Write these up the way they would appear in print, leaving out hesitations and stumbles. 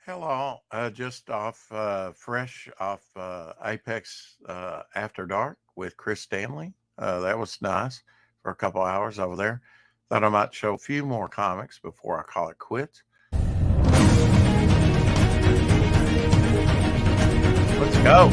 Hello, just fresh off Apex After Dark with Chris Stanley. That was nice for a couple hours over there. Thought I might show a few more comics before I call it quits. Let's go.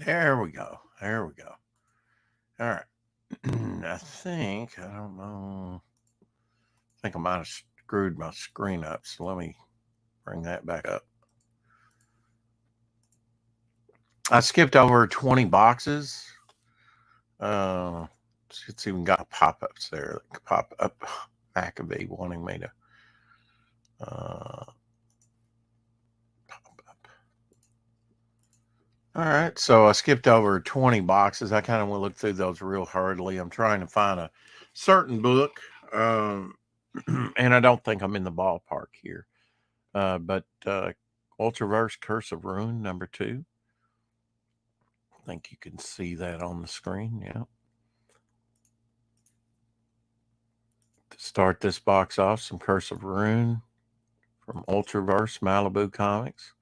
There we go. There we go. All right. I don't know. I think I might have screwed my screen up. So let me bring that back up. I skipped over 20 boxes. Uh, it's even got pop ups there. Like pop up Maccabee wanting me to pop up. All right. So I skipped over 20 boxes. I kind of want to look through those real hurriedly. I'm trying to find a certain book. And I don't think I'm in the ballpark here. But Ultraverse Curse of Ruin, #2. I think you can see that on the screen. Yeah. To start this box off, some Curse of Ruin from Ultraverse Malibu Comics.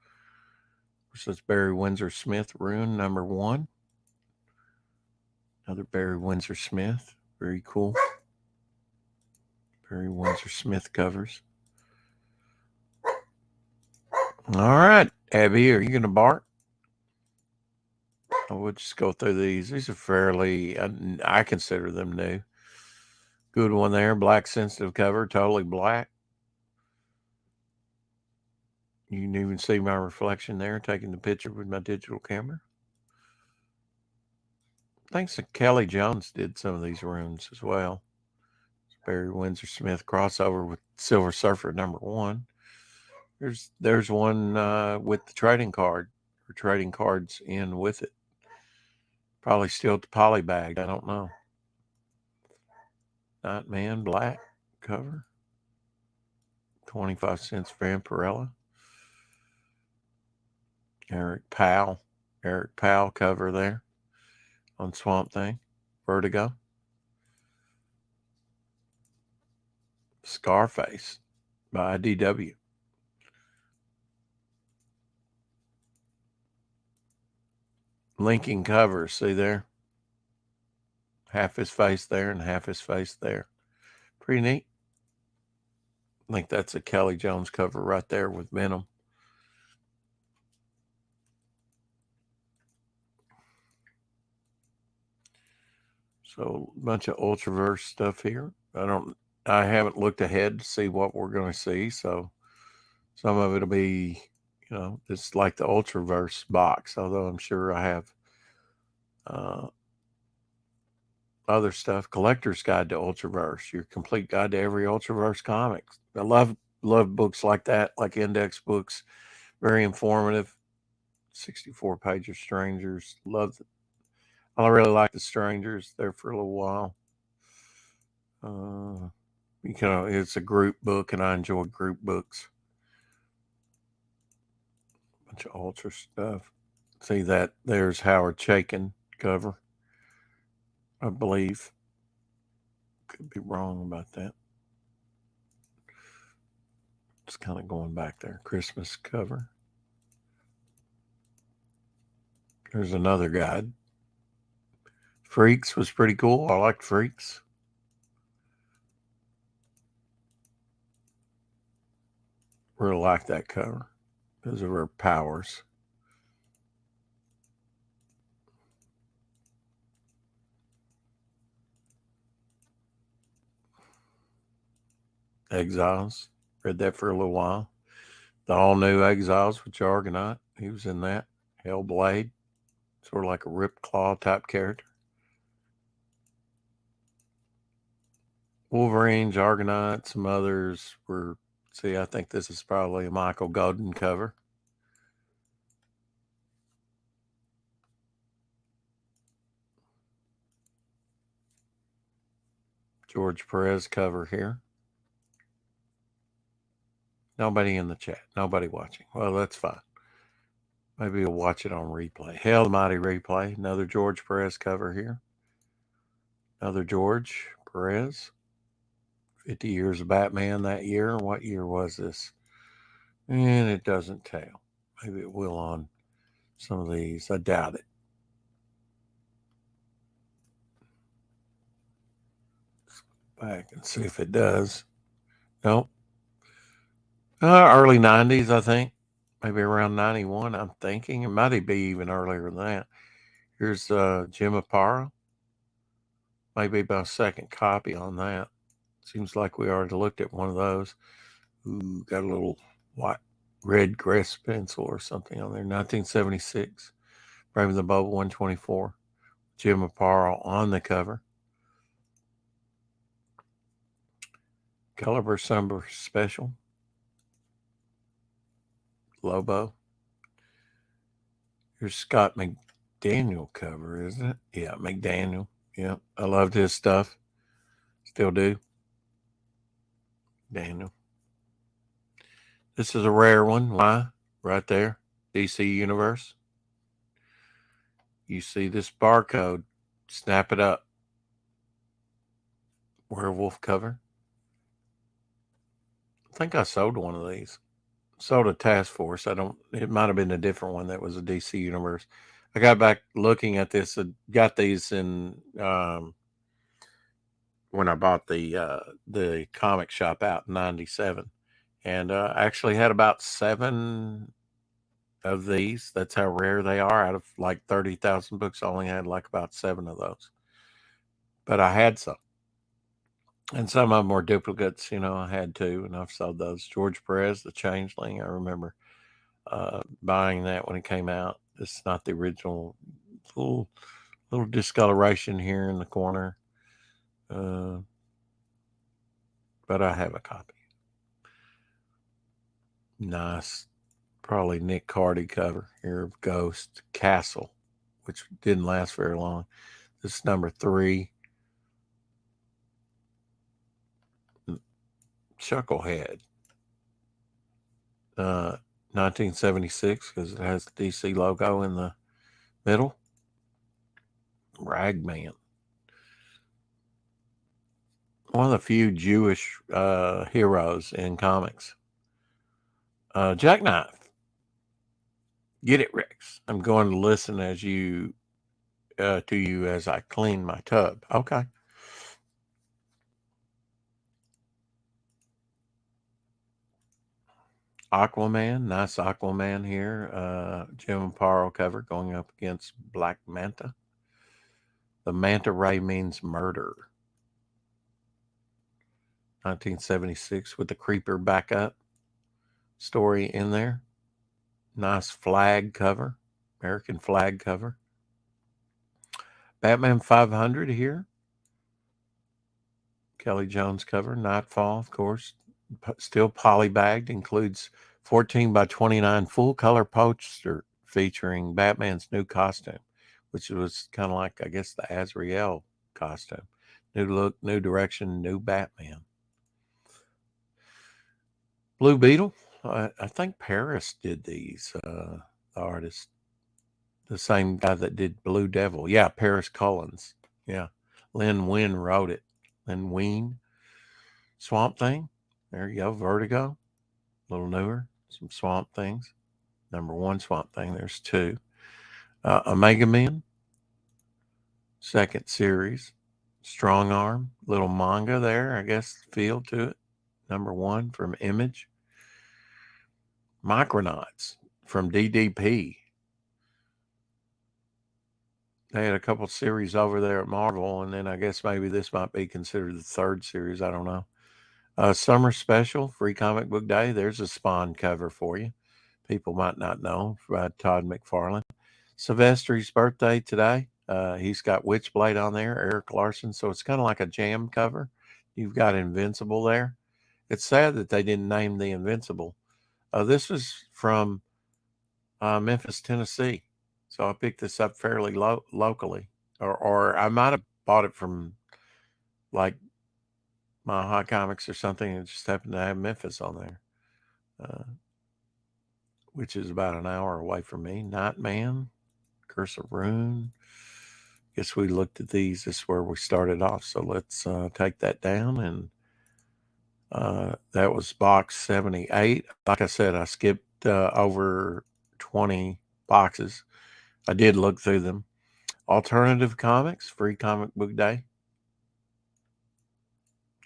This is Barry Windsor Smith Ruin #1. Another Barry Windsor Smith. Very cool. Barry Windsor Smith covers. All right, Abby, are you going to bark? We'll just go through these. These are fairly, I consider them new. Good one there. Black sensitive cover, totally black. You can even see my reflection there, taking the picture with my digital camera. I think Kelly Jones did some of these runes as well. Barry Windsor Smith crossover with Silver Surfer #1. There's one with the trading card, or trading cards in with it. Probably still at the polybag. I don't know. Nightman black cover. 25 cents Vampirella. Eric Powell cover there on Swamp Thing. Vertigo. Scarface by IDW. Linking covers, see there? Half his face there and half his face there. Pretty neat. I think that's a Kelly Jones cover right there with Venom. So a bunch of Ultraverse stuff here. I haven't looked ahead to see what we're going to see. So some of it'll be, it's like the Ultraverse box, although I'm sure I have other stuff. Collector's Guide to Ultraverse, your complete guide to every Ultraverse comic. I love books like that, like index books. Very informative. 64 page of Strangers. Love it. I really like the Strangers there for a little while. It's a group book, and I enjoy group books. Bunch of Ultra stuff. See that? There's Howard Chaykin cover, I believe. Could be wrong about that. It's kind of going back there. Christmas cover. There's another guide. Freaks was pretty cool. I liked Freaks. Really like that cover. Those are her powers. Exiles. Read that for a little while. The all new Exiles with Jargonaut. He was in that. Hellblade. Sort of like a Rip Claw type character. Wolverine, Jargonaut, some others were. See, I think this is probably a Michael Golden cover. George Perez cover here. Nobody in the chat. Nobody watching. Well, that's fine. Maybe we'll watch it on replay. Hell, the mighty replay. Another George Perez cover here. Another George Perez. 50 years of Batman that year. What year was this? And it doesn't tell. Maybe it will on some of these. I doubt it. Let's go back and see if it does. Nope. Early 90s, I think. Maybe around 91, I'm thinking. It might be even earlier than that. Here's Jim Aparo. Maybe my second copy on that. Seems like we already looked at one of those. Ooh, got a little white, red Crest pencil or something on there. 1976. Brave the Bubble 124. Jim Aparo on the cover. Caliber Summer Special. Lobo. Here's Scott McDaniel cover, isn't it? Yeah, McDaniel. Yeah, I loved his stuff. Still do. Daniel. This is a rare one. Why? Right there. DC Universe. You see this barcode. Snap it up. Werewolf cover. I think I sold one of these. Sold a Task Force. It might have been a different one that was a DC Universe. I got back looking at this. I got these in when I bought the comic shop out in 97. And I actually had about 7 of these. That's how rare they are. Out of like 30,000 books, I only had like about 7 of those. But I had some. And some of them were duplicates, I had 2, and I've sold those. George Perez, The Changeling, I remember buying that when it came out. This is not the original. Little discoloration here in the corner. But I have a copy. Nice. Probably Nick Cardy cover here of Ghost Castle, which didn't last very long. This is number 3. Chucklehead. 1976, because it has the DC logo in the middle. Ragman. One of the few Jewish heroes in comics. Jackknife. Get it, Rex. I'm going to listen to you as I clean my tub. Okay. Aquaman. Nice Aquaman here. Jim Aparo cover going up against Black Manta. The manta ray means murder. 1976 with the creeper backup story in there. Nice flag cover. American flag cover. Batman 500 here. Kelly Jones cover. Nightfall, of course. Still polybagged. Includes 14 by 29 full color poster featuring Batman's new costume, which was kind of like, I guess, the Azrael costume. New look, new direction, new Batman. Blue Beetle. I think Paris did these, the artist. The same guy that did Blue Devil. Yeah, Paris Cullins. Yeah. Lynn Wynn wrote it. Lynn Wein. Swamp Thing. There you go. Vertigo. A little newer. Some Swamp Things. Number one Swamp Thing. There's two. Omega Men. Second series. Strong Arm. Little manga there, I guess, feel to it. Number one from Image. Micronauts from DDP. They had a couple series over there at Marvel, and then I guess maybe this might be considered the third series. I don't know. Summer Special, Free Comic Book Day. There's a Spawn cover for you. People might not know, by Todd McFarlane. Sylvester's birthday today. He's got Witchblade on there, Eric Larson. So it's kind of like a jam cover. You've got Invincible there. It's sad that they didn't name the Invincible. This was from Memphis, Tennessee. So I picked this up fairly locally. Or I might have bought it from like my Hot Comics or something. It just happened to have Memphis on there, which is about an hour away from me. Nightman, Curse of Rune. Guess we looked at these. This is where we started off. So let's take that down. And that was box 78. Like I said, I skipped over 20 boxes. I did look through them. Alternative Comics, Free Comic Book Day.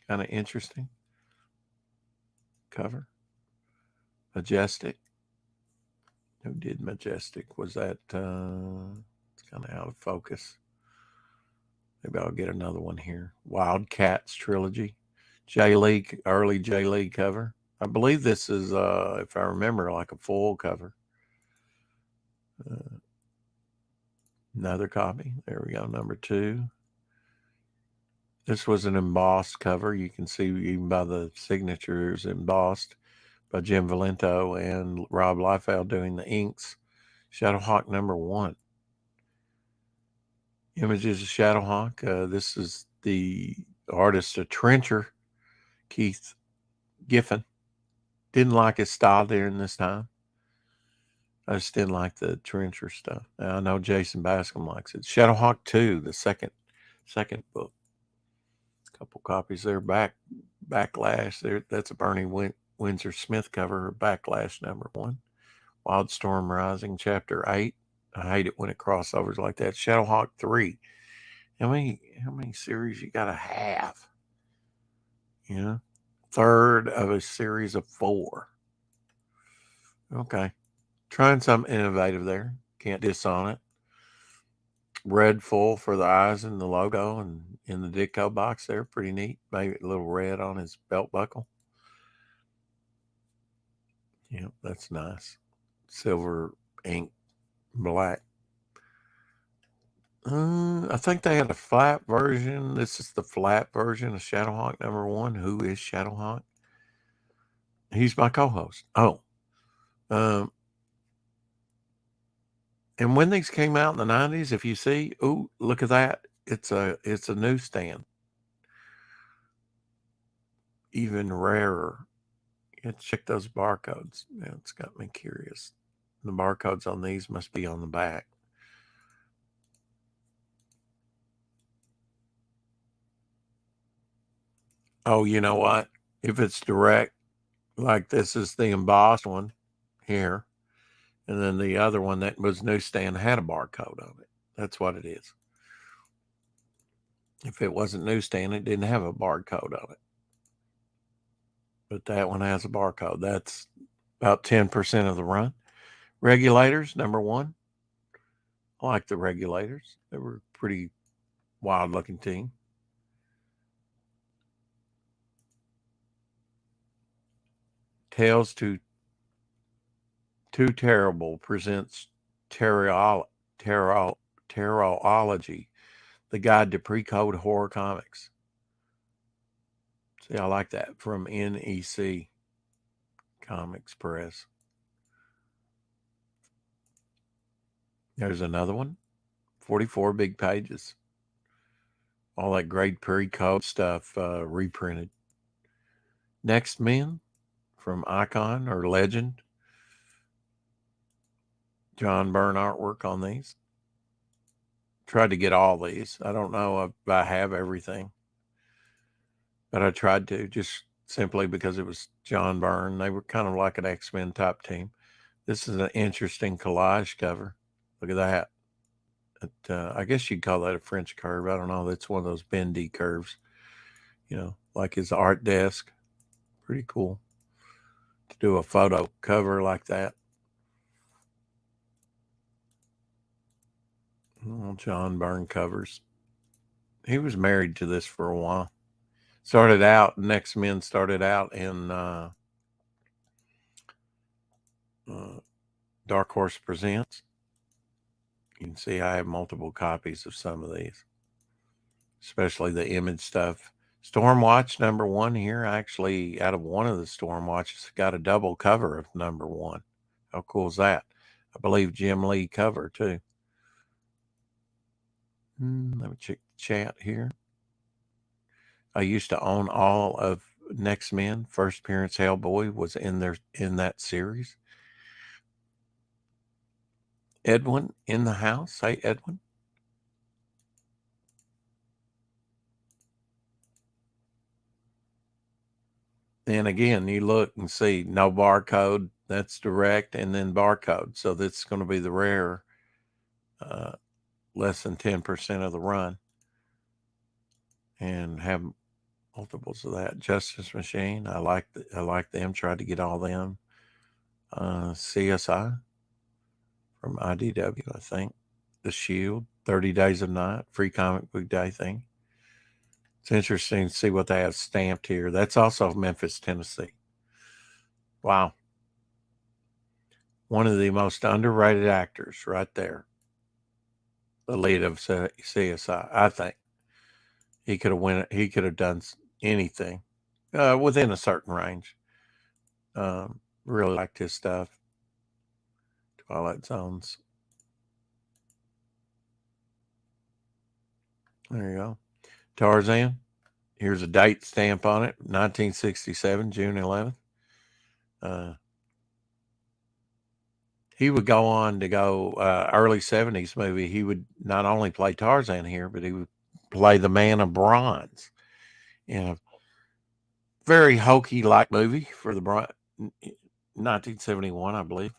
Kind of interesting. Cover. Majestic. Who did Majestic? Was that, it's kind of out of focus. Maybe I'll get another one here. Wildcats Trilogy. Jay Lee, early Jay Lee cover. I believe this is, if I remember, like a full cover. Another copy. There we go, number 2. This was an embossed cover. You can see even by the signatures embossed by Jim Valento and Rob Liefeld doing the inks. Shadowhawk number 1. Images of Shadowhawk. This is the artist of Trencher, Keith Giffen. Didn't like his style during this time. I just didn't like the Trencher stuff. Now, I know Jason Bascom likes it. Shadowhawk 2, the second book. A couple copies there. Backlash. There, that's a Bernie Windsor Smith cover. Backlash number 1. Wildstorm Rising chapter 8. I hate it when it crossovers like that. Shadowhawk 3. How many series you gotta have? You know? Third of a series of 4. Okay. Trying something innovative there. Can't diss on it. Red full for the eyes and the logo and in the Ditko box there. Pretty neat. Maybe a little red on his belt buckle. Yeah, that's nice. Silver ink, black. I think they had a flat version. This is the flat version of Shadowhawk number 1. Who is Shadowhawk? He's my co-host. Oh. And when these came out in the 90s, if you see, ooh, look at that. It's a newsstand. Even rarer. You have to check those barcodes. Yeah, it's got me curious. The barcodes on these must be on the back. Oh, you know what? If it's direct, like this is the embossed one here, and then the other one that was newsstand had a barcode on it. That's what it is. If it wasn't newsstand, it didn't have a barcode on it. But that one has a barcode. That's about 10% of the run. Regulators, number 1. I like the Regulators. They were a pretty wild looking team. Tales to Too Terrible presents Terrorology, the guide to pre-code horror comics. See, I like that, from NEC Comics Press. There's another one, 44 big pages. All that great pre-code stuff reprinted. Next Men from Icon or Legend. John Byrne artwork on these. Tried to get all these. I don't know if I have everything, but I tried to, just simply because it was John Byrne. They were kind of like an X-Men type team. This is an interesting collage cover. Look at that. I guess you'd call that a French curve. I don't know. That's one of those bendy curves, like his art desk. Pretty cool to do a photo cover like that. Well, John Byrne covers. He was married to this for a while. Next Men started out in Dark Horse Presents. You can see I have multiple copies of some of these, especially the Image stuff. Stormwatch #1 here. Actually, out of one of the Stormwatches, got a double cover of #1. How cool is that? I believe Jim Lee cover too. Let me check the chat here. I used to own all of Next Men. First appearance Hellboy was in that series. Edwin in the house. Hey, Edwin. And again, you look and see no barcode. That's direct, and then barcode. So that's going to be the rare, less than 10% of the run, and have multiples of that. Justice Machine. I like them. Tried to get all them. CSI from IDW, I think. The Shield. 30 Days of Night. Free Comic Book Day thing. It's interesting to see what they have stamped here. That's also Memphis, Tennessee. Wow. One of the most underrated actors right there. The lead of CSI, I think. He could have done anything within a certain range. Really liked his stuff. Twilight Zones. There you go. Tarzan. Here's a date stamp on it. 1967, June 11th. He would go on to go early 70s movie. He would not only play Tarzan here, but he would play the Man of Bronze in a very hokey-like movie for the 1971, I believe.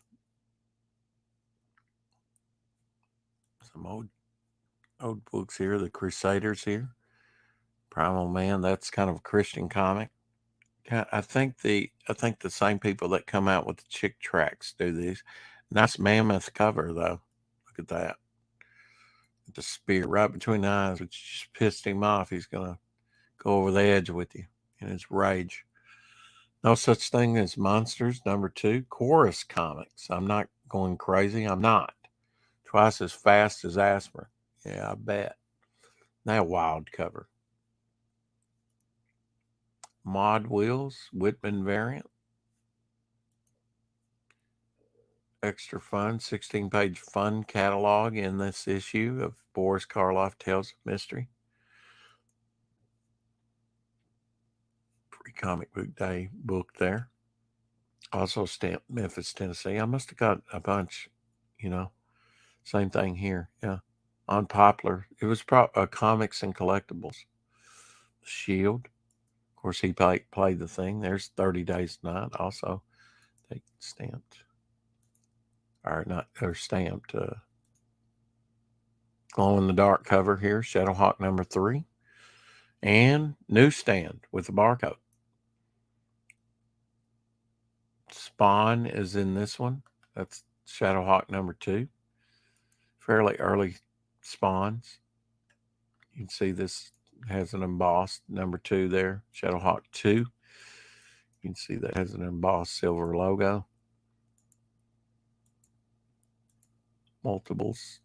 Some old books here. The Crusaders here. Primal Man. That's kind of a Christian comic. I think the same people that come out with the Chick tracks do these. Nice mammoth cover though. Look at that. The spear right between the eyes, which just pissed him off. He's gonna go over the edge with you in his rage. No Such Thing as Monsters #2. Chorus Comics. I'm not going crazy. I'm not. Twice as fast as aspirin. Yeah, I bet. That wild cover. Mod Wheels, Whitman variant. Extra fun, 16-page fun catalog in this issue of Boris Karloff Tales of Mystery. Free Comic Book Day book there. Also stamped Memphis, Tennessee. I must have got a bunch, Same thing here. Yeah. On Poplar. It was comics and collectibles. Shield. Of course, he played the thing. There's 30 Days Night also. They stamped. Stamped. Glow in the dark cover here. Shadowhawk #3. And Newsstand with the barcode. Spawn is in this one. That's Shadowhawk #2. Fairly early Spawns. You can see this has an embossed #2 there. Shadowhawk 2. You can see that has an embossed silver logo. Multiples.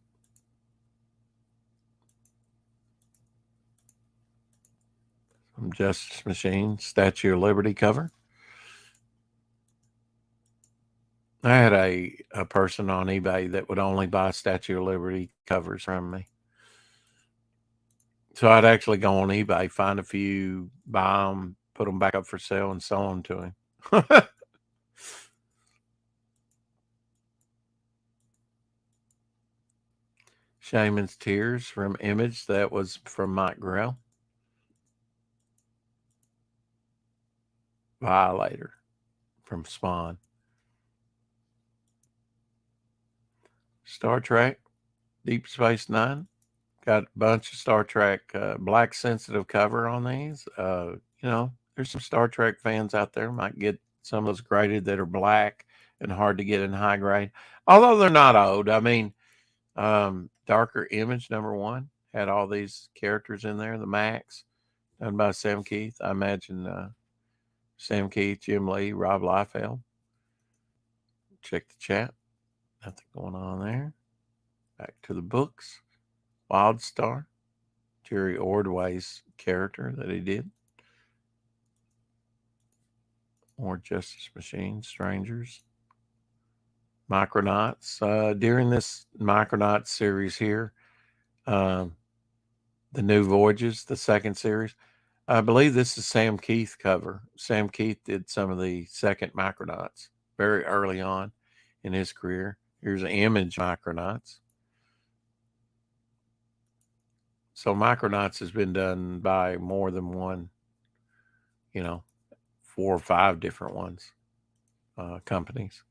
Some Justice Machine Statue of Liberty cover. I had a person on eBay that would only buy Statue of Liberty covers from me. So I'd actually go on eBay, find a few, buy them, put them back up for sale, and sell them to him. Shaman's Tears from Image. That was from Mike Grell. Violator from Spawn. Star Trek, Deep Space Nine. Got a bunch of Star Trek black sensitive cover on these. There's some Star Trek fans out there might get some of those graded that are black and hard to get in high grade. Although they're not old. I mean, Darker Image #1 had all these characters in there. The Max, done by Sam Keith. I imagine Sam Keith, Jim Lee, Rob Liefeld. Check the chat. Nothing going on there. Back to the books. Wildstar, Jerry Ordway's character that he did. More Justice Machine, Strangers. Micronauts. During this Micronauts series here, the New Voyages, the second series, I believe this is Sam Keith cover. Sam Keith did some of the second Micronauts very early on in his career. Here's an Image Micronauts. So Micronauts has been done by more than one, 4 or 5 different ones, companies.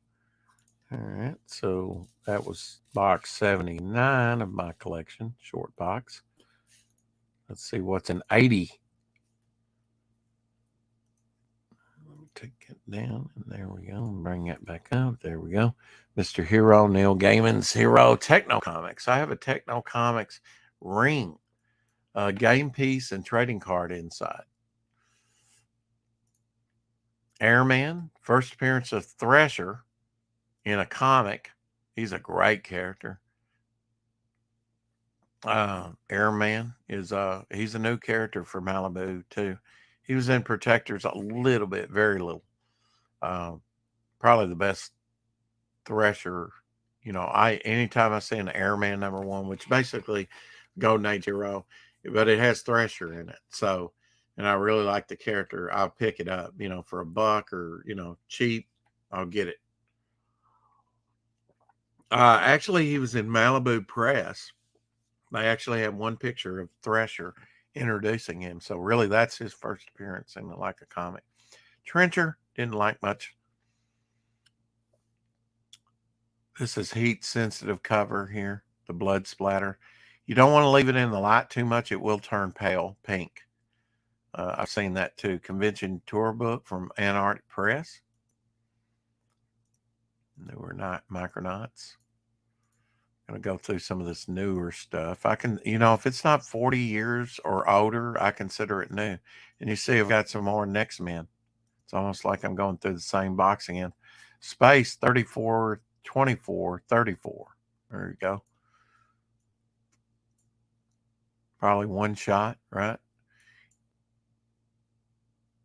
All right, so that was box 79 of my collection, short box. Let's see what's in 80. Let me take it down, and there we go. Bring that back up. There we go. Mr. Hero, Neil Gaiman's Hero Techno Comics. I have a Techno Comics ring, a game piece, and trading card inside. Airman, first appearance of Thresher in a comic. He's a great character. Airman is he's a new character for Malibu too. He was in Protectors a little bit, very little. Probably the best Thresher. Anytime I see an Airman #1, which basically Golden Age Hero, but it has Thresher in it. So, and I really like the character. I'll pick it up, for $1 or cheap. I'll get it. Actually, he was in Malibu Press. They actually have one picture of Thresher introducing him. So really, that's his first appearance in like a comic. Trencher, didn't like much. This is heat sensitive cover here, the blood splatter. You don't want to leave it in the light too much. It will turn pale pink. I've seen that too. Convention tour book from Antarctic Press. Newer Micronauts. Going to go through some of this newer stuff. I can, if it's not 40 years or older, I consider it new. And you see, I've got some more Next Men. It's almost like I'm going through the same box again. Space 34, 24, 34. There you go. Probably one shot, right?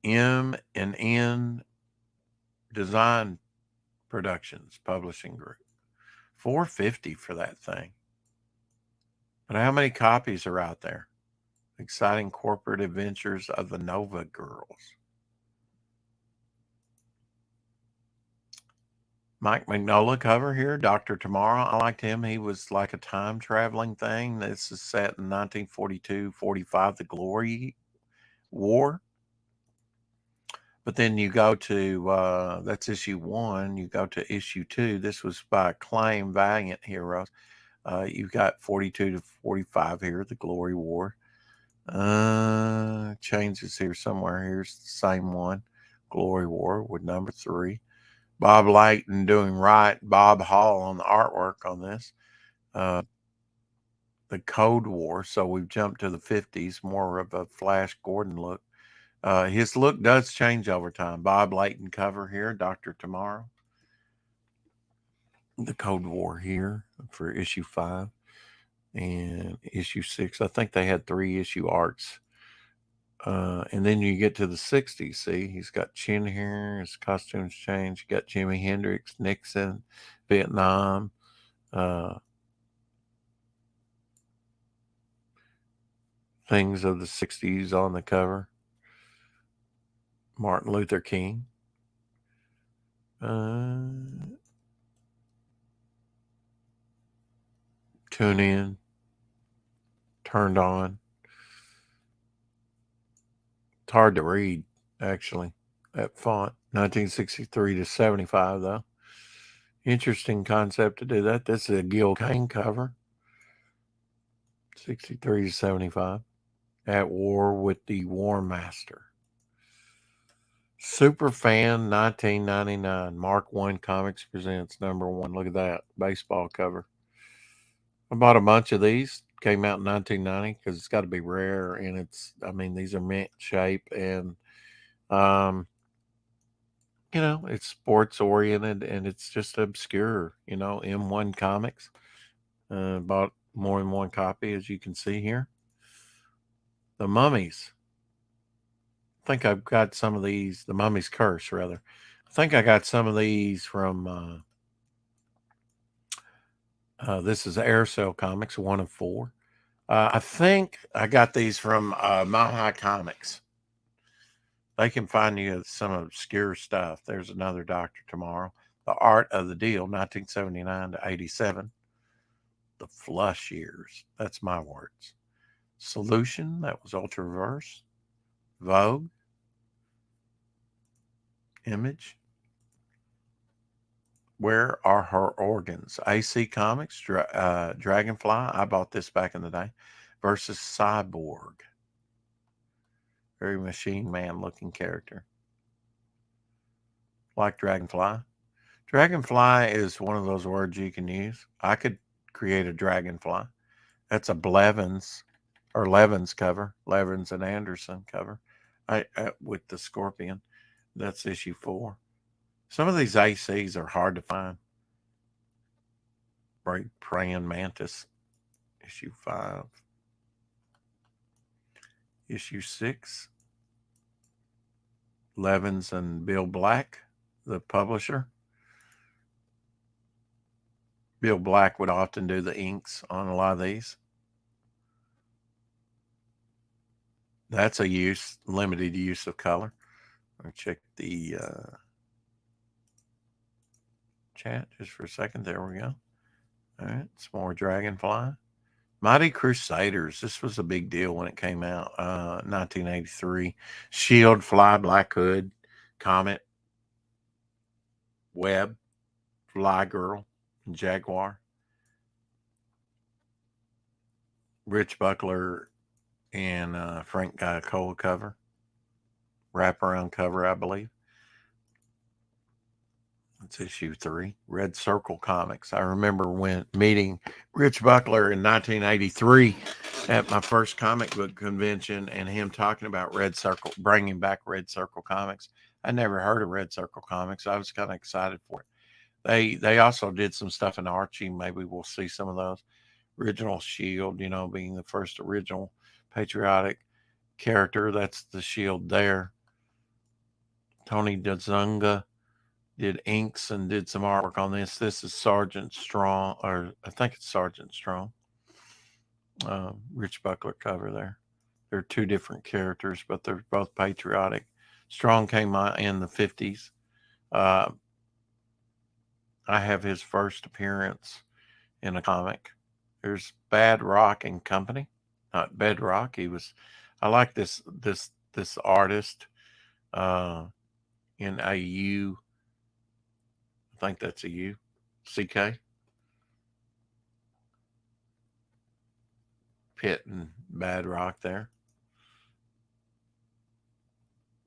M&N Design Productions Publishing Group. $4.50 for that thing. But how many copies are out there? Exciting Corporate Adventures of the Nova Girls. Mike Mignola cover here, Dr. Tomorrow. I liked him. He was like a time traveling thing. This is set in 1942-45, the Glory War. But then you go to, that's issue 1. You go to issue 2. This was by Acclaim Valiant Heroes. You've got 42-45 here, the Glory War. Changes here somewhere. Here's the same one, Glory War with number 3. Bob Layton doing right. Bob Hall on the artwork on this. The Cold War. So we've jumped to the 50s, more of a Flash Gordon look. His look does change over time. Bob Layton cover here, Dr. Tomorrow. The Cold War here for issue 5 and issue 6. I think they had 3 issue arcs. And then you get to the 60s. See, he's got chin hair, his costumes change. You got Jimi Hendrix, Nixon, Vietnam. Things of the 60s on the cover. Martin Luther King. Tune in. turned on. It's hard to read, actually, that font. 1963 to 75, though. Interesting concept to do that. This is a Gil Kane cover. 63 to 75. At war with the War Master. Super Fan 1999. Mark 1 Comics presents #1. Look at that. Baseball cover. I bought a bunch of these. Came out in 1990 because it's got to be rare. And these are mint shape. And, it's sports oriented and it's just obscure. M1 Comics. Bought more than one copy, as you can see here. The Mummies. I think I've got some of these, The Mummy's Curse, rather. I think I got some of these from, this is Aircel Comics, 1 of 4. I think I got these from Mile High Comics. They can find you some obscure stuff. There's another Dr. Tomorrow. The Art of the Deal, 1979 to 87. The Flush Years. That's my words. Solution, that was Ultraverse. Vogue. Image. Where Are Her Organs? AC Comics, Dragonfly. I bought this back in the day. Versus Cyborg. Very Machine Man looking character. Like Dragonfly. Dragonfly is one of those words you can use. I could create a Dragonfly. That's a Blevins or Levins cover. Levins and Anderson cover. With the Scorpion. That's issue 4. Some of these ACs are hard to find. Right, Praying Mantis, issue 5. Issue 6. Levins and Bill Black, the publisher. Bill Black would often do the inks on a lot of these. That's a limited use of color. I'll check the chat just for a second. There we go. All right, some more Dragonfly. Mighty Crusaders. This was a big deal when it came out. 1983. Shield, Fly, Black Hood, Comet, Web, Fly Girl, and Jaguar. Rich Buckler and Frank Giacola cover. Wraparound cover, I believe. That's issue 3. Red Circle Comics. I remember when meeting Rich Buckler in 1983 at my first comic book convention and him talking about Red Circle, bringing back Red Circle Comics. I never heard of Red Circle Comics. I was kind of excited for it. They also did some stuff in Archie. Maybe we'll see some of those. Original Shield, being the first original patriotic character. That's the Shield there. Tony DeZunga did inks and did some artwork on this. This is Sergeant Strong, or I think it's Sergeant Strong. Rich Buckler cover there. They're 2 different characters, but they're both patriotic. Strong came out in the 50s. I have his first appearance in a comic. There's Bad Rock and Company. Not Bedrock. I like this artist in a U. I think that's a U. CK. Pitt and Bad Rock there.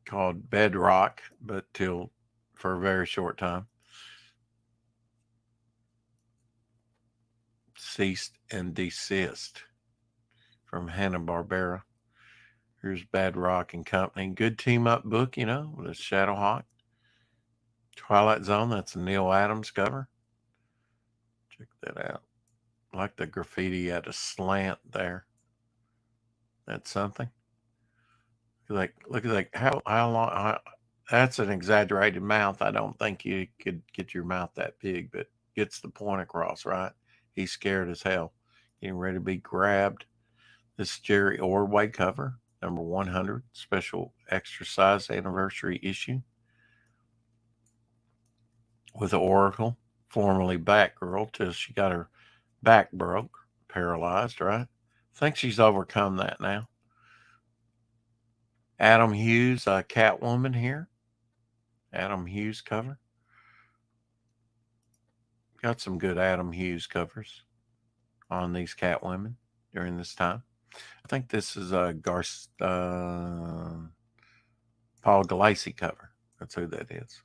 Called Bedrock, but for a very short time. Ceased and Desist from Hanna-Barbera. Here's Bad Rock and Company. Good team-up book, with a Shadowhawk. Twilight Zone, that's a Neil Adams cover. Check that out. I like the graffiti at a slant there. That's something. Look at that. How long? That's an exaggerated mouth. I don't think you could get your mouth that big, but gets the point across, right? He's scared as hell. Getting ready to be grabbed. This is Jerry Ordway cover, number 100, special extra size anniversary issue. With Oracle, formerly Batgirl, till she got her back broke, paralyzed, right? I think she's overcome that now. Adam Hughes, Catwoman here. Adam Hughes cover. Got some good Adam Hughes covers on these Catwomen during this time. I think this is a Paul Galassi cover. That's who that is.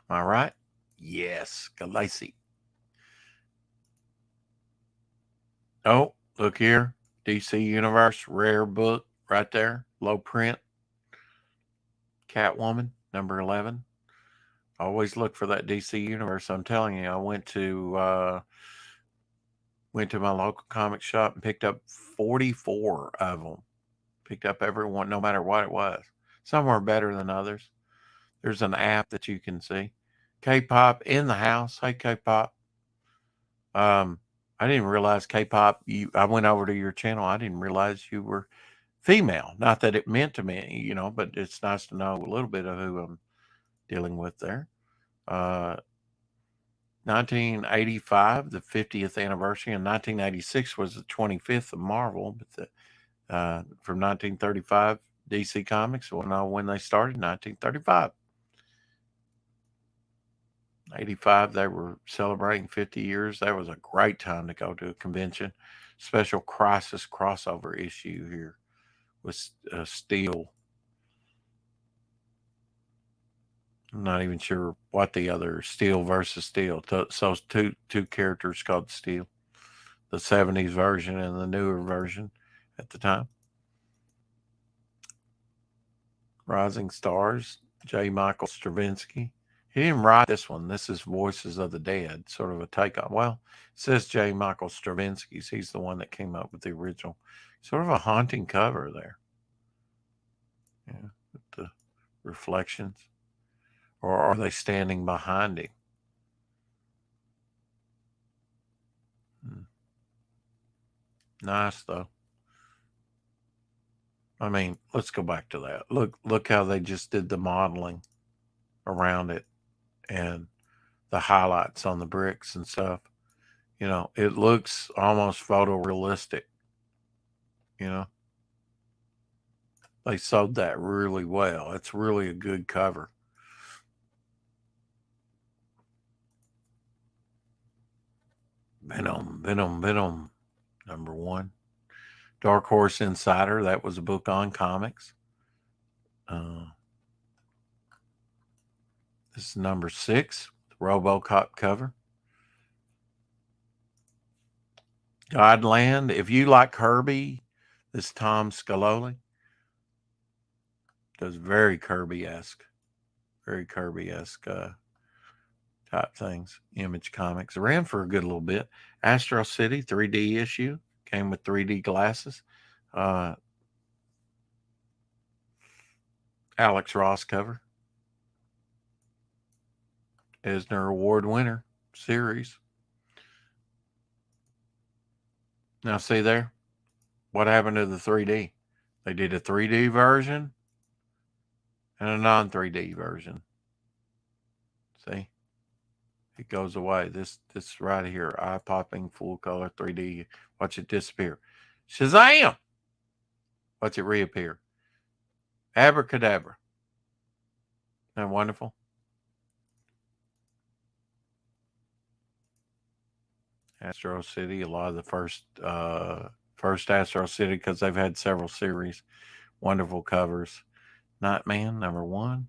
Am I right? Yes, Galassi. Oh, look here. DC Universe, rare book right there. Low print. Catwoman, number 11. Always look for that DC Universe. I'm telling you, I went to my local comic shop and picked up 44 of them. Picked up every one, no matter what it was. Some were better than others. There's an app that you can see. K-pop in the house. Hey, K-pop. I didn't realize K-pop. I went over to your channel. I didn't realize you were female. Not that it meant to me, but it's nice to know a little bit of who I'm dealing with there. 1985, the 50th anniversary, and 1986 was the 25th of Marvel. But from 1935, DC Comics, when they started, 1935. 85, they were celebrating 50 years. That was a great time to go to a convention. Special Crisis crossover issue here with Steel. I'm not even sure what the other Steel versus Steel. So two characters called Steel. The 70s version and the newer version at the time. Rising Stars, J. Michael Straczynski. He didn't write this one. This is Voices of the Dead, sort of a take on. Well, it says J. Michael Straczynski's. He's the one that came up with the original. Sort of a haunting cover there. Yeah, with the reflections. Or are they standing behind him? Nice, though. I mean, let's go back to that. Look how they just did the modeling around it and the highlights on the bricks and stuff. It looks almost photorealistic. They sold that really well. It's really a good cover. Venom, number 1. Dark Horse Insider, that was a book on comics. This is number 6, the RoboCop cover. Godland, if you like Kirby, this Tom Scioli does very Kirby-esque type things. Image Comics ran for a good little bit. Astro City 3D issue came with 3D glasses. Alex Ross cover. Eisner Award winner series. Now see there, what happened to the 3D? They did a 3D version and a non-3D version. See? It goes away. This right here, eye-popping, full-color 3D. Watch it disappear. Shazam! Watch it reappear. Abracadabra. Isn't that wonderful? Astro City, a lot of the first Astro City, because they've had several series. Wonderful covers. Nightman, number 1.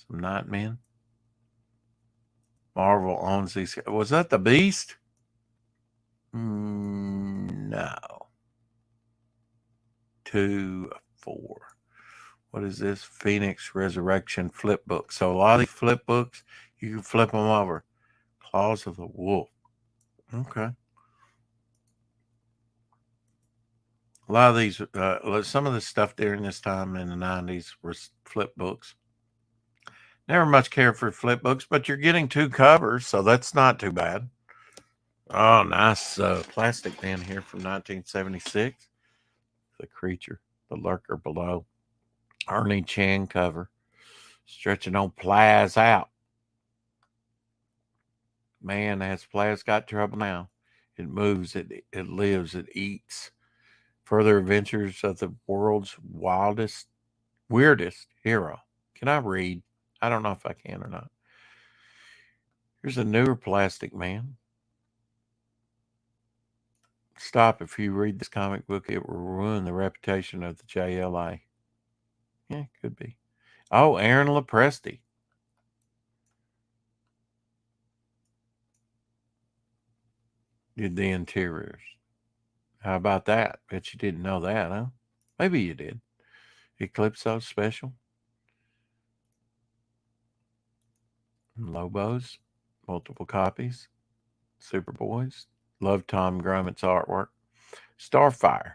Some Nightmen. Marvel owns these. Was that the Beast? No. 2, 4. What is this? Phoenix Resurrection flip book. So a lot of these flip books, you can flip them over. Claws of the Wolf. Okay. A lot of these, some of the stuff during this time in the 90s was flip books. Never much cared for flip books, but you're getting 2 covers, so that's not too bad. Oh, nice Plastic Man here from 1976. The Creature, the Lurker Below. Ernie Chan cover. Stretching on Plaz out. Man, has Plaz got trouble now. It moves, it lives, it eats. Further adventures of the world's weirdest hero. Can I read? I don't know if I can or not. Here's a newer Plastic Man. Stop. If you read this comic book, it will ruin the reputation of the JLA. Yeah, could be. Oh, Aaron Lopresti. Did the interiors. How about that? Bet you didn't know that, huh? Maybe you did. Eclipso special. Lobos. Multiple copies. Superboys. Love Tom Grummett's artwork. Starfire.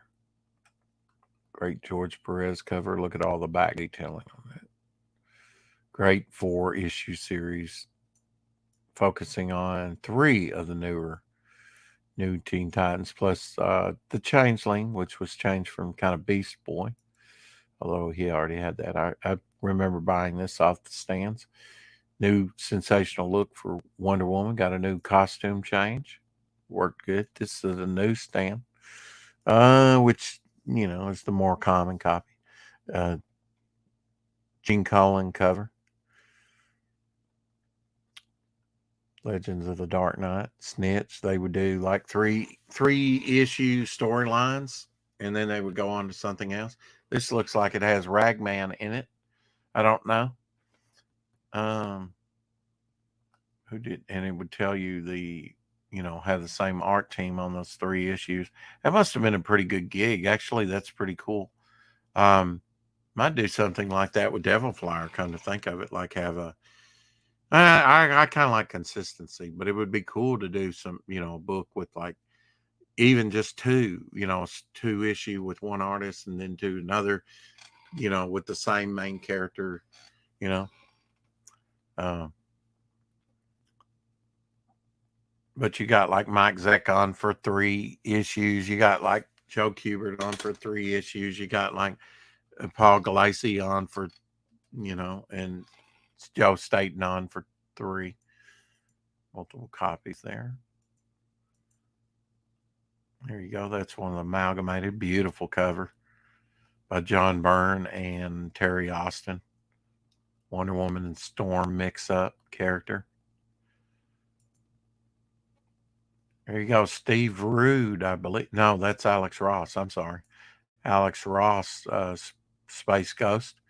Great George Perez cover. Look at all the back detailing on that. Great 4-issue series focusing on 3 of the new Teen Titans, plus the Changeling, which was changed from kind of Beast Boy, although he already had that. I remember buying this off the stands. New sensational look for Wonder Woman. Got a new costume change. Worked good. This is a newsstand, which, is the more common copy. Gene Colan cover. Legends of the Dark Knight, Snitch. They would do like three issue storylines, and then they would go on to something else. This looks like it has Ragman in it. I don't know. Who did? And it would tell you have the same art team on those 3 issues. That must have been a pretty good gig. Actually, that's pretty cool. Might do something like that with Devil Flyer. Come to think of it, like have a. I kind of like consistency, but it would be cool to do some, a book with like even just 2, 2 issue with one artist and then do another, with the same main character, but you got like Mike Zeck on for 3 issues. You got like Joe Kubert on for 3 issues. You got like Paul Galassi on for, and Joe Staten on for 3. Multiple copies there. There you go. That's one of the amalgamated. Beautiful cover by John Byrne and Terry Austin. Wonder Woman and Storm mix-up character. There you go. Steve Rude, I believe. No, that's Alex Ross. I'm sorry. Alex Ross, Space Ghost.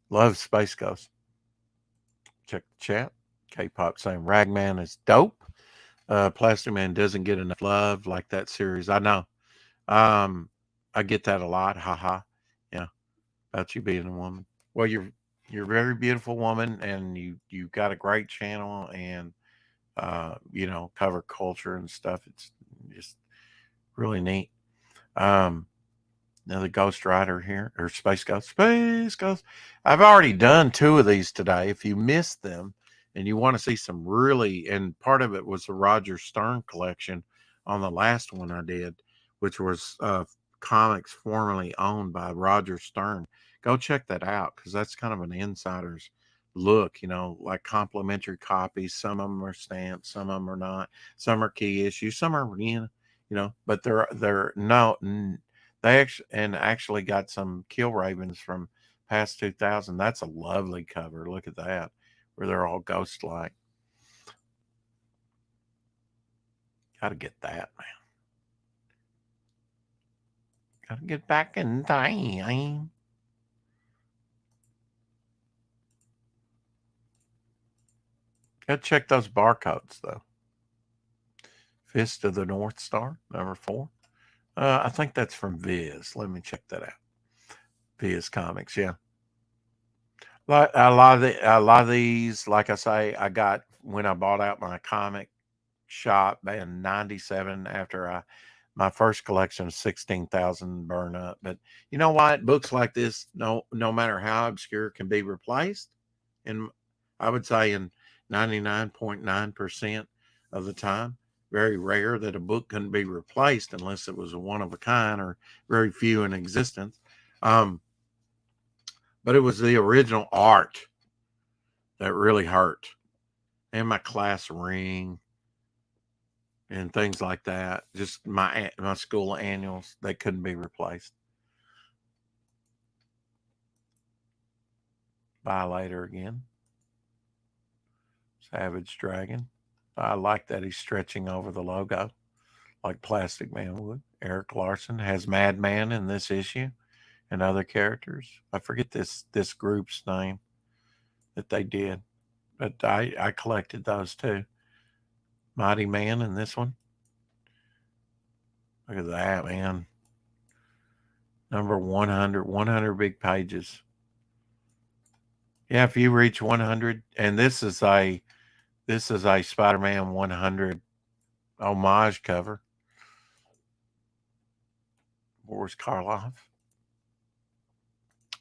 Love Space Ghost. Check the chat. K-Pop saying Ragman is dope. Plastic Man doesn't get enough love like that series. I know. I get that a lot. Haha. Yeah. About you being a woman. Well, you're a very beautiful woman, and you got a great channel, and cover culture and stuff. It's just really neat. Another Ghost Rider here, or Space Ghost. I've already done 2 of these today. If you missed them and you want to see some really, and part of it was the Roger Stern collection on the last one I did, which was comics formerly owned by Roger Stern. Go check that out, because that's kind of an insider's look, like complimentary copies. Some of them are stamped, some of them are not. Some are key issues, some are, but they're no. They actually got some Kill Ravens from past 2000. That's a lovely cover. Look at that, where they're all ghost-like. Got to get that, man. Got to get back in time. Got to check those barcodes, though. Fist of the North Star, number 4. I think that's from Viz. Let me check that out. Viz Comics, yeah. A lot of these, like I say, I got when I bought out my comic shop in '97 after my first collection of 16,000 burn up. But you know what? Books like this, no matter how obscure, can be replaced. And I would say in 99.9% of the time, very rare that a book couldn't be replaced unless it was a one of a kind or very few in existence. But it was the original art that really hurt. And my class ring. and things like that. Just my school annuals, they couldn't be replaced. Violator again. Savage Dragon. I like that he's stretching over the logo like Plastic Man would. Eric Larson has Madman in this issue and other characters. I forget this group's name that they did, but I collected those too. Mighty Man in this one. Look at that, man. Number 100, 100 big pages. Yeah, if you reach 100, and this is a Spider-Man 100 homage cover. Boris Karloff.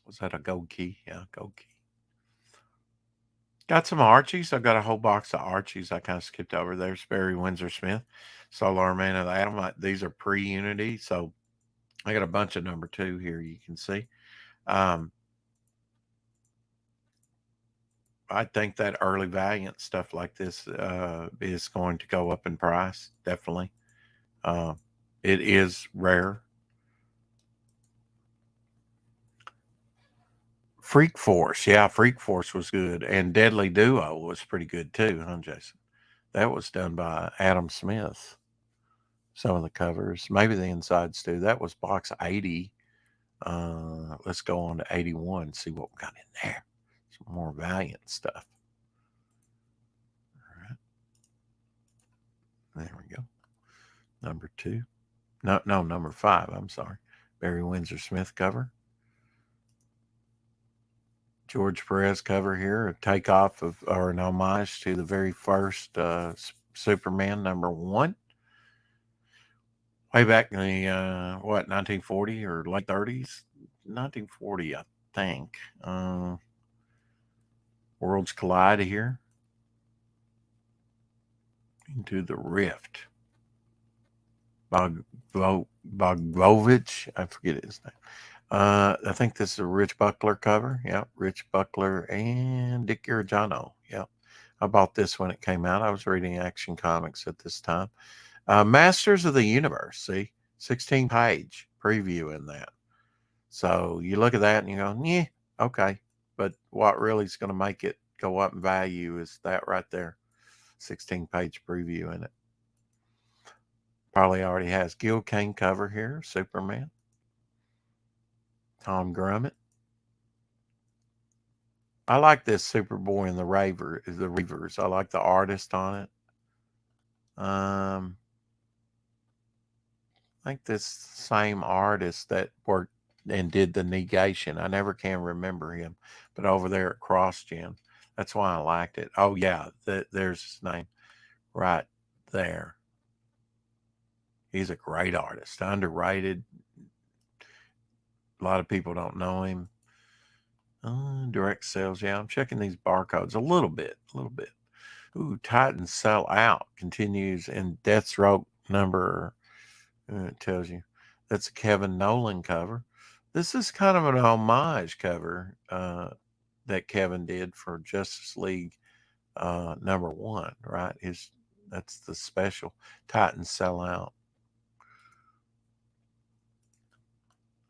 Was that a gold key? Yeah, gold key. Got some Archies. I've got a whole box of Archies. I kind of skipped over there. Barry Windsor Smith, Solar Man of the Atom. These are pre-Unity, so I got a bunch of number 2 here. You can see. I think that early Valiant stuff like this is going to go up in price. Definitely. It is rare. Freak Force. Yeah, Freak Force was good. And Deadly Duo was pretty good too, huh, Jason? That was done by Adam Smith. Some of the covers, maybe the insides too. That was box 80. Let's go on to 81, see what we got in there. Some more Valiant stuff. All right. There we go. Number 2. No, number 5. I'm sorry. Barry Windsor Smith cover. George Perez cover here, a takeoff of or an homage to the very first Superman number 1. Way back in the 1940 or late 30s, 1940, I think. Worlds collide here into the rift. Bogdanovich, I forget his name. I think this is a Rich Buckler cover. Yeah, Rich Buckler and Dick Giorgiano. Yeah, I bought this when it came out. I was reading Action Comics at this time. Masters of the Universe. See, 16-page preview in that. So you look at that and you go, yeah, okay. But what really is going to make it go up in value is that right there. 16-page preview in it. Probably already has Gil Kane cover here, Superman. Tom Grummett. I like this Superboy and the Reavers. I like the artist on it. I think this same artist that worked and did the Negation. I never can remember him, but over there at CrossGen. That's why I liked it. Oh yeah, there's his name right there. He's a great artist, underrated. A lot of people don't know him. Direct sales. Yeah, I'm checking these barcodes a little bit. Ooh, Titans Sell Out continues in Deathstroke number. It tells you that's a Kevin Nolan cover. This is kind of an homage cover that Kevin did for Justice League number 1, right? That's the special. Titans Sell Out.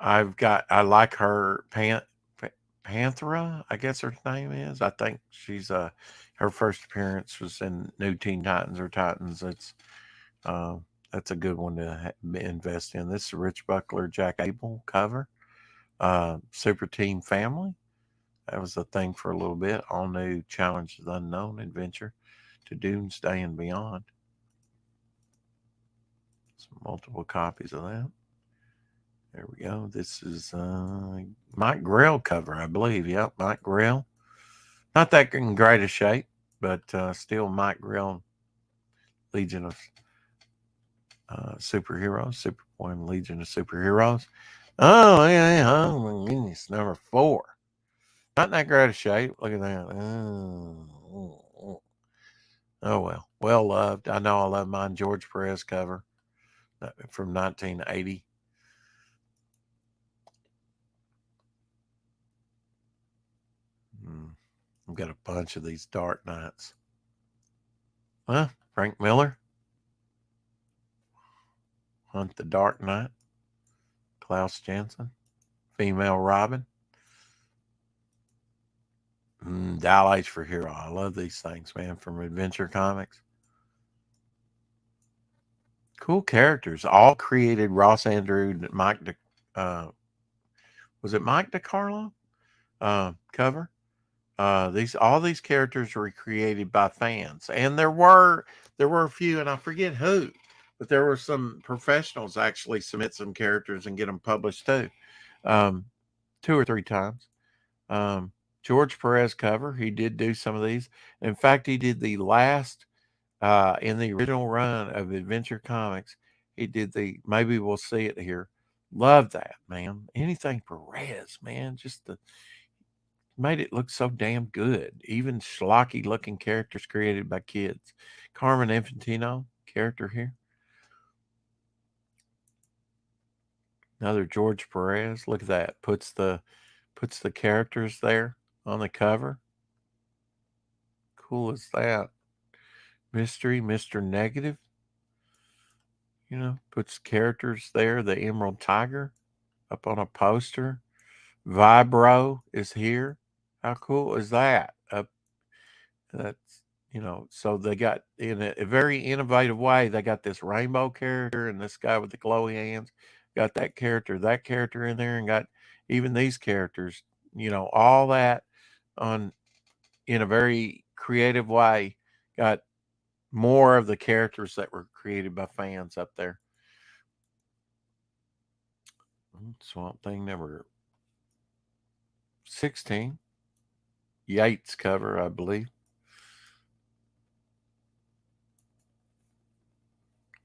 I like her Panthera, I guess her name is. I think she's her first appearance was in New Teen Titans or Titans. That's a good one to invest in. This is Rich Buckler, Jack Abel cover. Super Team Family. That was a thing for a little bit. All new Challenges Unknown adventure to Doomsday and Beyond. Some multiple copies of that. There we go. This is Mike Grell cover, I believe. Yep, Mike Grell. Not that in greatest shape, but still Mike Grell, Legion of Superheroes, Superboy and Legion of Superheroes. Oh, yeah, oh my goodness, number 4. Not in that greatest shape. Look at that. Oh well. Well loved. I know I love mine. George Perez cover from 1980. I've got a bunch of these Dark Knights. Frank Miller. Hunt the Dark Knight, Klaus Janson, Female Robin, Dial H for Hero. I love these things, man, from Adventure Comics. Cool characters, all created Ross Andru, was it Mike DiCarlo? Cover. All these characters were created by fans, and there were a few, and I forget who, but there were some professionals actually submit some characters and get them published too, 2 or 3 times. George Perez cover, he did do some of these. In fact, he did the last in the original run of Adventure Comics. He did maybe we'll see it here. Love that, man. Anything Perez, man, just made it look so damn good. Even schlocky looking characters created by kids. Carmen Infantino character here. Another George Perez. Look at that. Puts the characters there on the cover. Cool as that. Mystery, Mr. Negative. Puts characters there. The Emerald Tiger up on a poster. Vibro is here. How cool is that? That's, so they got, in a very innovative way, they got this rainbow character and this guy with the glowy hands. Got that character in there, and got even these characters, all that in a very creative way. Got more of the characters that were created by fans up there. Swamp Thing number 16. Yates cover, I believe.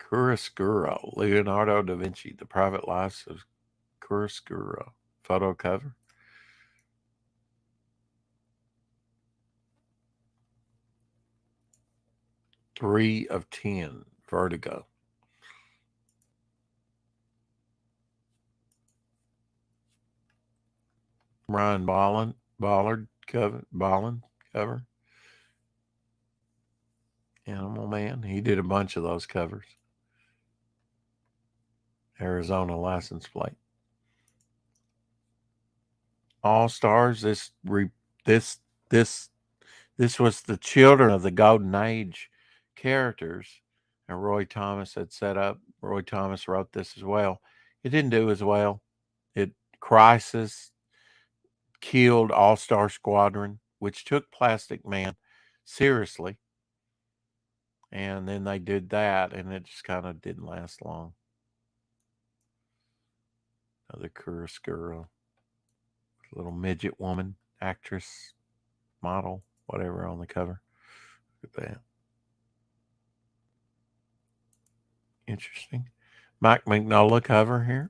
Chiaroscuro, Leonardo da Vinci, The Private Lives of Chiaroscuro. Photo cover. Three of 10, Vertigo. Ryan Ballard cover. Animal Man. He did a bunch of those covers. Arizona license plate. All Stars. This was the children of the Golden Age characters, and Roy Thomas had set up. Roy Thomas wrote this as well. It didn't do as well. Crisis killed All Star Squadron, which took Plastic Man seriously. And then they did that, and it just kind of didn't last long. Another Chiaroscuro. Little midget woman, actress, model, whatever on the cover. Look at that. Interesting. Mike Mignola cover here.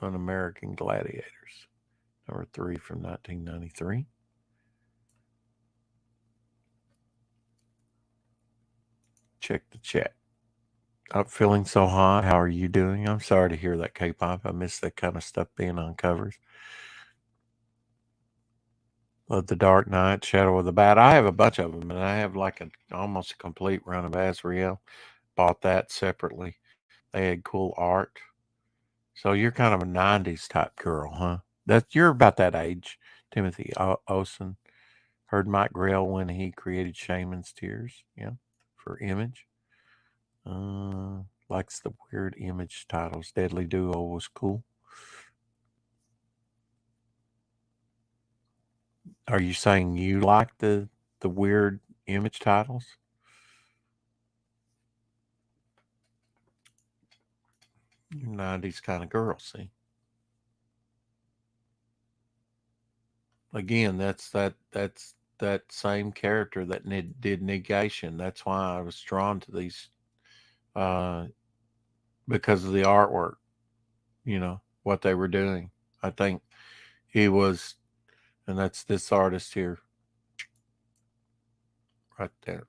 On American Gladiators. Number 3 from 1993. Check the chat. Up feeling so hot. How are you doing? I'm sorry to hear that, K-pop. I miss that kind of stuff being on covers. Love The Dark Knight, Shadow of the Bat. I have a bunch of them, and I have like almost a complete run of Azrael. Bought that separately. They had cool art. So you're kind of a 90s type girl, huh? You're about that age. Timothy Olsen. Heard Mike Grell when he created Shaman's Tears. Yeah, for Image. Likes the weird Image titles. Deadly Duo was cool. Are you saying you like the weird Image titles? You're 90s kind of girl, see? Again, that's that same character that did Negation. That's why I was drawn to these, because of the artwork, what they were doing. I think he was, and that's this artist here, right there.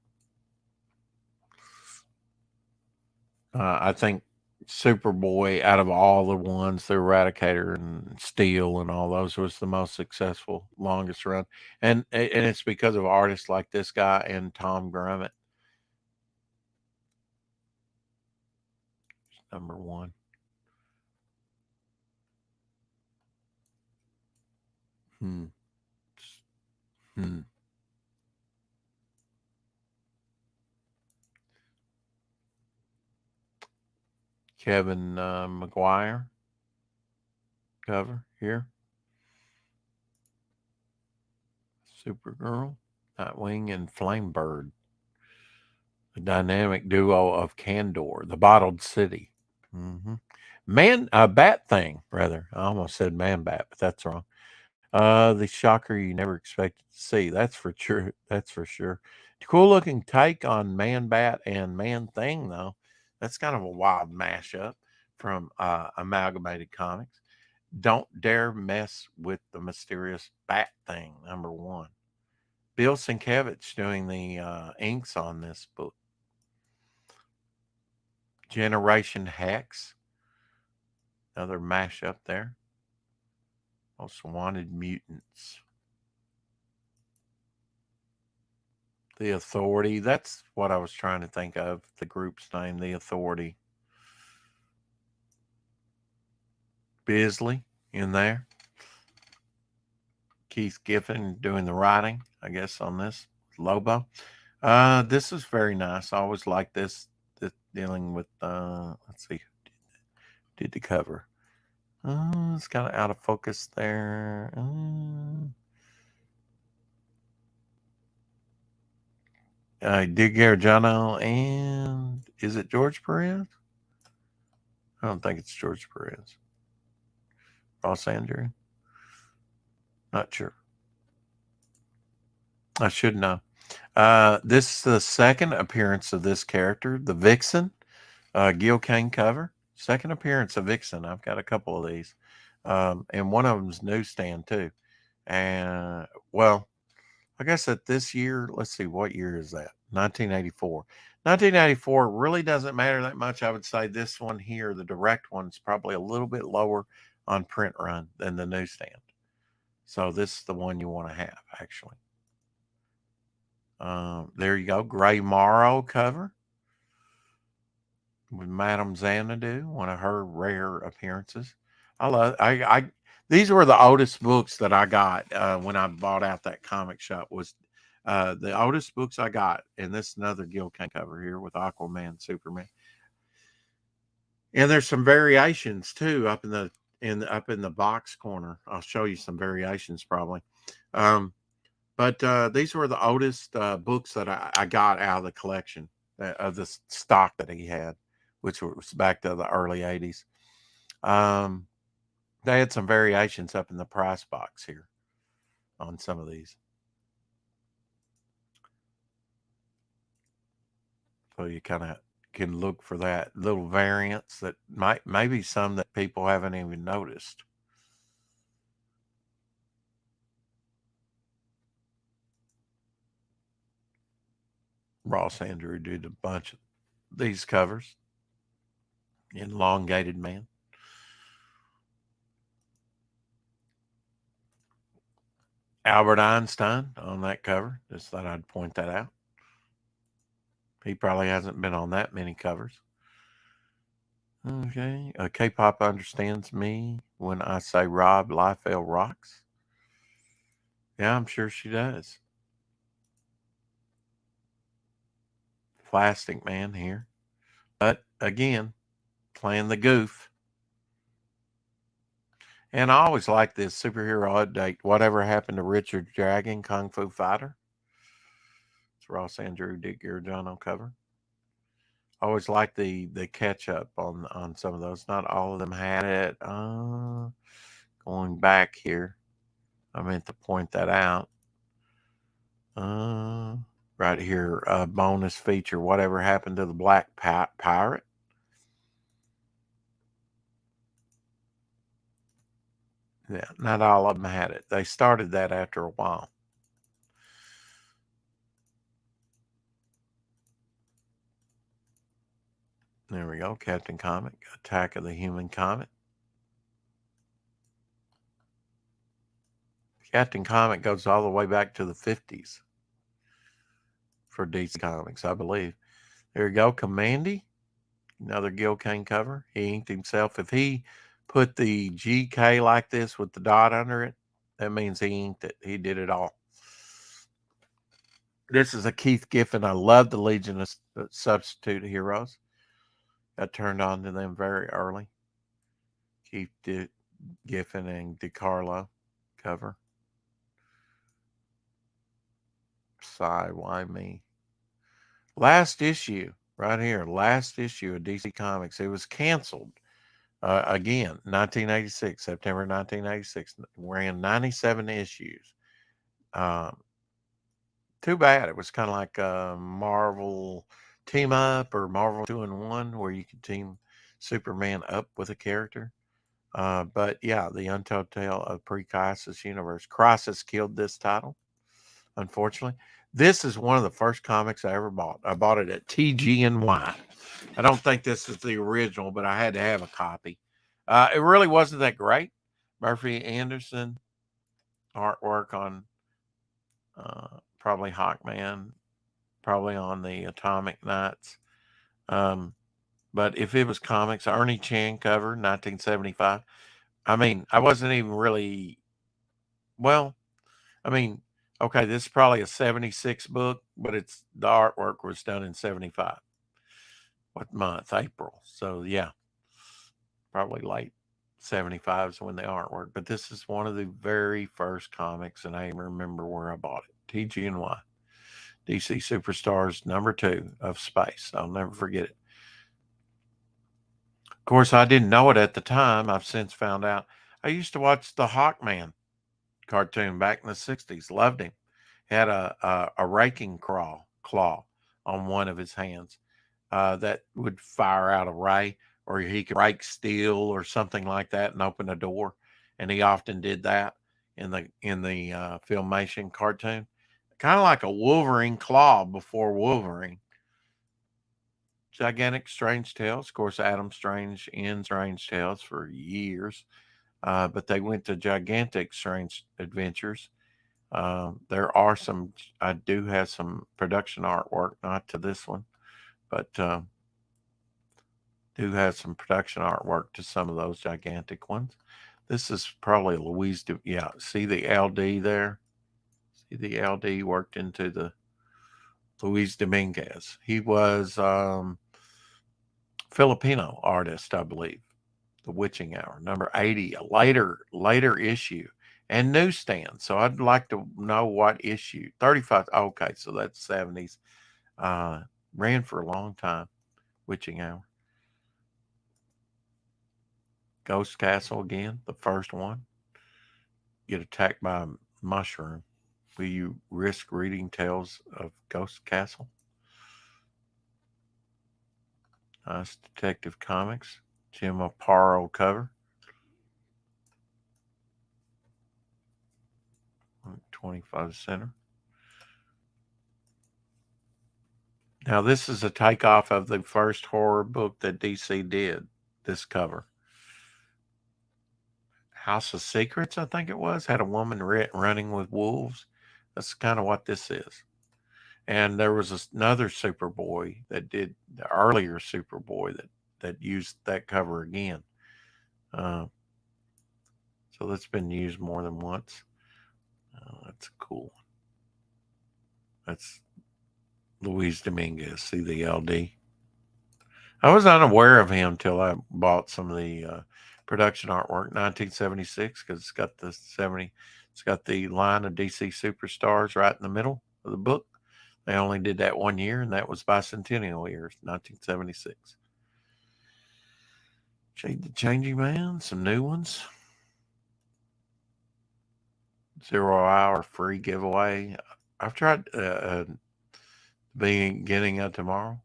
I think Superboy, out of all the ones, the Eradicator and Steel and all those, was the most successful, longest run, and it's because of artists like this guy and Tom Grummett. number 1. Hmm. Hmm. Kevin McGuire cover here. Supergirl, Nightwing, and Flamebird. The dynamic duo of Kandor, the bottled city. Mm-hmm. Bat thing, rather. I almost said man bat, but that's wrong. The shocker you never expected to see. That's for sure. That's for sure. Cool looking take on Man Bat and Man Thing, though. That's kind of a wild mashup from Amalgamated Comics. Don't dare mess with the mysterious Bat Thing, number 1. Bill Sienkiewicz doing the inks on this book. Generation Hex, another mashup there. Most Wanted Mutants. The Authority. That's what I was trying to think of. The group's name, The Authority. Bisley in there. Keith Giffen doing the writing, I guess, on this. Lobo. This is very nice. I always like this dealing with, let's see, did the cover. It's kind of out of focus there. Dig Gargiano, and is it George Perez? I don't think it's George Perez. Ross Andrew? Not sure. I should know. This is the second appearance of this character, the Vixen, Gil Kane cover. Second appearance of Vixen. I've got a couple of these. And one of them's newsstand too. And well, I guess that this year, let's see, what year is that? 1984. 1984 really doesn't matter that much. I would say this one here, the direct one, is probably a little bit lower on print run than the newsstand. So this is the one you want to have, actually. There you go. Gray Morrow cover with Madame Xanadu, one of her rare appearances. These were the oldest books that I got when I bought out that comic shop. Was the oldest books I got, and this is another Gil Kane cover here with Aquaman, Superman, and there's some variations too up in the box corner. I'll show you some variations probably. But these were the oldest books that I got out of the collection of the stock that he had, which was back to the early 80s. They had some variations up in the price box here on some of these. So you kind of can look for that little variance that maybe some that people haven't even noticed. Ross Andrew did a bunch of these covers. Elongated Man. Albert Einstein on that cover. Just thought I'd point that out. He probably hasn't been on that many covers. Okay. K-pop understands me when I say Rob Liefeld rocks. Yeah, I'm sure she does. Plastic Man here. But again, playing the goof. And I always like this superhero update. Whatever happened to Richard Dragon, Kung Fu Fighter? It's Ross Andrew, Dick Giorgiano cover. I always like the catch up on some of those. Not all of them had it. Going back here, I meant to point that out. Right here, bonus feature. Whatever happened to the Black Pirate? Yeah, not all of them had it. They started that after a while. There we go. Captain Comet, Attack of the Human Comet. Captain Comet goes all the way back to the 50s for DC Comics, I believe. There you go. Commandy. Another Gil Kane cover. He inked himself. If he put the GK like this with the dot under it, that means he inked it. He did it all. This is a Keith Giffen. I love the Legion of Substitute Heroes. I turned on to them very early. Keith Giffen and DiCarlo cover. Sigh, why me? Last issue, right here. Last issue of DC Comics. It was canceled. Again, 1986, September 1986. Ran 97 issues. Too bad. It was kind of like a Marvel Team Up or Marvel 2-in-1, where you could team Superman up with a character. But yeah, the Untold Tale of Pre-Crisis Universe. Crisis killed this title, unfortunately. This is one of the first comics I ever bought. I bought it at TG&Y. I don't think this is the original, but I had to have a copy. It really wasn't that great. Murphy Anderson artwork on probably Hawkman, probably on the Atomic Knights. But if it was comics, Ernie Chan cover, 1975. I mean, I wasn't even really, well, I mean, okay, this is probably a 76 book, but it's the artwork was done in 75. What month? April. So yeah, probably late 75s when the artwork. But this is one of the very first comics, and I remember where I bought it. TG&Y. DC Superstars #2 of Space. I'll never forget it. Of course, I didn't know it at the time. I've since found out. I used to watch the Hawkman cartoon back in the 60s. Loved him. Had a raking claw on one of his hands that would fire out a ray, or he could rake steel or something like that and open a door. And he often did that in the Filmation cartoon. Kind of like a Wolverine claw before Wolverine. Gigantic Strange Tales. Of course, Adam Strange in Strange Tales for years. But they went to Gigantic Strange Adventures. There are some, I do have some production artwork, not to this one, but do have some production artwork to some of those gigantic ones. This is probably Louise. Yeah, see the LD there? See the LD worked into the Luis Dominguez. He was Filipino artist, I believe. The Witching Hour, number 80, a later issue, and newsstand. So I'd like to know what issue. 35. Okay, so that's 70s. Ran for a long time. Witching Hour. Ghost Castle again, the first one. Get attacked by a mushroom. Will you risk reading Tales of Ghost Castle? Nice Detective Comics. Jim Aparo cover. 25 center. Now, this is a takeoff of the first horror book that DC did, this cover. House of Secrets, I think it was, had a woman running with wolves. That's kind of what this is. And there was another Superboy that did, the earlier Superboy that used that cover again. So that's been used more than once. That's a cool one. That's Luis Dominguez. See the LD? I was unaware of him till I bought some of the production artwork, 1976, because it's got the 70. It's got the line of DC Superstars right in the middle of the book. They only did that 1 year, and that was bicentennial year, 1976. Jade the Changing Man, some new ones. 0 hour free giveaway. I've tried beginning of tomorrow.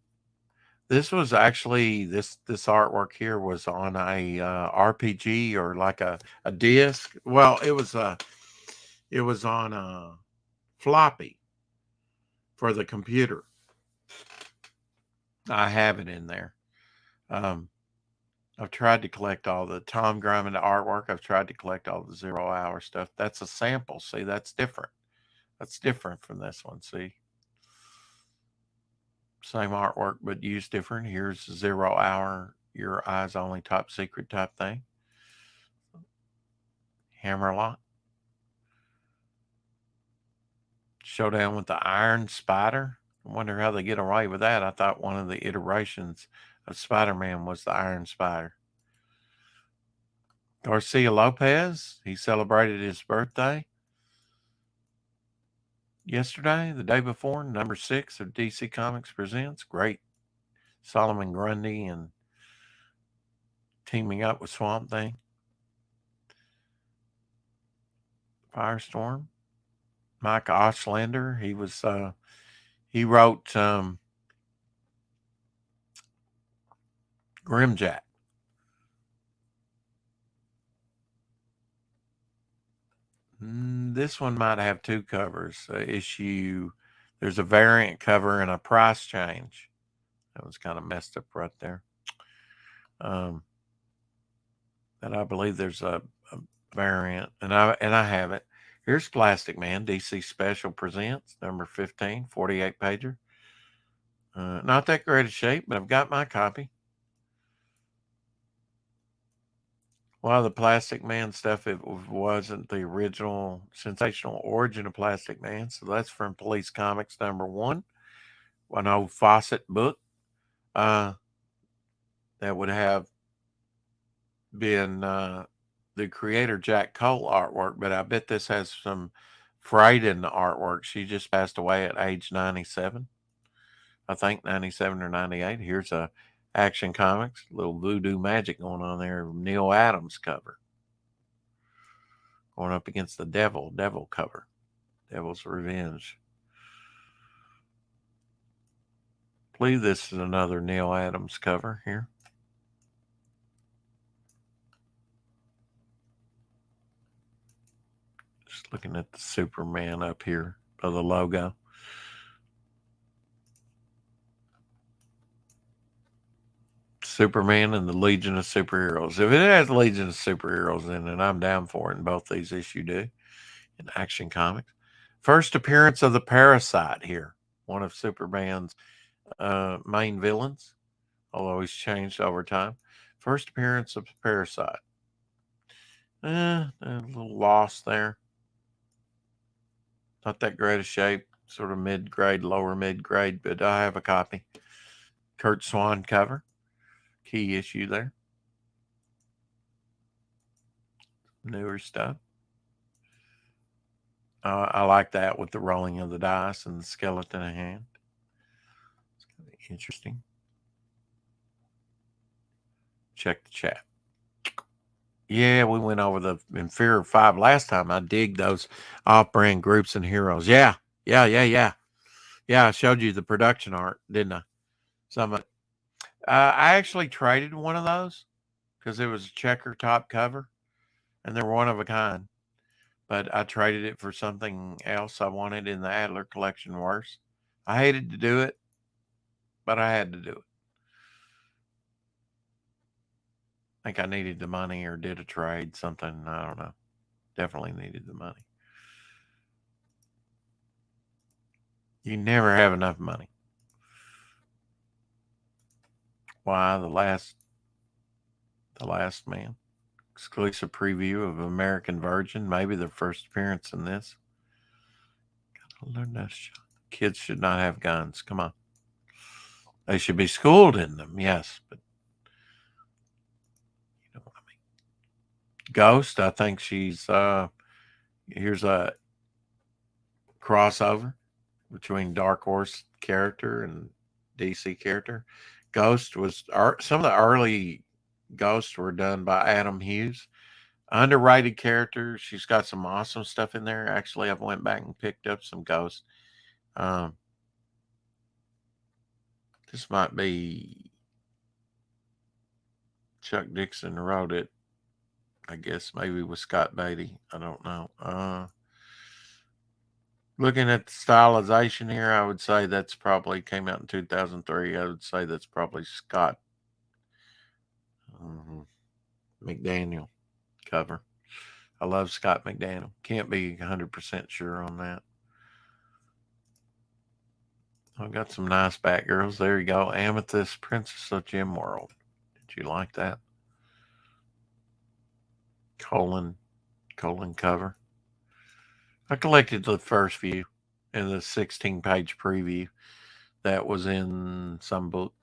This was actually this artwork here was on a RPG or like a disc. Well, it was on a floppy for the computer. I have it in there. I've tried to collect all the Tom Drummond artwork. I've tried to collect all the 0 hour stuff. That's a sample. See, that's different. That's different from this one. See. Same artwork, but used different. Here's 0 Hour, Your Eyes Only Top Secret type thing. Hammerlock. Showdown with the Iron Spider. I wonder how they get away with that. I thought one of the iterations of Spider-Man was the Iron Spider. Garcia Lopez, he celebrated his birthday yesterday, the day before, number 6 of DC Comics Presents. Great. Solomon Grundy and teaming up with Swamp Thing. Firestorm. Mike Oslander, he wrote Grimjack. This one might have 2 covers. There's a variant cover and a price change. That was kind of messed up right there. And I believe there's a variant, and I have it. Here's Plastic Man, DC Special Presents, number 15, 48 pager. Not that great a shape, but I've got my copy. A lot of the Plastic Man stuff, it wasn't the original sensational origin of Plastic Man. So that's from Police Comics number 1, an old Fawcett book. That would have been the creator Jack Cole artwork, but I bet this has some Freyden artwork. She just passed away at age 97. I think 97 or 98. Here's a Action Comics, little voodoo magic going on there. Neil Adams cover. Going up against the Devil cover. Devil's Revenge. I believe this is another Neil Adams cover here. Just looking at the Superman up here of the logo. Superman and the Legion of Superheroes. If it has Legion of Superheroes in it, I'm down for it, and both these issues do in Action Comics. First appearance of the Parasite here, one of Superman's main villains, although he's changed over time. First appearance of Parasite. A little lost there. Not that great a shape, sort of mid-grade, lower mid-grade, but I have a copy. Kurt Swan cover. Key issue there. Newer stuff. I like that with the rolling of the dice and the skeleton in hand. It's kind of interesting. Check the chat. Yeah, we went over the Inferior 5 last time. I dig those off-brand groups and heroes. Yeah, I showed you the production art, didn't I? Some of it. I actually traded one of those because it was a checker top cover, and they're one of a kind. But I traded it for something else I wanted in the Adler collection worse. I hated to do it, but I had to do it. I think I needed the money or did a trade, something, I don't know. Definitely needed the money. You never have enough money. Why the last man? Exclusive preview of American Virgin, maybe their first appearance in this. Gotta learn that shit. Kids should not have guns. Come on. They should be schooled in them, yes, but you know what I mean. Ghost, I think she's here's a crossover between Dark Horse character and DC character. Ghost was some of the early Ghosts were done by Adam Hughes. Underrated character. She's got some awesome stuff in there. Actually, I've went back and picked up some Ghosts. This might be Chuck Dixon wrote it. I guess maybe with Scott Beatty. I don't know. Looking at the stylization here, I would say that's probably came out in 2003. I would say that's probably Scott McDaniel cover. I love Scott McDaniel. Can't be 100% sure on that. I've got some nice Batgirls. There you go. Amethyst, Princess of Gem World. Did you like that? Colon cover. I collected the first few in the 16-page preview that was in some book.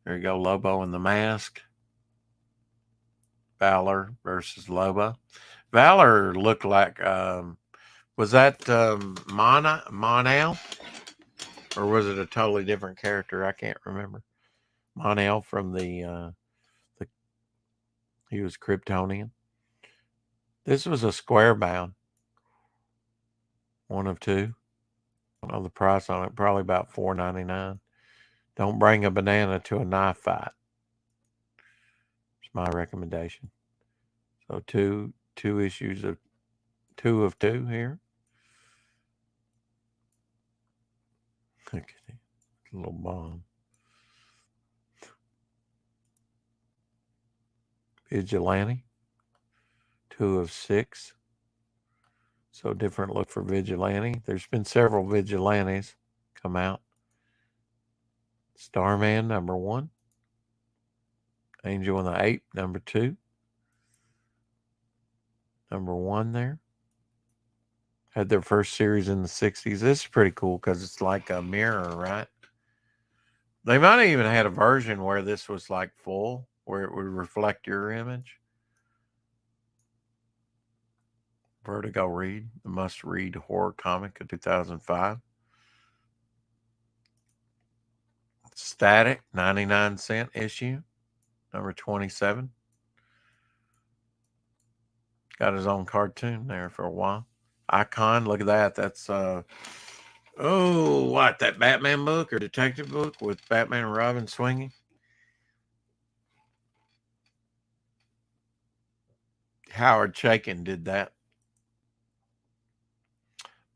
There you go. Lobo and the Mask. Valor versus Lobo. Valor looked like was that Monel? Or was it a totally different character? I can't remember. Monel from the he was Kryptonian. This was a square bound. One of two. I don't know the price on it. Probably about $4.99. Don't bring a banana to a knife fight. It's my recommendation. So two issues of two here. Look at it. Little bomb. Vigilante. 2 of 6. So different look for Vigilante. There's been several Vigilantes come out. Starman, number 1. Angel and the Ape, number 2. Number 1 there. Had their first series in the 60s. This is pretty cool because it's like a mirror, right? They might have even had a version where this was like full, where it would reflect your image. Vertigo Read, the must-read horror comic of 2005. Static, 99-cent issue, number 27. Got his own cartoon there for a while. Icon, look at that. That's that Batman book or detective book with Batman and Robin swinging? Howard Chaykin did that.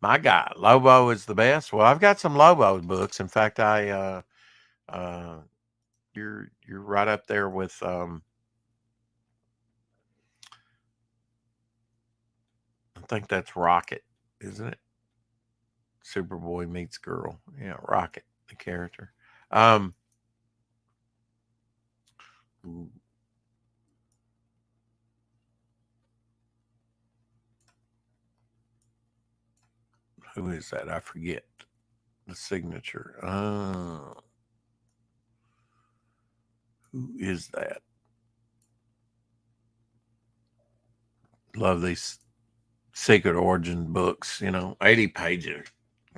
My guy, Lobo is the best. Well, I've got some Lobo books. In fact, you're right up there with I think that's Rocket, isn't it? Superboy meets girl. Yeah, Rocket, the character. Who is that? I forget the signature. Who is that? Love these Secret Origin books, 80 pages.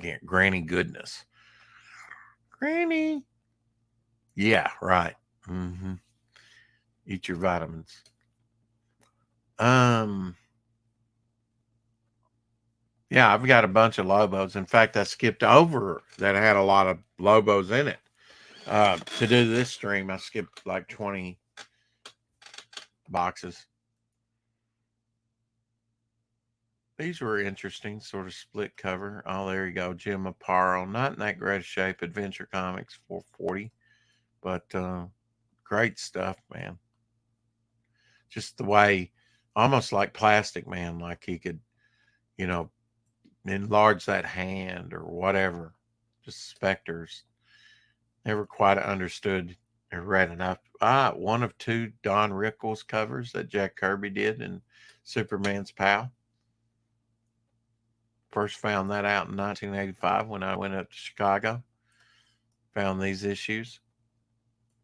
Yeah, Granny Goodness. Granny. Yeah, right. Mm-hmm. Eat your vitamins. Yeah, I've got a bunch of Lobos. In fact, I skipped over that had a lot of Lobos in it. To do this stream, I skipped like 20 boxes. These were interesting, sort of split cover. Oh, there you go. Jim Aparo. Not in that great shape. Adventure Comics, $4.40. But great stuff, man. Just the way, almost like Plastic Man, like he could, enlarge that hand or whatever. Just Spectres. Never quite understood or read enough. One of 2 Don Rickles covers that Jack Kirby did in Superman's Pal. First found that out in 1985 when I went up to Chicago. Found these issues.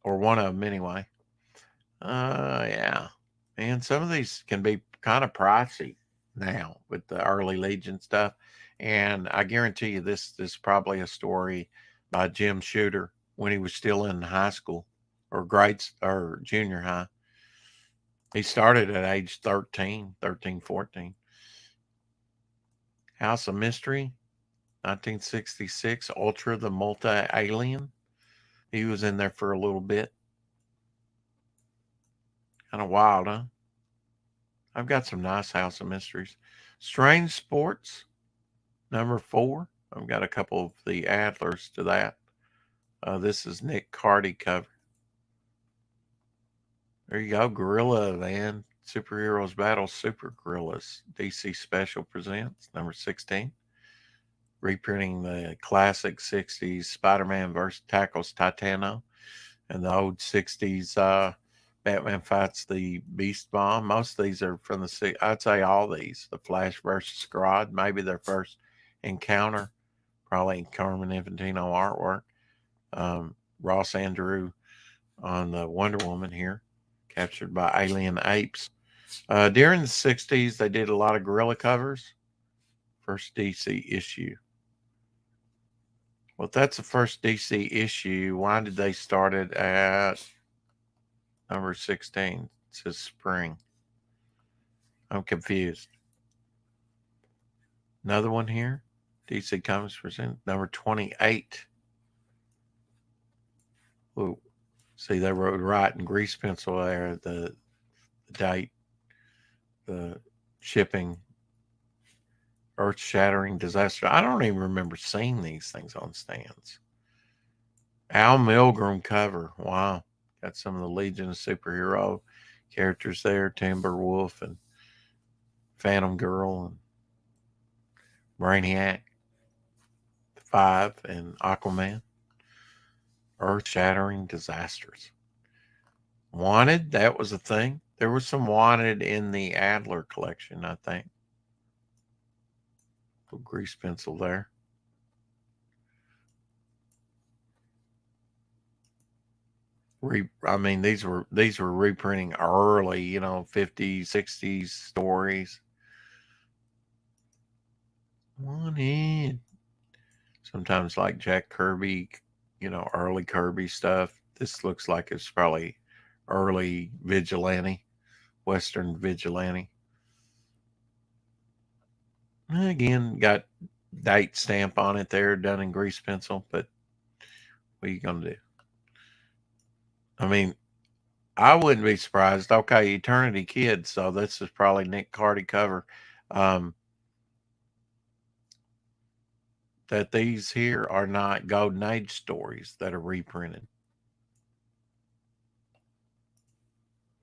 Or one of them anyway. Yeah. And some of these can be kind of pricey now with the early Legion stuff. And I guarantee you this is probably a story by Jim Shooter when he was still in high school or junior high. He started at age 13, 14. House of Mystery, 1966. Ultra the Multi-Alien. He was in there for a little bit. Kind of wild, huh? I've got some nice House of Mysteries. Strange Sports, number 4. I've got a couple of the Adlers to that. This is Nick Cardy cover. There you go. Gorilla, man. Superheroes Battle Super Gorillas. DC Special presents, number 16. reprinting the classic 60s Spider-Man versus tackles Titano and the old 60s Batman fights the Beast Bomb. Most of these are from I'd say all these. The Flash versus Grodd, maybe their first encounter, probably Carmen Infantino artwork. Ross Andru on the Wonder Woman here, captured by alien apes. During the 60s, they did a lot of gorilla covers. First DC issue. Well, if that's the first DC issue, why did they start it at number 16? It says spring. I'm confused. Another one here. DC Comics present number 28. Ooh. See, they wrote right in grease pencil there the date, the shipping, earth-shattering disaster. I don't even remember seeing these things on stands. Al Milgrom cover. Wow. Got some of the Legion of Superhero characters there. Timberwolf and Phantom Girl and Brainiac, Five, and Aquaman. Earth-shattering disasters. Wanted, that was a thing. There was some Wanted in the Adler collection, I think. Little grease pencil there. I mean, these were reprinting early, 50s, 60s stories. Wanted. Sometimes like Jack Kirby, early Kirby stuff. This looks like it's probably early Vigilante, Western Vigilante. Again, got date stamp on it there, done in grease pencil, but what are you going to do? I mean, I wouldn't be surprised. Okay, Eternity Kid, so this is probably Nick Cardy cover. That these here are not Golden Age stories that are reprinted.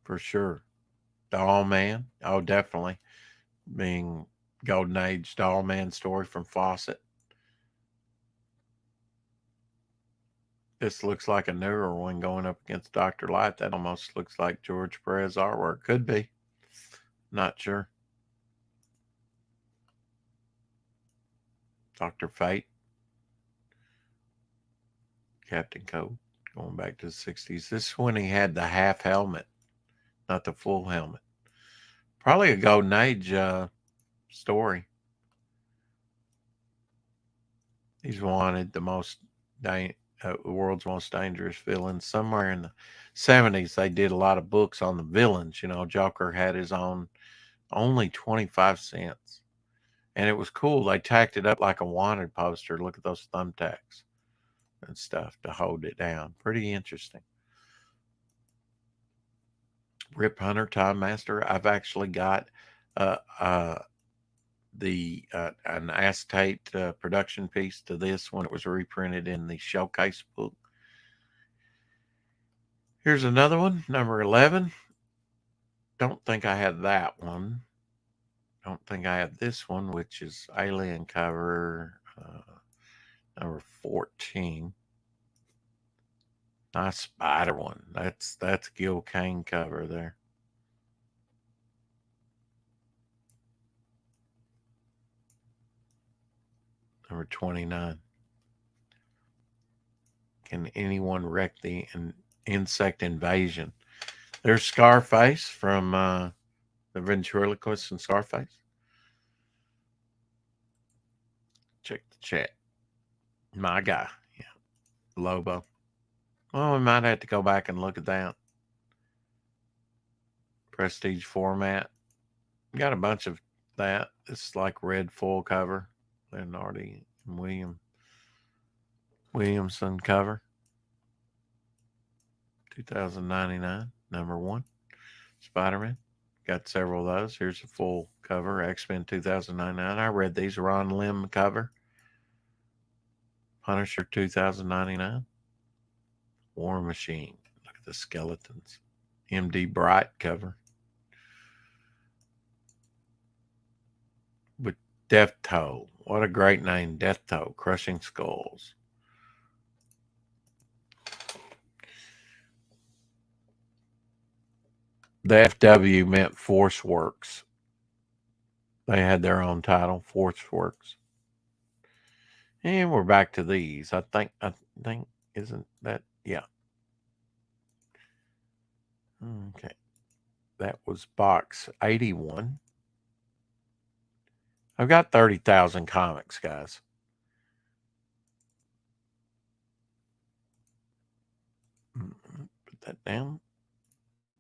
For sure. Doll Man, oh, definitely. Being Golden Age Doll Man story from Fawcett. This looks like a newer one going up against Dr. Light. That almost looks like George Perez artwork. Could be. Not sure. Dr. Fate. Captain Cold. Going back to the 60s. This is when he had the half helmet, not the full helmet. Probably a Golden Age story. He's wanted the world's most dangerous villain. Somewhere in the 70s, they did a lot of books on the villains. Joker had his own, only 25 cents. And it was cool. They tacked it up like a wanted poster. Look at those thumbtacks and stuff to hold it down. Pretty interesting. Rip Hunter, Time Master. I've actually got an acetate production piece to this when it was reprinted in the Showcase book. Here's another one, number 11. Don't think I had that one. Don't think I have this one, which is Alien cover number 14. Nice spider one. That's Gil Kane cover there. Number 29. Can anyone wreck the insect invasion? There's Scarface from the ventriloquist and Scarface. Check the chat. My guy. Yeah. Lobo. Well, we might have to go back and look at that. Prestige format. Got a bunch of that. It's like red full cover. Leonardo and Williamson cover. 2099, number 1. Spider-Man. Got several of those. Here's a full cover. X-Men 2099. I read these. Ron Lim cover. Punisher 2099. War Machine. Look at the skeletons. MD Bright cover. With Death Toll. What a great name, Death Toe, Crushing Skulls. The FW meant Force Works. They had their own title, Force Works. And we're back to these. I think, isn't that, yeah. Okay. That was box 81. I've got 30,000 comics, guys. Put that down.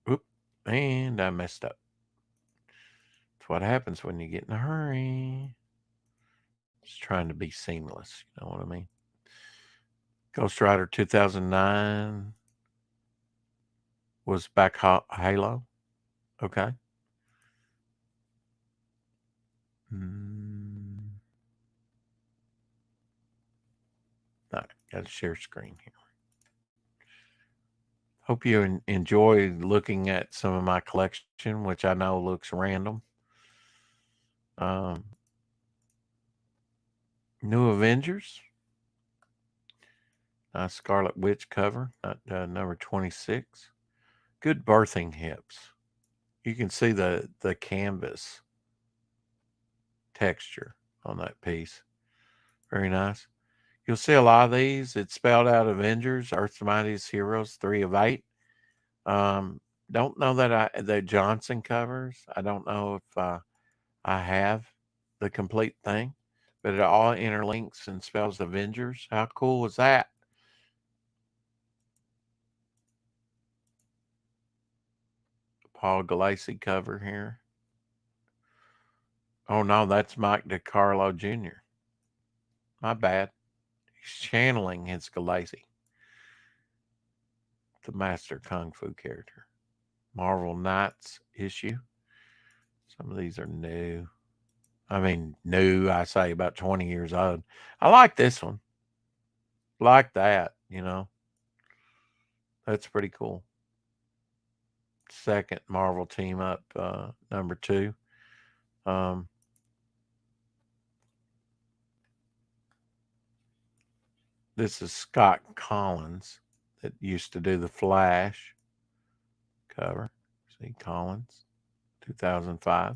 Oop. And I messed up. That's what happens when you get in a hurry. Just trying to be seamless. You know what I mean? Ghost Rider 2009 was back Halo. Okay. All right, got to share screen here. Hope you enjoy looking at some of my collection, which I know looks random. New Avengers. Nice Scarlet Witch cover, number 26. Good birthing hips. You can see the canvas texture on that piece. Very nice. You'll see a lot of these. It's spelled out Avengers, Earth's Mightiest Heroes, 3 of 8. Don't know that the Johnson covers. I don't know if I have the complete thing, but it all interlinks and spells Avengers. How cool is that? Paul Galassi cover here. Oh no, that's Mike DiCarlo Jr. My bad. He's channeling his Galassi, the master kung fu character. Marvel Knights issue. Some of these are new. I mean, new, I say about 20 years old. I like this one. Like that, you know. That's pretty cool. Second Marvel team up, number 2. This is Scott Collins that used to do the Flash cover. See, Collins, 2005.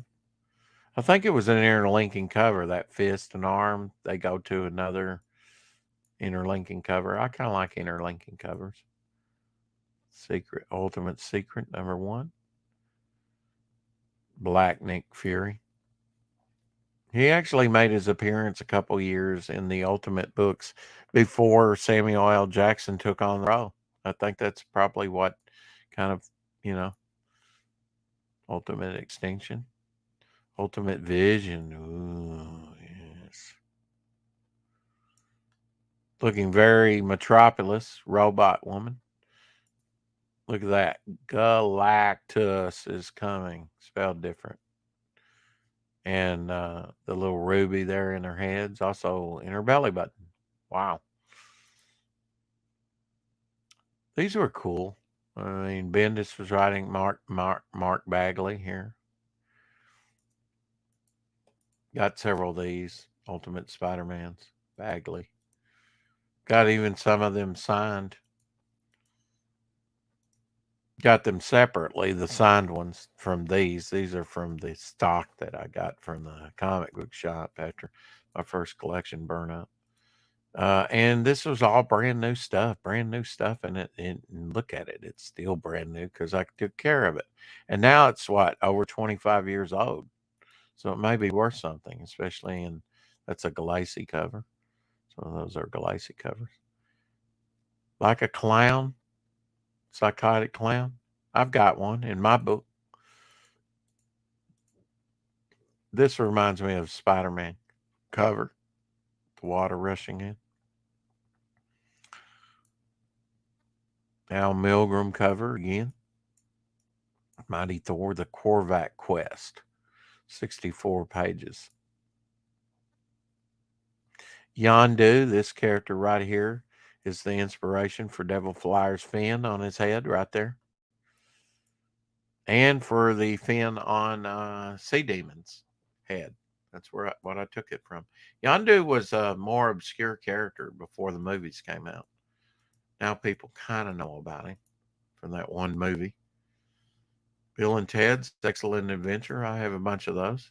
I think it was an interlinking cover, that fist and arm. They go to another interlinking cover. I kind of like interlinking covers. Secret, Ultimate Secret, number 1. Black Nick Fury. He actually made his appearance a couple years in the Ultimate books before Samuel L. Jackson took on the role. I think that's probably what kind of, you know, Ultimate Extinction. Ultimate Vision. Ooh, yes. Looking very Metropolis, Robot Woman. Look at that. Galactus is coming. Spelled different. And the little ruby there in her head's also in her belly button. Wow. These were cool. I mean, Bendis was writing Mark Bagley here. Got several of these Ultimate Spider-Mans. Bagley. Got even some of them signed. Got them separately, the signed ones from these. These are from the stock that I got from the comic book shop after my first collection burned up. And this was all brand new stuff, and and look at it, it's still brand new because I took care of it. And now it's what, over 25 years old. So it may be worth something, especially in that's a Galassi cover. Some of those are Galassi covers. Like a clown, psychotic clown. I've got one in my book. This reminds me of Spider-Man cover, the water rushing in. Al Milgrom cover again. Mighty Thor, the Korvac Quest, 64 pages. Yondu, this character right here, is the inspiration for Devil Flyer's fin on his head right there. And for the fin on Sea Demon's head. That's what I took it from. Yondu was a more obscure character before the movies came out. Now people kind of know about him from that one movie. Bill and Ted's Excellent Adventure. I have a bunch of those.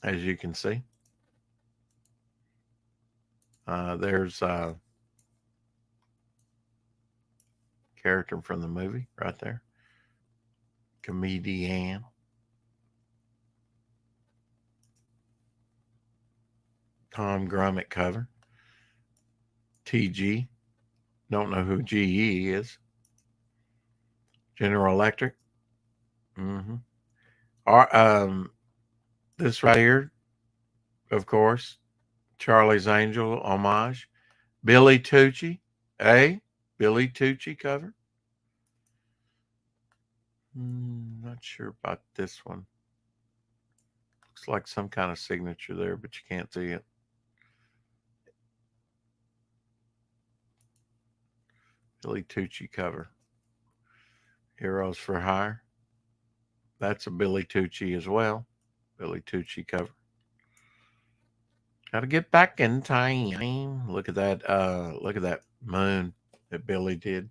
As you can see, there's a character from the movie right there. Comedian. Tom Grummett cover. TG. Don't know who GE is. General Electric. Mm-hmm. This right here, of course, Charlie's Angel homage. Billy Tucci. Billy Tucci cover. Not sure about this one. Looks like some kind of signature there, but you can't see it. Billy Tucci cover. Heroes for Hire. That's a Billy Tucci as well. Billy Tucci cover. Got to get back in time. Look at that. Look at that moon that Billy did.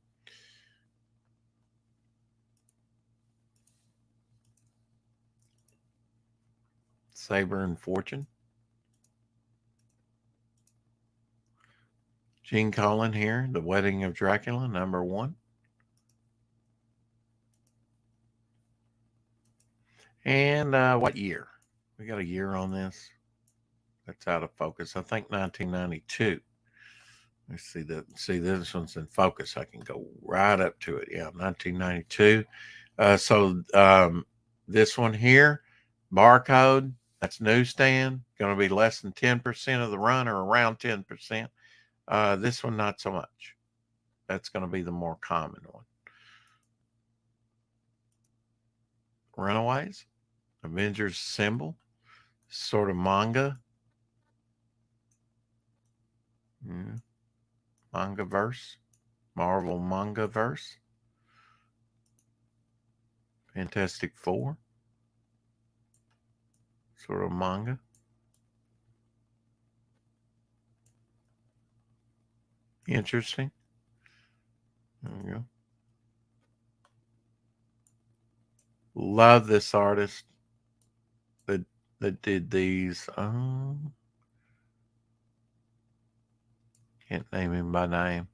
Saber and Fortune. Gene Colan here. The Wedding of Dracula, #1. And what year? We got a year on this. That's out of focus. I think 1992. Let's see that. See, this one's in focus. I can go right up to it. Yeah, 1992. This one here, barcode. That's newsstand. Going to be less than 10% of the run, or around 10%. This one, not so much. That's going to be the more common one. Runaways. Avengers symbol. Sort of manga. Manga verse. Marvel manga verse. Fantastic Four. Sort of manga. Interesting. There we go. Love this artist that did these. Can't name him by name.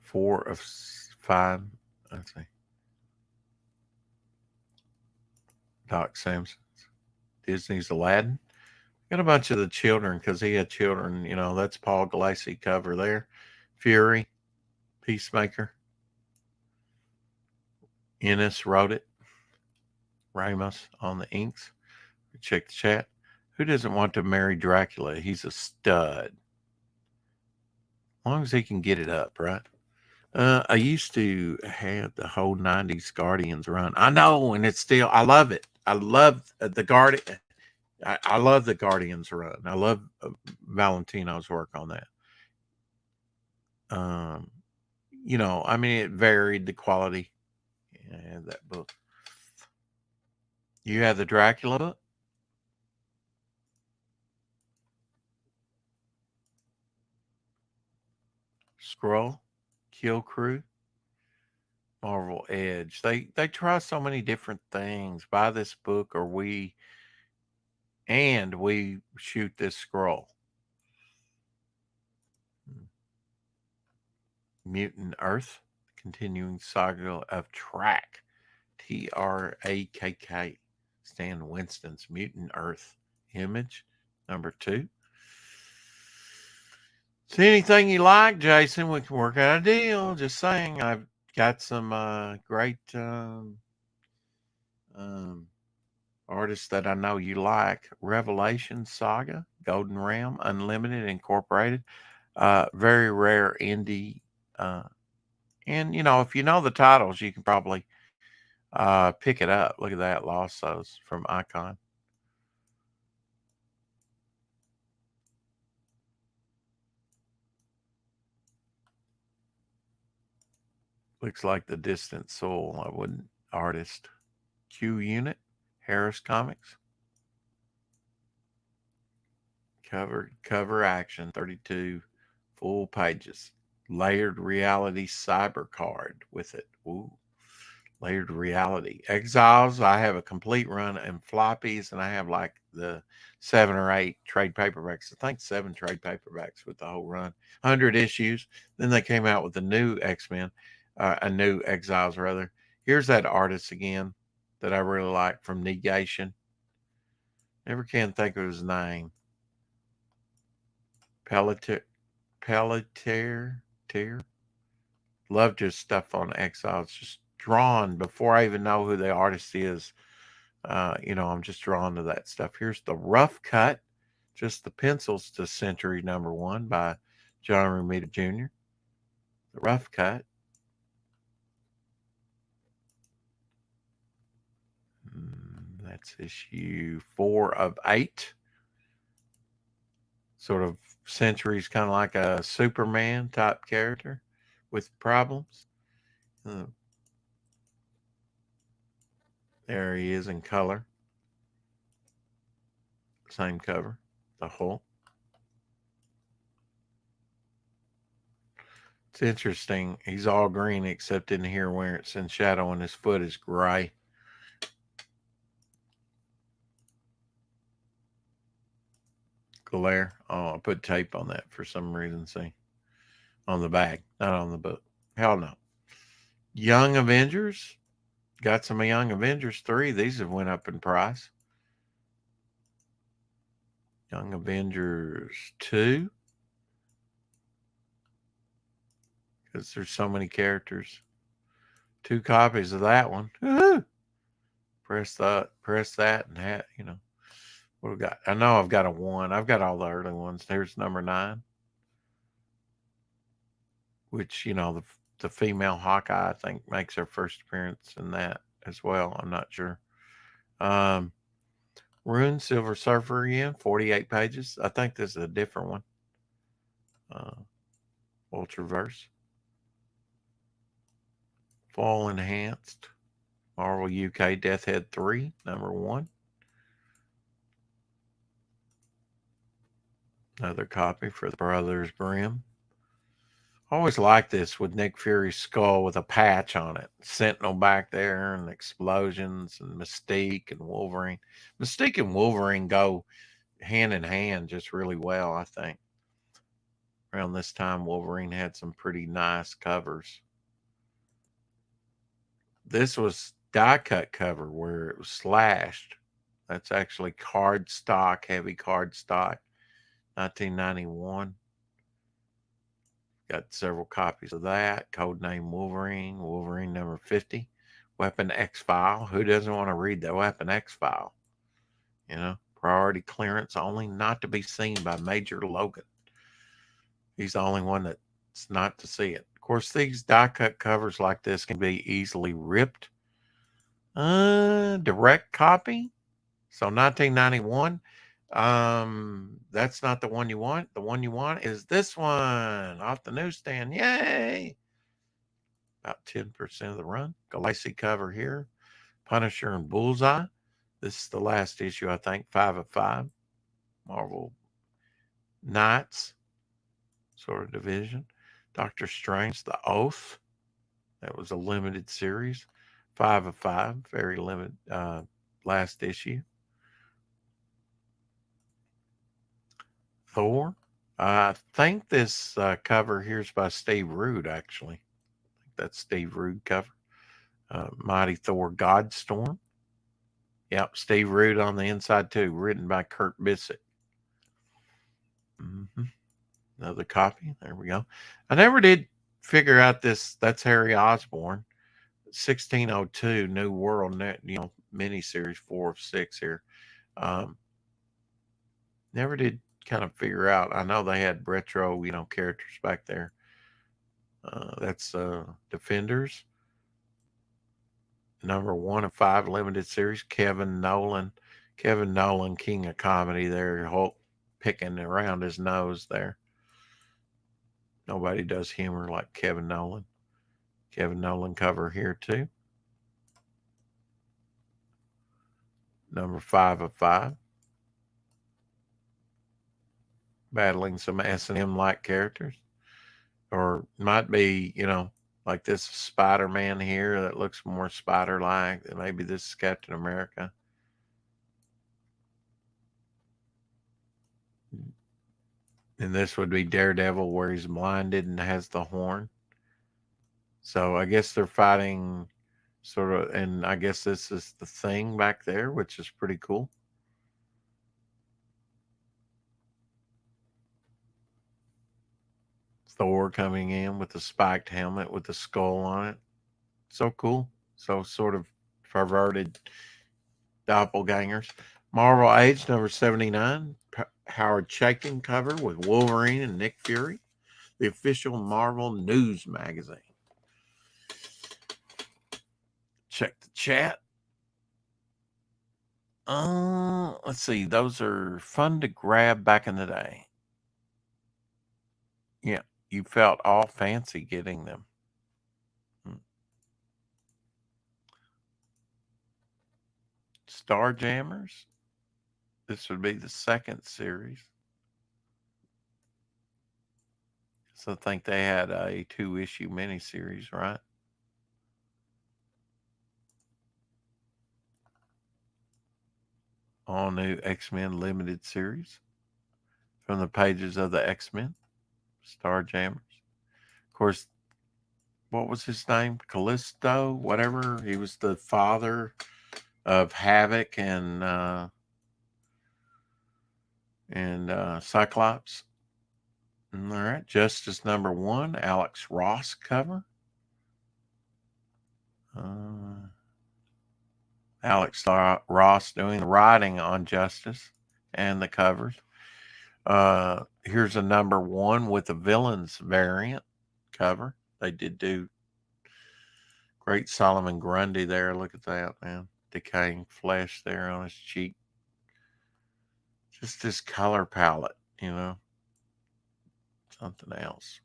4 of 5. Let's see. Doc Samson. Disney's Aladdin. Got a bunch of the children because he had children. You know, that's Paul Gulacy cover there. Fury. Peacemaker. Ennis wrote it. Ramos on the inks. Check the chat. Who doesn't want to marry Dracula? He's a stud. As long as he can get it up, right? I used to have the whole 90s Guardians run. I know, and it's still, I love it. I love the Guardian. I love the Guardians run. I love Valentino's work on that. You know, I mean, it varied the quality. Yeah, that book. You have the Dracula book? Scroll, Kill Crew, Marvel Edge. They try so many different things. Buy this book, or we shoot this scroll. Mutant Earth, continuing saga of Track. TRAKK. Stan Winston's Mutant Earth. Image, #2. See anything you like, Jason? We can work out a deal. Just saying. I've got some great artists that I know you like. Revelation Saga, Golden Realm, Unlimited Incorporated. Very rare indie. And, you know, if you know the titles, you can probably pick it up. Look at that. Lost Those from Icon. Looks like the Distant Soul. I wouldn't. Artist. Q Unit. Harris Comics. Cover action. 32 full pages. Layered reality cyber card with it. Ooh. Layered reality. Exiles. I have a complete run in floppies, and I have like the 7 or 8 trade paperbacks. I think 7 trade paperbacks with the whole run. 100 issues. Then they came out with a new X-Men, a new Exiles rather. Here's that artist again that I really like from Negation. Never can think of his name. Pelletier. Love just stuff on Exiles. Just drawn before I even know who the artist is. I'm just drawn to that stuff. Here's the rough cut, just the pencils to Century #1 by John Romita Jr. The rough cut. That's issue 4 of 8. Sort of Century's kind of like a Superman type character with problems. There he is in color. Same cover, the whole. It's interesting. He's all green except in here where it's in shadow and his foot is gray. Glare. Oh, I put tape on that for some reason. See, on the bag, not on the book. Hell no. Young Avengers. Got some Young Avengers 3. These have went up in price. Young Avengers 2. Because there's so many characters. 2 copies of that one. Woo-hoo! Press that, and have, what we got? I know I've got a 1. I've got all the early ones. There's number 9. Which, the female Hawkeye, I think, makes her first appearance in that as well. I'm not sure. Rune Silver Surfer again, 48 pages. I think this is a different one. Ultraverse. Fall Enhanced. Marvel UK Deathhead 3, number 1. Another copy for the Brothers Grimm. I always like this with Nick Fury's skull with a patch on it. Sentinel back there and explosions and Mystique and Wolverine. Mystique and Wolverine go hand in hand just really well, I think. Around this time, Wolverine had some pretty nice covers. This was die cut cover where it was slashed. That's actually cardstock, heavy cardstock, 1991. Got several copies of that. Codename Wolverine, Wolverine number 50. Weapon X-File. Who doesn't want to read the Weapon X-File? Priority clearance only, not to be seen by Major Logan. He's the only one that's not to see it. Of course, these die-cut covers like this can be easily ripped. Direct copy. So 1991. That's not the one you want. The one you want is this one off the newsstand. Yay! About 10% of the run. Galassi cover here. Punisher and Bullseye. This is the last issue, I think. 5 of 5. Marvel Knights sort of division. Doctor Strange, The Oath. That was a limited series. 5 of 5. Very limited last issue. Thor. I think this cover here is by Steve Rude, actually. I think that's Steve Rude cover. Mighty Thor Godstorm. Yep, Steve Rude on the inside too, written by Kurt Busiek. Another copy. There we go. I never did figure out this. That's Harry Osborn. 1602 New World, miniseries 4 of 6 here. Never did kind of figure out. I know they had retro, characters back there. That's Defenders. Number 1 of 5 limited series. Kevin Nolan, king of comedy there. Hulk picking around his nose there. Nobody does humor like Kevin Nolan. Kevin Nolan cover here too. Number 5 of 5. Battling some S&M like characters. Or might be, like this Spider-Man here that looks more spider-like. Maybe this is Captain America. And this would be Daredevil where he's blinded and has the horn. So I guess they're fighting sort of, and I guess this is the Thing back there, which is pretty cool. Thor coming in with the spiked helmet with the skull on it. So cool. So sort of perverted doppelgangers. Marvel Age number 79. Howard Chaykin cover with Wolverine and Nick Fury. The official Marvel news magazine. Check the chat. Let's see. Those are fun to grab back in the day. Yeah, you felt all fancy getting them. Starjammers. This would be the second series. So I think they had a 2-issue miniseries, right? All new X-Men limited series from the pages of the X-Men. Starjammers. Of course, what was his name? Callisto, whatever. He was the father of Havoc and Cyclops. All right, Justice number 1, Alex Ross cover. Alex Ross doing the writing on Justice and the covers. Here's a number 1 with the Villains variant cover. They did do great Solomon Grundy there. Look at that, man. Decaying flesh there on his cheek. Just this color palette, something else.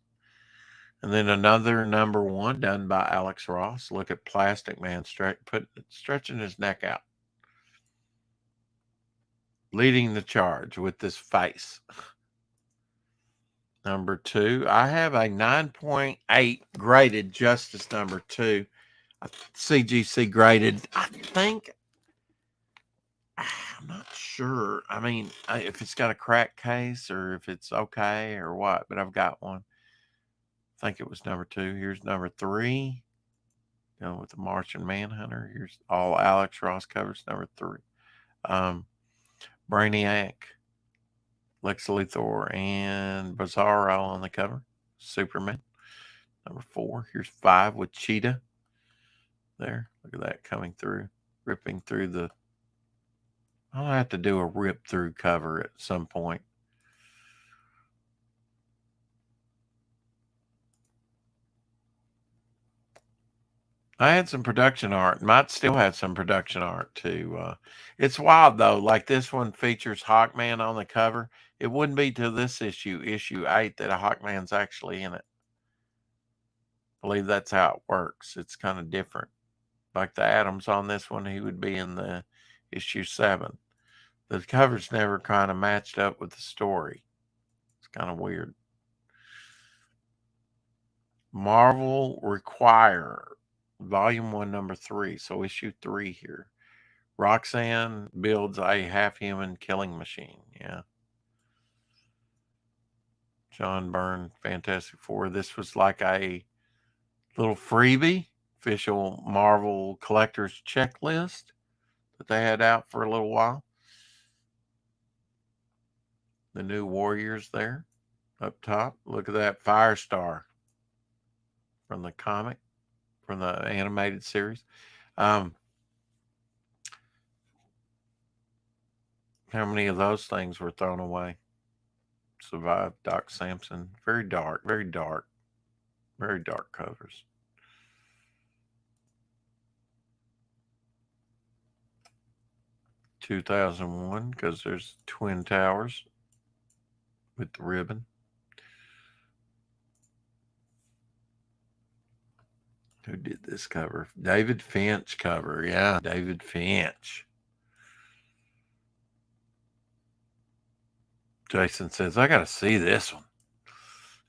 And then another number 1 done by Alex Ross. Look at Plastic Man stretching his neck out. Leading the charge with this face. Number 2. I have a 9.8 graded Justice number 2. CGC graded. I think, I'm not sure. I mean, if it's got a cracked case or if it's okay or what, but I've got one. I think it was number 2. Here's number 3. Going with the Martian Manhunter. Here's all Alex Ross covers, number 3. Brainiac, Lex Luthor, and Bizarro on the cover. Superman, number 4. Here's 5 with Cheetah. There, look at that coming through, ripping through the. I'll have to do a rip through cover at some point. I had some production art. Might still have some production art too. It's wild though. Like this one features Hawkman on the cover. It wouldn't be to this issue 8, that a Hawkman's actually in it. I believe that's how it works. It's kind of different. Like the Adams on this one, he would be in the issue 7. The cover's never kind of matched up with the story. It's kind of weird. Marvel Require, Volume 1, Number 3. So issue 3 here. Roxanne builds a half-human killing machine. Yeah. John Byrne, Fantastic Four. This was like a little freebie, official Marvel collector's checklist that they had out for a little while. The new Warriors there up top. Look at that Firestar from the comic, from the animated series. How many of those things were thrown away? Survived Doc Samson. Very dark, very dark, very dark covers. (2001) because there's Twin Towers with the ribbon. Who did this cover? David Finch cover. Yeah, David Finch. Jason says, I got to see this one.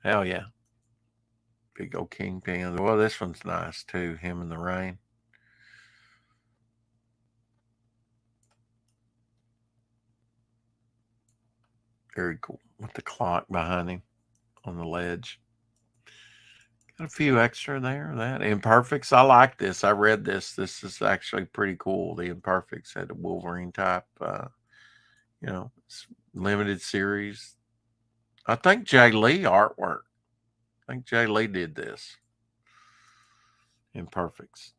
Hell yeah. Big old Kingpin. Well, this one's nice too. Him in the Rain. Very cool. With the clock behind him on the ledge. Got a few extra there. That Imperfects. I like this. I read this. This is actually pretty cool. The Imperfects had a Wolverine type, limited series. I think Jay Lee artwork. I think Jay Lee did this. Imperfects.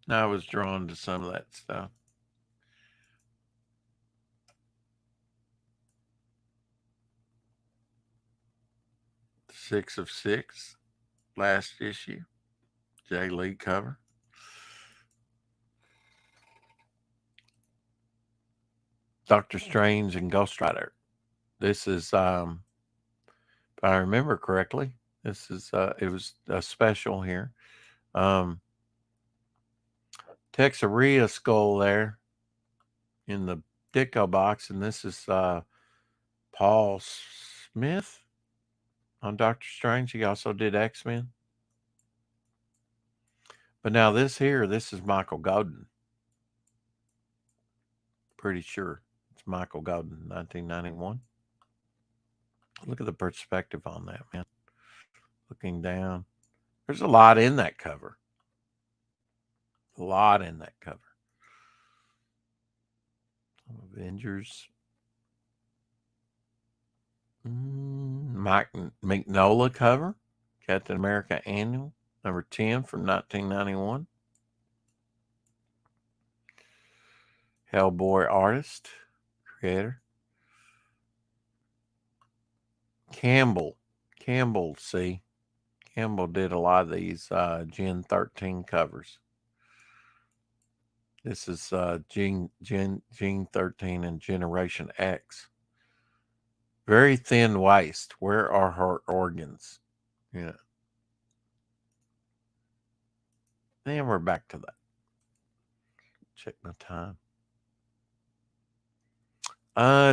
I was drawn to some of that stuff. Six of Six, last issue. Jay Lee cover. Doctor Strange and Ghost Rider. This is, if I remember correctly, this is it was a special here. Texaria skull there in the Ditko box, and this is Paul Smith on Doctor Strange. He also did X-Men. But now this is Michael Golden. Pretty sure it's Michael Golden, 1991. Look at the perspective on that, man. Looking down. There's a lot in that cover. A lot in that cover. Avengers. Mike Mignola cover. Captain America Annual. Number 10 from 1991. Hellboy artist. Creator. Campbell, see. Campbell did a lot of these Gen 13 covers. This is Gen 13 and Generation X. Very thin waist. Where are her organs? Yeah. And we're back to that. Check my time.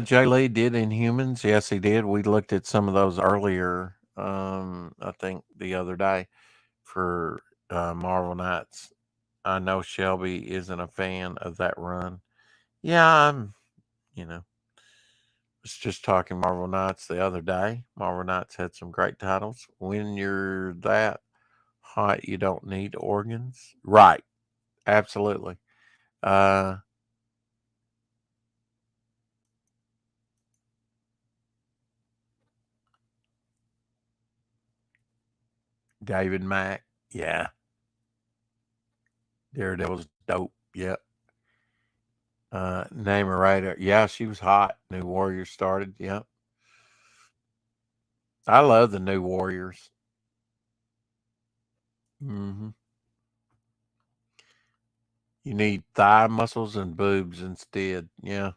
Jay Lee did Inhumans. Yes, he did. We looked at some of those earlier, I think the other day for Marvel Knights. I know Shelby isn't a fan of that run. Yeah, was just talking Marvel Knights the other day. Marvel Knights had some great titles. When you're that hot, you don't need organs. Right. Absolutely. David Mack. Yeah. Daredevil's dope. Yep. Namor. Yeah, she was hot. New Warriors started. Yep. I love the New Warriors. You need thigh muscles and boobs instead. Yeah.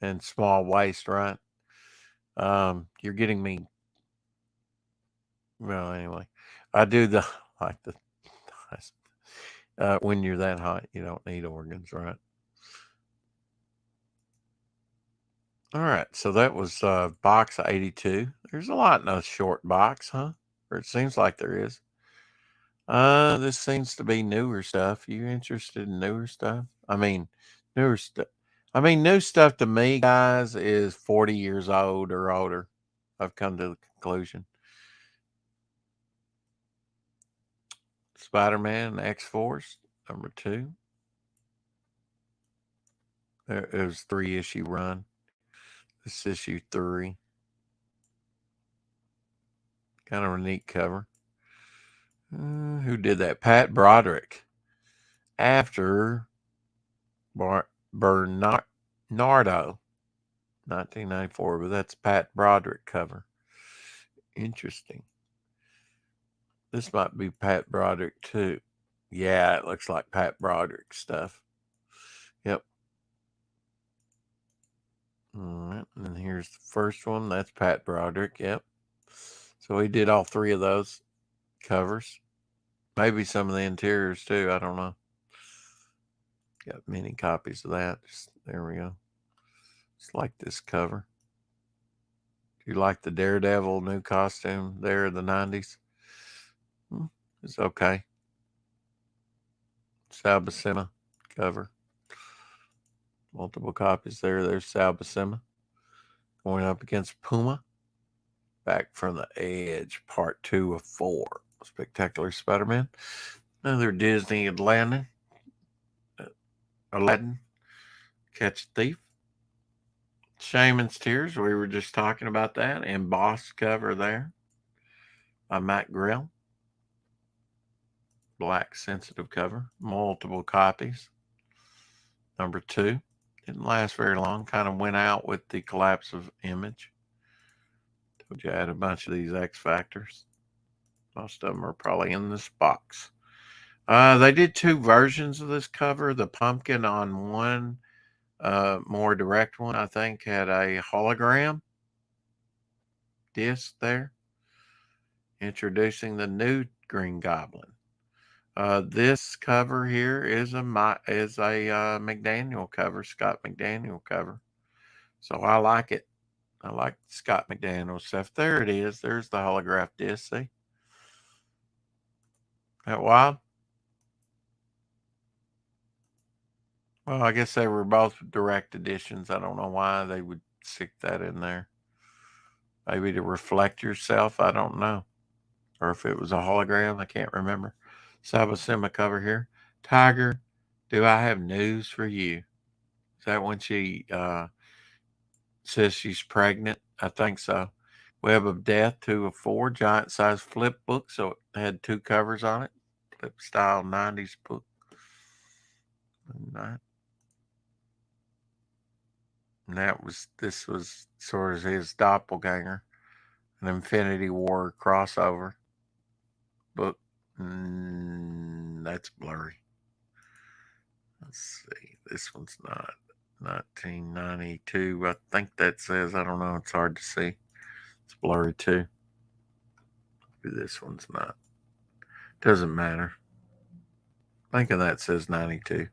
And small waist, right? You're getting me. Well, anyway, I do the like the when you're that hot, you don't need organs, right? All right, so that was box 82. There's a lot in a short box, huh? Or it seems like there is. This seems to be newer stuff. You interested in newer stuff? I mean, newer stuff. I mean, new stuff to me, guys, is 40 years old or older. I've come to the conclusion. Spider-Man X-Force, number 2. It was 3-issue run. This is issue 3. Kind of a neat cover. Who did that? Pat Broderick. After Bernardo, 1994, but that's Pat Broderick cover. Interesting. This might be Pat Broderick too. Yeah, it looks like Pat Broderick stuff. Yep. There's the first one. That's Pat Broderick. Yep. So he did all three of those covers. Maybe some of the interiors too. I don't know. Got many copies of that. There we go. Just like this cover. Do you like the Daredevil new costume there in the 90s? It's okay. Sal Buscema cover. Multiple copies there. There's Sal Buscema going up against Puma. Back from the Edge, part 2 of 4. Spectacular Spider-Man. Another Disney Aladdin. Catch a Thief. Shaman's Tears. We were just talking about that. Embossed cover there by Matt Grill. Black sensitive cover. Multiple copies. Number 2. Didn't last very long. Kind of went out with the collapse of Image. Told you I had a bunch of these X Factors. Most of them are probably in this box. They did 2 versions of this cover. The pumpkin on one, more direct one, I think, had a hologram disc there, introducing the new Green Goblin. This cover here is a McDaniel cover, Scott McDaniel cover. So I like it. I like Scott McDaniel stuff. There it is. There's the holograph disc. See? That wild? Well, I guess they were both direct editions. I don't know why they would stick that in there. Maybe to reflect yourself. I don't know. Or if it was a hologram. I can't remember. Sal Buscema cover here. Tiger, do I have news for you? Is that when she says she's pregnant? I think so. Web of Death, 2 of 4. Giant size flip book. So it had 2 covers on it. Flip style 90s book. And this was sort of his doppelganger, an Infinity War crossover book. That's blurry. Let's see. This one's not 1992. I think that says, I don't know. It's hard to see. It's blurry too. Maybe this one's not. Doesn't matter. I think that says 92.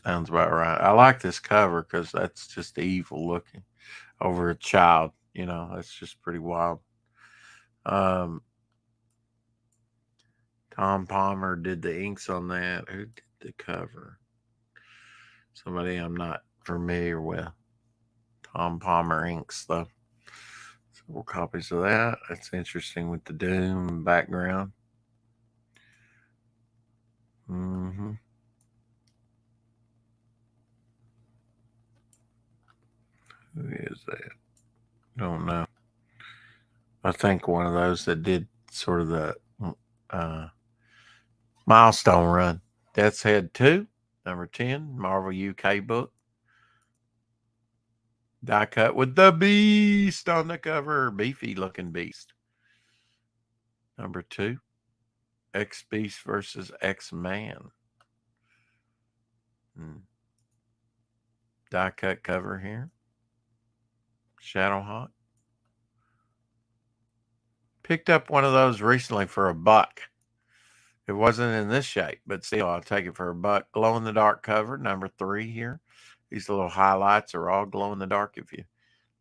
Sounds about right. I like this cover because that's just evil looking over a child. You know, that's just pretty wild. Tom Palmer did the inks on that. Who did the cover? Somebody I'm not familiar with. Tom Palmer inks, though. 4 copies of that. That's interesting with the Doom background. Who is that? Don't know. I think one of those that did sort of the milestone run. Death's Head 2, number 10, Marvel UK book. Die cut with the Beast on the cover. Beefy looking Beast. Number 2, X-Beast versus X-Man. Die cut cover here. Shadowhawk. Picked up one of those recently for $1. It wasn't in this shape, but still, I'll take it for $1. Glow in the dark cover, number 3 here. These little highlights are all glow in the dark if you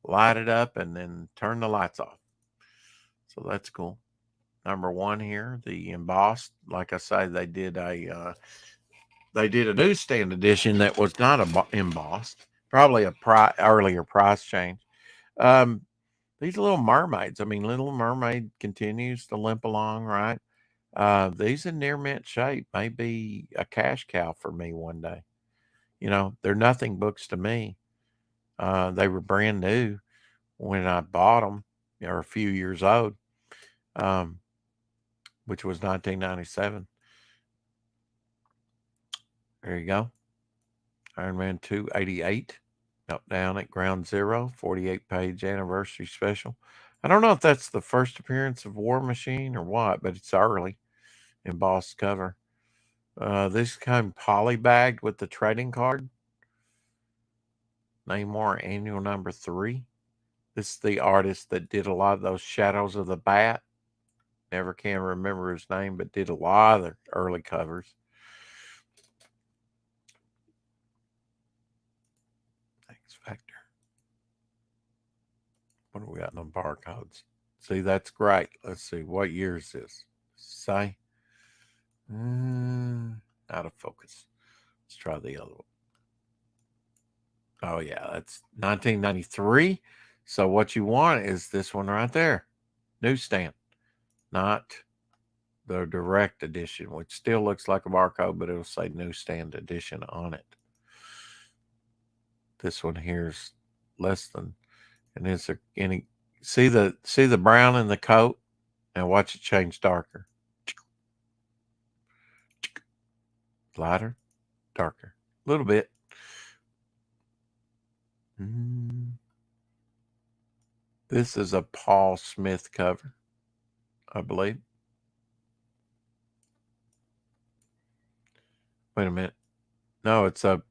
light it up and then turn the lights off. So that's cool. Number 1 here, the embossed. Like I say, they did a newsstand edition that was not embossed. Probably a earlier price change. These little mermaids. I mean, Little Mermaid continues to limp along, right? These in near mint shape may be a cash cow for me one day. You know, they're nothing books to me. They were brand new when I bought them, or a few years old, which was 1997. There you go. Iron Man 288. Down at Ground Zero, 48-page anniversary special. I don't know if that's the first appearance of War Machine or what, but it's early. Embossed cover. This came polybagged with the trading card. Namor Annual number 3. This is the artist that did a lot of those Shadows of the Bat. Never can remember his name, but did a lot of the early covers. X Factor. What do we got on barcodes? See, that's great. Let's see. What year is this? Say. Out of focus. Let's try the other one. Oh, yeah. That's 1993. So what you want is this one right there. Newsstand. Not the direct edition, which still looks like a barcode, but it'll say newsstand edition on it. This one here's less than, and it's any. See the brown in the coat, and watch it change darker. Lighter, darker, a little bit. This is a Paul Smith cover, I believe. Wait a minute. No, it's a.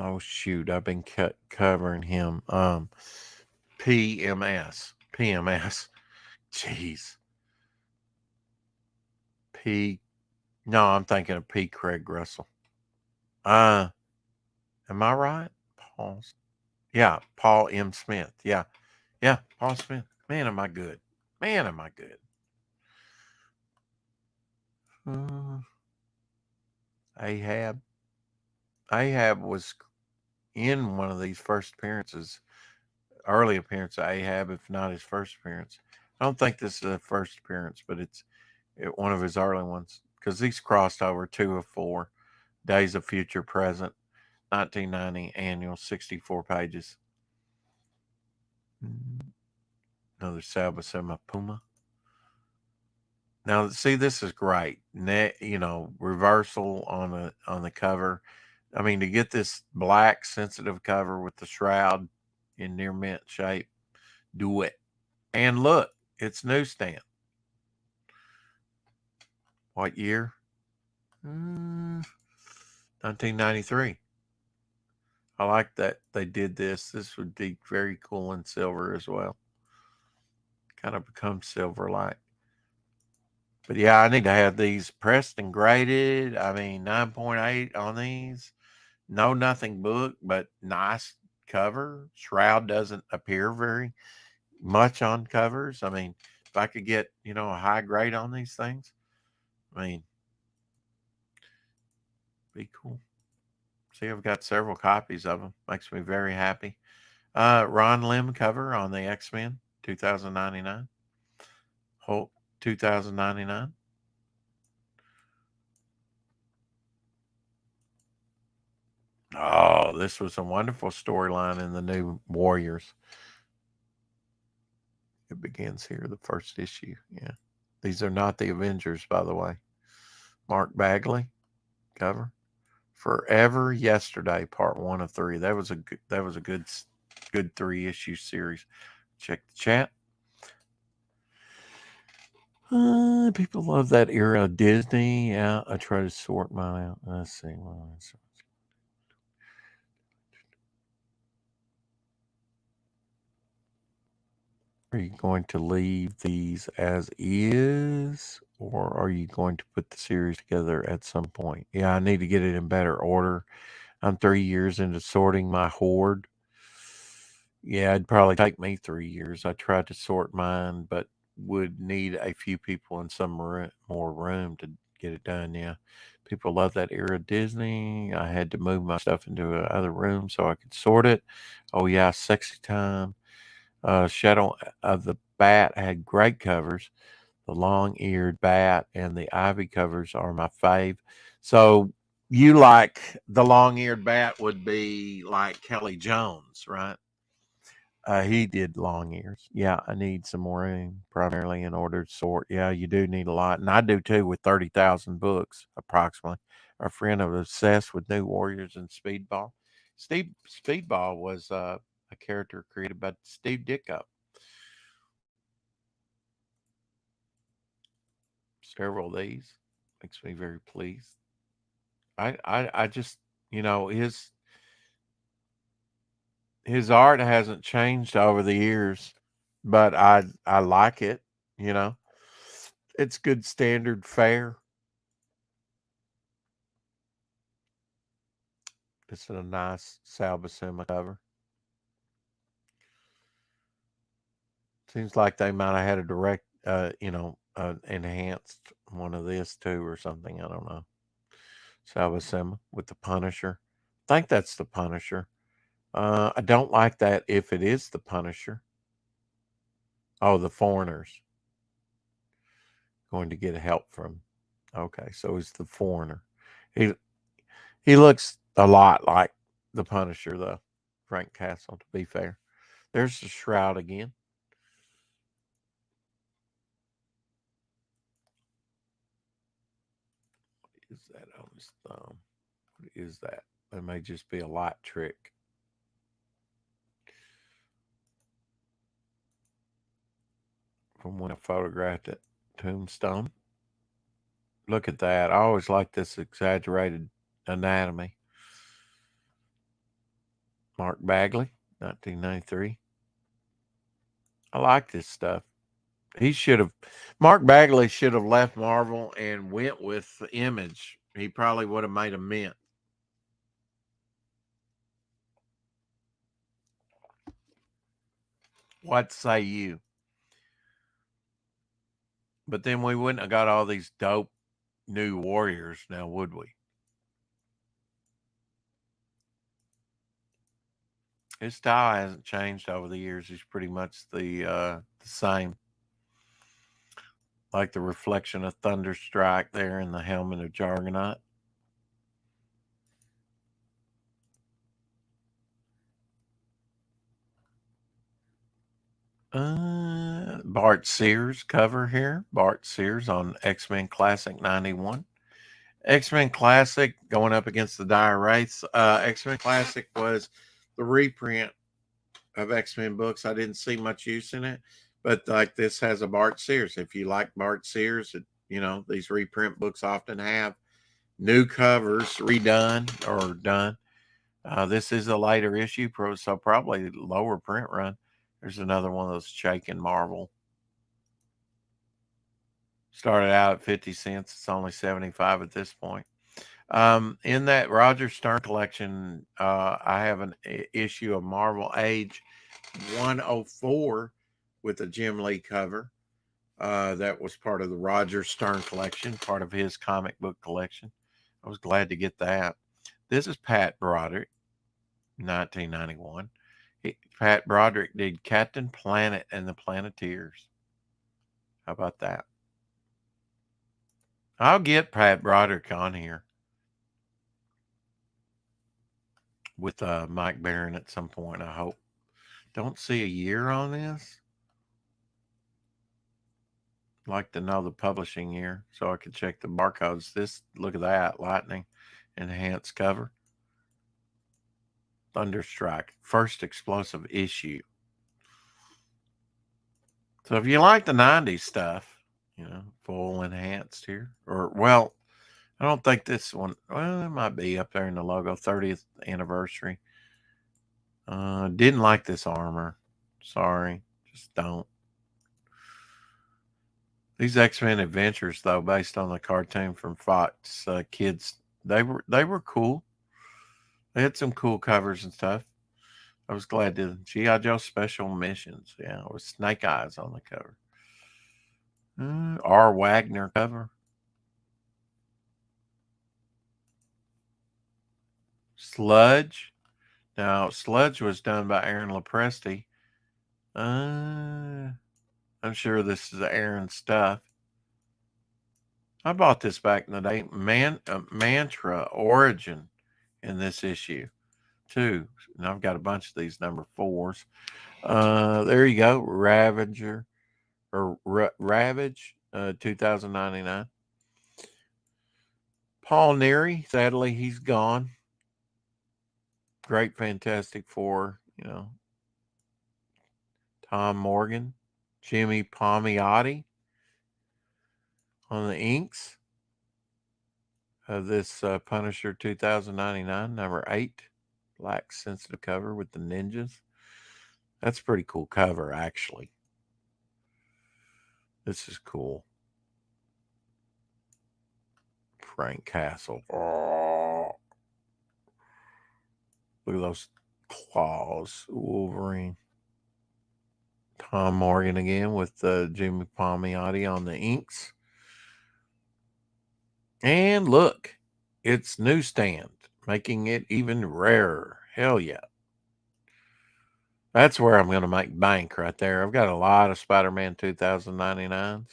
Oh shoot! I've been covering him. PMS. Jeez. P. No, I'm thinking of P. Craig Russell. Am I right? Yeah, Paul M. Smith. Yeah, Paul Smith. Man, am I good? Ahab. Ahab was in one of these first appearances, early appearance of Ahab, if not his first appearance. I don't think this is the first appearance, but it's one of his early ones because he's crossed over 2 of 4. Days of Future Present, 1990 annual, 64 pages. Another Salvasema Puma. Now, see, this is great. Reversal on the cover. I mean, to get this black sensitive cover with the shroud in near mint shape, do it. And look, it's newsstand. What year? 1993. I like that they did this. This would be very cool in silver as well. Kind of becomes silver-like. But yeah, I need to have these pressed and graded. I mean, 9.8 on these. No nothing book, but nice cover. Shroud doesn't appear very much on covers. I mean, if I could get, a high grade on these things, I mean, be cool. See, I've got several copies of them. Makes me very happy. Ron Lim cover on the X-Men, 2099. Hulk, 2099. Oh, this was a wonderful storyline in the new Warriors. It begins here, the first issue. Yeah. These are not the Avengers, by the way. Mark Bagley cover. Forever Yesterday, part 1 of 3. That was a good 3-issue series. Check the chat. People love that era of Disney. Yeah, I try to sort mine out. Let's see. Are you going to leave these as is, or are you going to put the series together at some point? Yeah, I need to get it in better order. I'm 3 years into sorting my hoard. Yeah, it'd probably take me 3 years. I tried to sort mine, but would need a few people and some more room to get it done. Yeah, people love that era Disney. I had to move my stuff into another room so I could sort it. Oh yeah, Sexy Time. Shadow of the Bat had great covers. The long-eared bat and the ivy covers are my fave. So you like the long-eared bat would be like Kelly Jones, right? He did long ears. Yeah, I need some more room primarily in order to sort. Yeah, you do need a lot. And I do too with 30,000 books approximately. Our friend of obsessed with New Warriors and Speedball. Speedball was a character created by Steve Ditko. Several of these makes me very pleased. I just You know, his art hasn't changed over the years, but I like it, you know. It's good standard fare. It's a nice Sal Buscema cover. Seems like they might have had a direct, enhanced one of this too or something. I don't know. Sal Buscema with the Punisher. I think that's the Punisher. I don't like that if it is the Punisher. Oh, the Foreigners going to get help from. Okay, so he's the Foreigner. He he looks a lot like the Punisher though. Frank Castle. To be fair, there's the Shroud again. What is that on his thumb? What is that? That may just be a light trick. From when I photographed it. Tombstone. Look at that. I always like this exaggerated anatomy. Mark Bagley, 1993. I like this stuff. He should have, Mark Bagley should have left Marvel and went with the Image. He probably would have made a mint. What say you? But then we wouldn't have got all these dope new warriors now, would we? His style hasn't changed over the years. He's pretty much the same. Like the reflection of Thunderstrike there in the helmet of Jargonaut. Bart Sears cover here. Bart Sears on X Men Classic 91. X Men Classic going up against the Dire Wraiths. X Men Classic was the reprint of X Men books. I didn't see much use in it, but like this has a Bart Sears. If you like Bart Sears, these reprint books often have new covers redone or done. This is a later issue, so probably lower print run. There's another one of those shaken Marvel. Started out at 50 cents. It's only 75 at this point. In that Roger Stern collection, I have an issue of Marvel Age 104 with a Jim Lee cover. That was part of the Roger Stern collection, part of his comic book collection. I was glad to get that. This is Pat Broderick, 1991. Pat Broderick did Captain Planet and the Planeteers. How about that? I'll get Pat Broderick on here with Mike Barron at some point, I hope. Don't see a year on this. Like to know the publishing year so I could check the barcodes. Look at that, Lightning enhanced cover. Thunderstrike, first explosive issue. So if you like the 90s stuff, full enhanced here. Or, well, I don't think this one, well, it might be up there in the logo, 30th anniversary. Didn't like this armor. Sorry, just don't. These X-Men adventures, though, based on the cartoon from Fox Kids, they were cool. They had some cool covers and stuff. I was glad to G.I. Joe Special Missions. Yeah, with Snake Eyes on the cover. R. Wagner cover. Sludge. Now, Sludge was done by Aaron Lopresti. I'm sure this is Aaron's stuff. I bought this back in the day. Mantra Origin in this issue, too. And I've got a bunch of these number 4s. There you go. Ravager or Ravage, 2099. Paul Neary, sadly, he's gone. Great Fantastic Four, Tom Morgan, Jimmy Palmiotti on the inks. of this Punisher 2099, number 8. Black sensitive cover with the ninjas. That's a pretty cool cover, actually. This is cool. Frank Castle. Oh. Look at those claws. Wolverine. Tom Morgan again with Jimmy Palmiotti on the inks. And look, it's newsstand, making it even rarer. Hell yeah. That's where I'm going to make bank right there. I've got a lot of Spider-Man 2099s.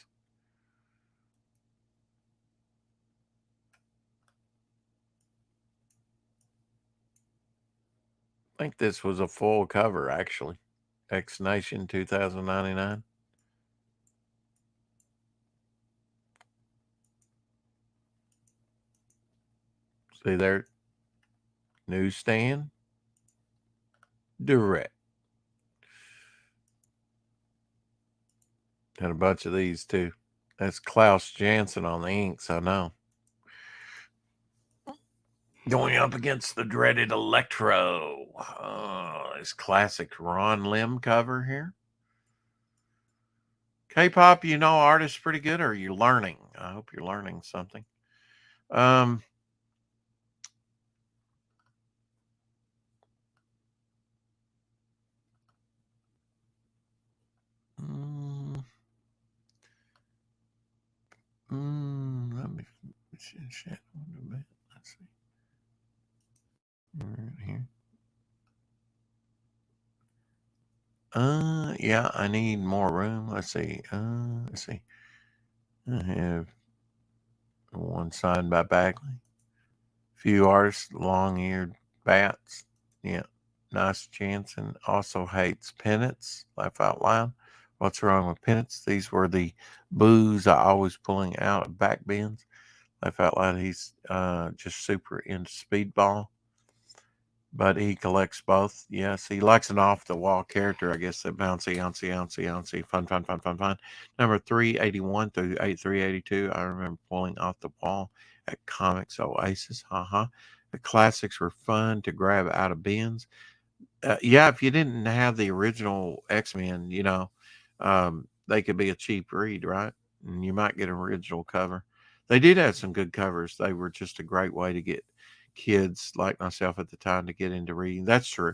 I think this was a full cover, actually. X Nation 2099. See there? Newsstand. Direct. Had a bunch of these too. That's Klaus Janson on the inks, I know. Going up against the dreaded Electro. This classic Ron Lim cover here. K-pop, you know artists pretty good, or you're learning? I hope you're learning something. Mm, let me chat a bit. Let's see. Right here. Yeah, I need more room. Let's see. I have one signed by Bagley. Few artists, long-eared bats. Yeah. Nice Jansen also hates pennants. Laugh out loud. What's wrong with pennants? These were the booze I always pulling out of back bins. Laugh out loud. He's just super into speedball. But he collects both. Yes, he likes an off-the-wall character, I guess, that bouncy, fun. Number 381 through 8382, I remember pulling off the wall at Comics Oasis. The classics were fun to grab out of bins. Yeah, if you didn't have the original X-Men, they could be a cheap read, right? And you might get an original cover. They did have some good covers. They were just a great way to get kids like myself at the time to get into reading. That's true.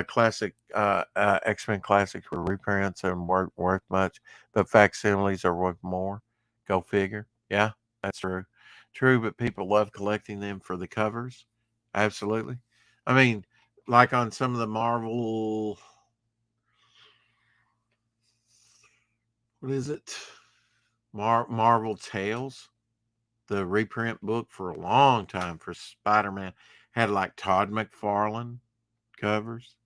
Classic X-Men classics were reprints and weren't worth much, but facsimiles are worth more. Go figure. Yeah, that's true. True, but people love collecting them for the covers. Absolutely. I mean, like on some of the Marvel, what is it? Marvel Tales, the reprint book for a long time for Spider-Man had like Todd McFarlane covers,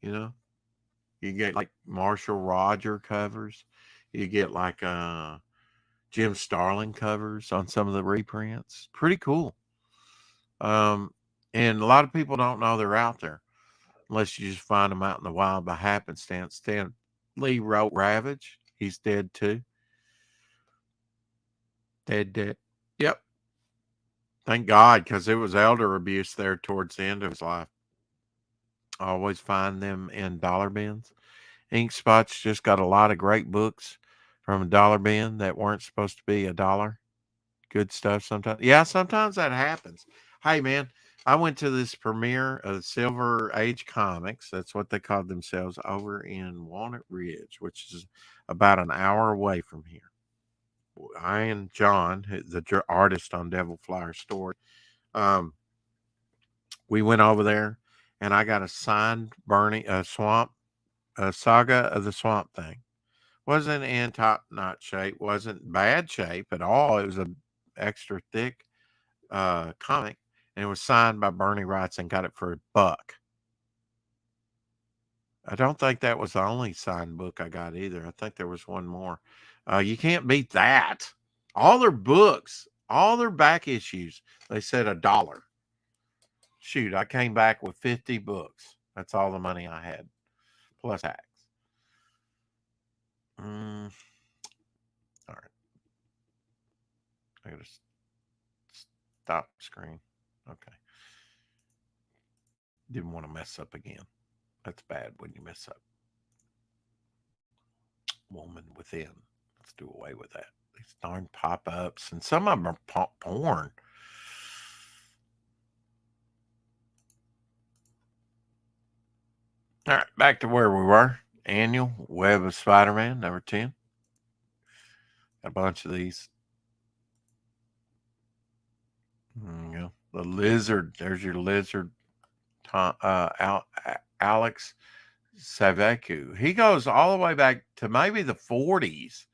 you know. You get like Marshall Roger covers. You get like Jim Starlin covers on some of the reprints. Pretty cool. Um, and a lot of people don't know they're out there unless you just find them out in the wild by happenstance. Stan Lee wrote Ravage. He's dead too. Dead. Yep. Thank God, because it was elder abuse there towards the end of his life. I always find them in dollar bins. Ink Spots just got a lot of great books from a dollar bin that weren't supposed to be a dollar. Good stuff sometimes. Yeah, sometimes that happens. Hey, man, I went to this premiere of Silver Age Comics. That's what they called themselves over in Walnut Ridge, which is about an hour away from here. I and John, the artist on Devil Flyer Story, um, we went over there, and I got a signed Bernie Saga of the Swamp Thing. Wasn't in top notch shape, wasn't bad shape at all. It was a extra thick comic, and it was signed by Bernie Wrightson. Got it for $1. I don't think that was the only signed book I got either. I think there was one more. You can't beat that. All their books, all their back issues, they said $1. Shoot, I came back with 50 books. That's all the money I had, plus tax. All right. I gotta Stop screen. Okay. Didn't want to mess up again. That's bad when you mess up. Woman Within. Let's do away with that. These darn pop ups, and some of them are porn. All right, back to where we were. Annual Web of Spider Man, number 10. Got a bunch of these. The lizard. There's your lizard. Alex Saveku. He goes all the way back to maybe the 40s.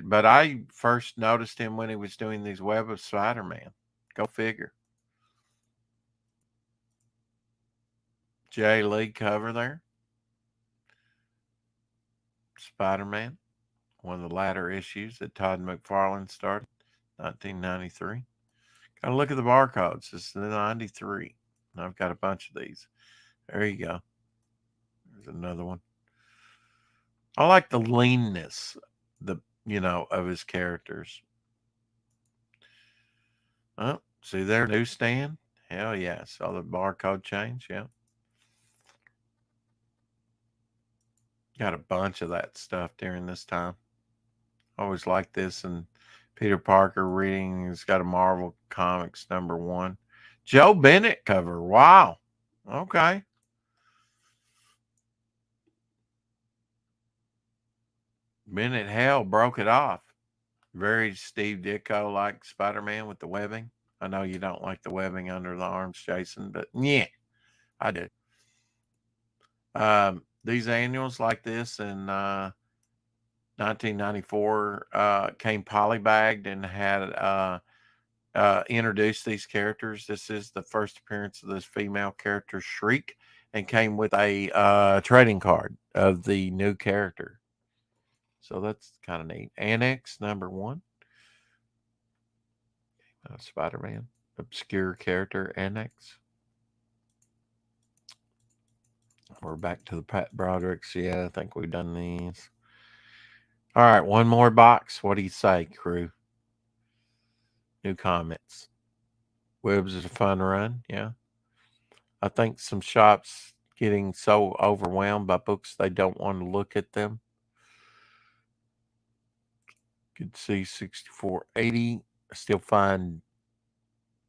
But I first noticed him when he was doing these Web of Spider-Man. Go figure. J. Lee cover there. Spider-Man. One of the latter issues that Todd McFarlane started. 1993. Gotta look at the barcodes. This is 93. And I've got a bunch of these. There you go. There's another one. I like the leanness, of his characters. Oh, see there, newsstand? Hell yeah. Saw the barcode change, yeah. Got a bunch of that stuff during this time. Always like this, and Peter Parker reading. He's got a Marvel Comics #1. Joe Bennett cover. Wow. Okay. Bennett Hell broke it off. Very Steve Ditko like Spider-Man with the webbing. I know you don't like the webbing under the arms, Jason, but yeah, I do. These annuals like this in 1994 came polybagged and had introduced these characters. This is the first appearance of this female character, Shriek, and came with a trading card of the new character. So that's kind of neat. Annex #1. Spider-Man. Obscure character, Annex. We're back to the Pat Brodericks. Yeah, I think we've done these. All right, one more box. What do you say, crew? New comments. Webs is a fun run. Yeah. I think some shops getting so overwhelmed by books they don't want to look at them. Could see 6480. Still find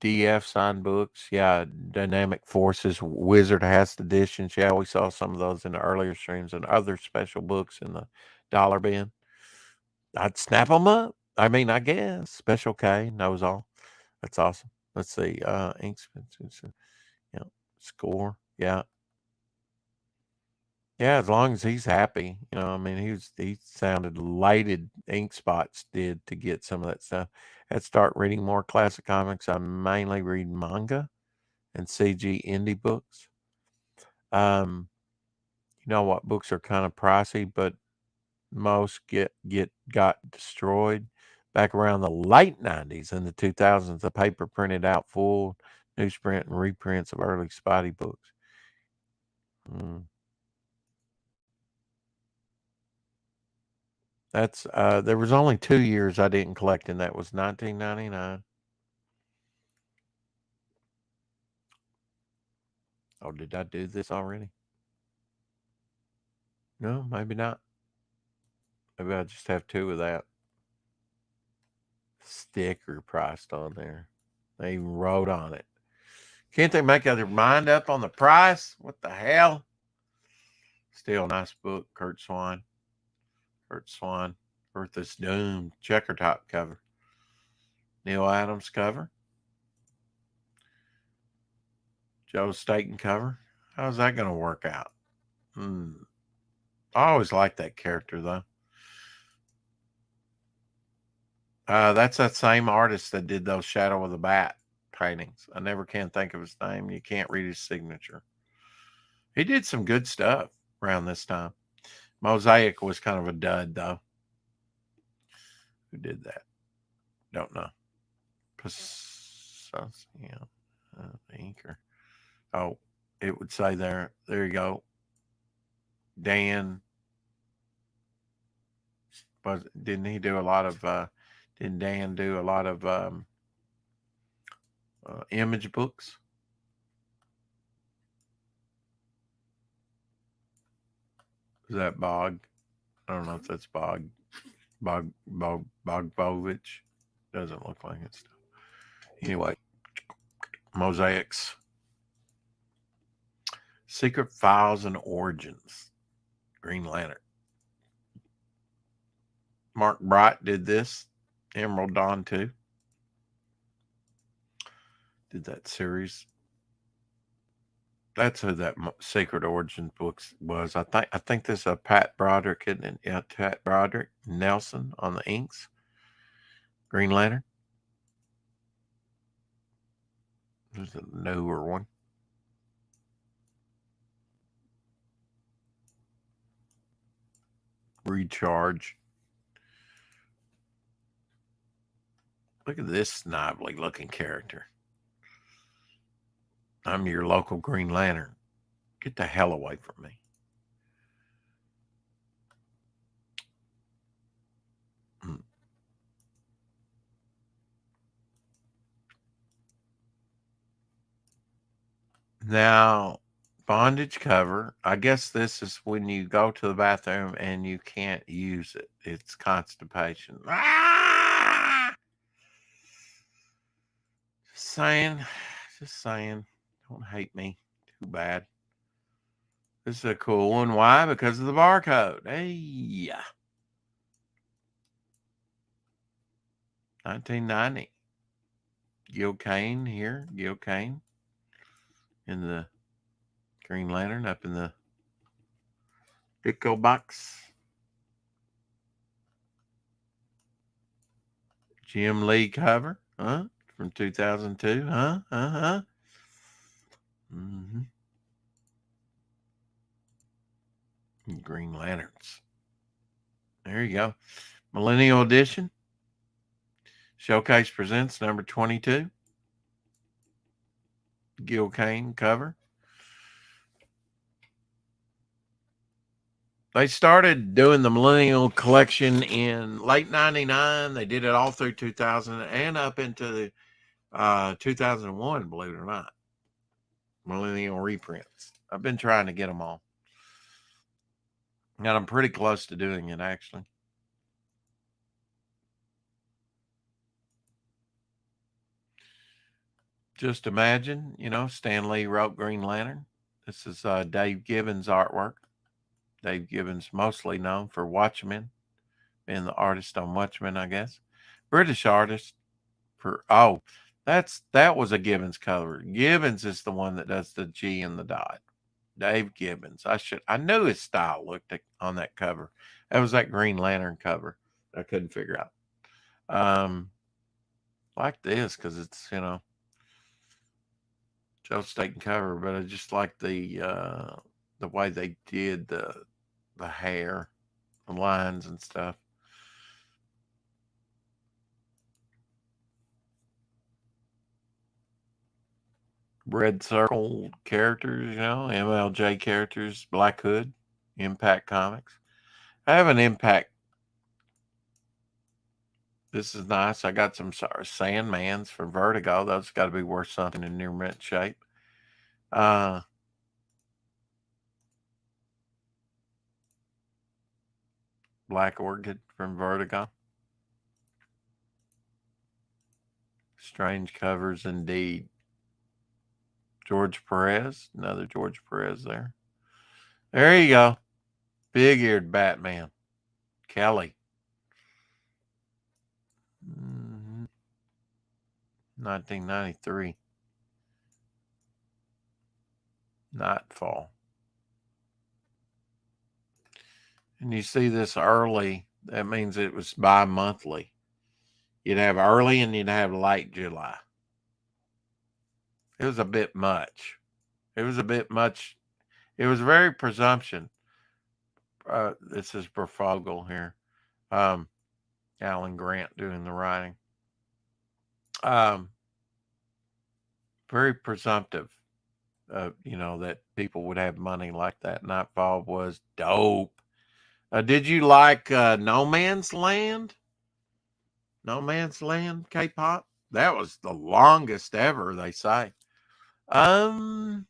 DF signed books. Yeah, Dynamic Forces, Wizard Hast editions. Yeah, we saw some of those in the earlier streams and other special books in the dollar bin. I'd snap them up. I mean, I guess. Special K knows all. That's awesome. Let's see. Inks. Yeah. Score. Yeah. Yeah, as long as he's happy, I mean, he sounded elated. Ink Spots did to get some of that stuff. I'd start reading more classic comics. I mainly read manga and CG indie books. You know what books are kind of pricey, but most got destroyed back around the late 90s and the 2000s. The paper printed out full newsprint and reprints of early Spidey books. That's there was only 2 years I didn't collect, and that was 1999. Oh, did I do this already? No, maybe not. Maybe I just have 2 of that. Sticker priced on there. They even wrote on it. Can't they make their mind up on the price? What the hell? Still nice book, Kurt Swan. Earth is Doomed. Checker top cover. Neil Adams cover. Joe Staten cover. How's that going to work out? I always liked that character, though. That's that same artist that did those Shadow of the Bat paintings. I never can think of his name. You can't read his signature. He did some good stuff around this time. Mosaic was kind of a dud, though. Who did that? Don't know. Inker. Oh, it would say there. There you go. Dan. Didn't he do a lot of? Didn't Dan do a lot of Image Books. Is that Bog? I don't know if that's Bogbovich. Doesn't look like it. Anyway, Mosaics. Secret Files and Origins. Green Lantern. Mark Bright did this. Emerald Dawn too. Did that series. That's who that Secret Origins books was. I think this is a Pat Broderick, isn't it? Yeah, Pat Broderick, Nelson on the inks. Green Lantern. There's a newer one. Recharge. Look at this snobby looking character. I'm your local Green Lantern. Get the hell away from me. Now, bondage cover. I guess this is when you go to the bathroom and you can't use it. It's constipation. Ah! Just saying. Don't hate me. Too bad. This is a cool one. Why? Because of the barcode. Hey. 1990. Gil Kane here. Gil Kane. In the Green Lantern up in the Ditko box. Jim Lee cover. Huh? From 2002. Huh? Uh-huh. Mm-hmm. Green Lanterns. There you go. Millennial Edition. Showcase Presents number 22. Gil Kane cover. They started doing the Millennial Collection in late 99. They did it all through 2000 and up into 2001, believe it or not. Millennial reprints. I've been trying to get them all. And I'm pretty close to doing it, actually. Just imagine, Stan Lee wrote Green Lantern. This is Dave Gibbons' artwork. Dave Gibbons, mostly known for Watchmen, being the artist on Watchmen, I guess. British artist that was a Gibbons cover. Gibbons is the one that does the G and the dot. Dave Gibbons. I knew his style looked on that cover. That was that Green Lantern cover. I couldn't figure out. Like this because it's Joe Staten cover, but I just like the way they did the hair, the lines and stuff. Red Circle characters, MLJ characters, Black Hood, Impact Comics. I have an Impact. This is nice. I got some Sandmans from Vertigo. Those got to be worth something in near mint shape. Black Orchid from Vertigo. Strange covers indeed. George Perez. Another George Perez there. There you go. Big-eared Batman. Kelly. 1993. Nightfall. And you see this early, that means it was bi-monthly. You'd have early and you'd have late July. It was a bit much. It was very presumption. This is Brofogel here. Alan Grant doing the writing. Very presumptive, that people would have money like that. Nightfall was dope. Did you like No Man's Land? No Man's Land, K-pop? That was the longest ever, they say. I'm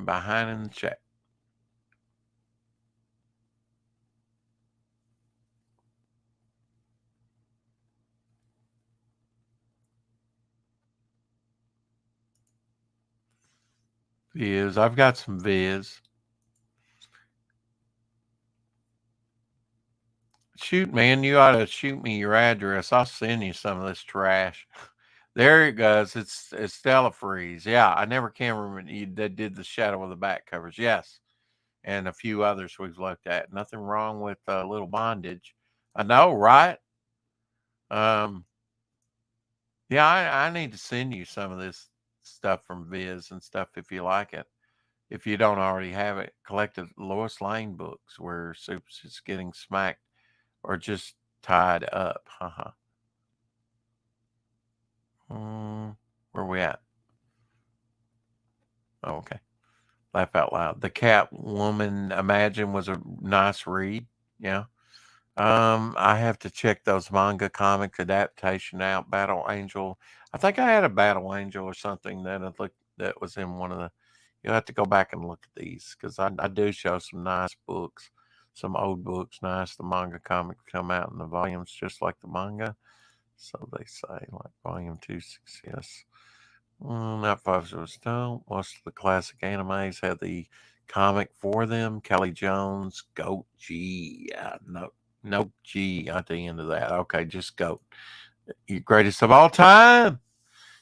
behind in the chat. Viz. I've got some Viz. Shoot, man, you ought to shoot me your address. I'll send you some of this trash. There it goes. It's Stella Freeze. Yeah, I never can remember that did the Shadow of the Back covers. Yes, and a few others we've looked at. Nothing wrong with Little Bondage. I know, right? Yeah, I need to send you some of this stuff from Viz and stuff if you like it. If you don't already have it, collected Lois Lane books where Supes is getting smacked or just tied up. Where we at? Oh, okay. Laugh out loud. The Catwoman Imagine was a nice read. Yeah. I have to check those manga comic adaptation out. Battle Angel. I think I had a Battle Angel or something that was in one of the. You'll have to go back and look at these because I do show some nice books, some old books. Nice. The manga comics come out in the volumes just like the manga. So they say, like volume 2 success. Not 5 Stone. Most of the classic animes have the comic for them. Kelly Jones, Goat G. Yeah, no G at the end of that. Okay, just Goat. You greatest of all time.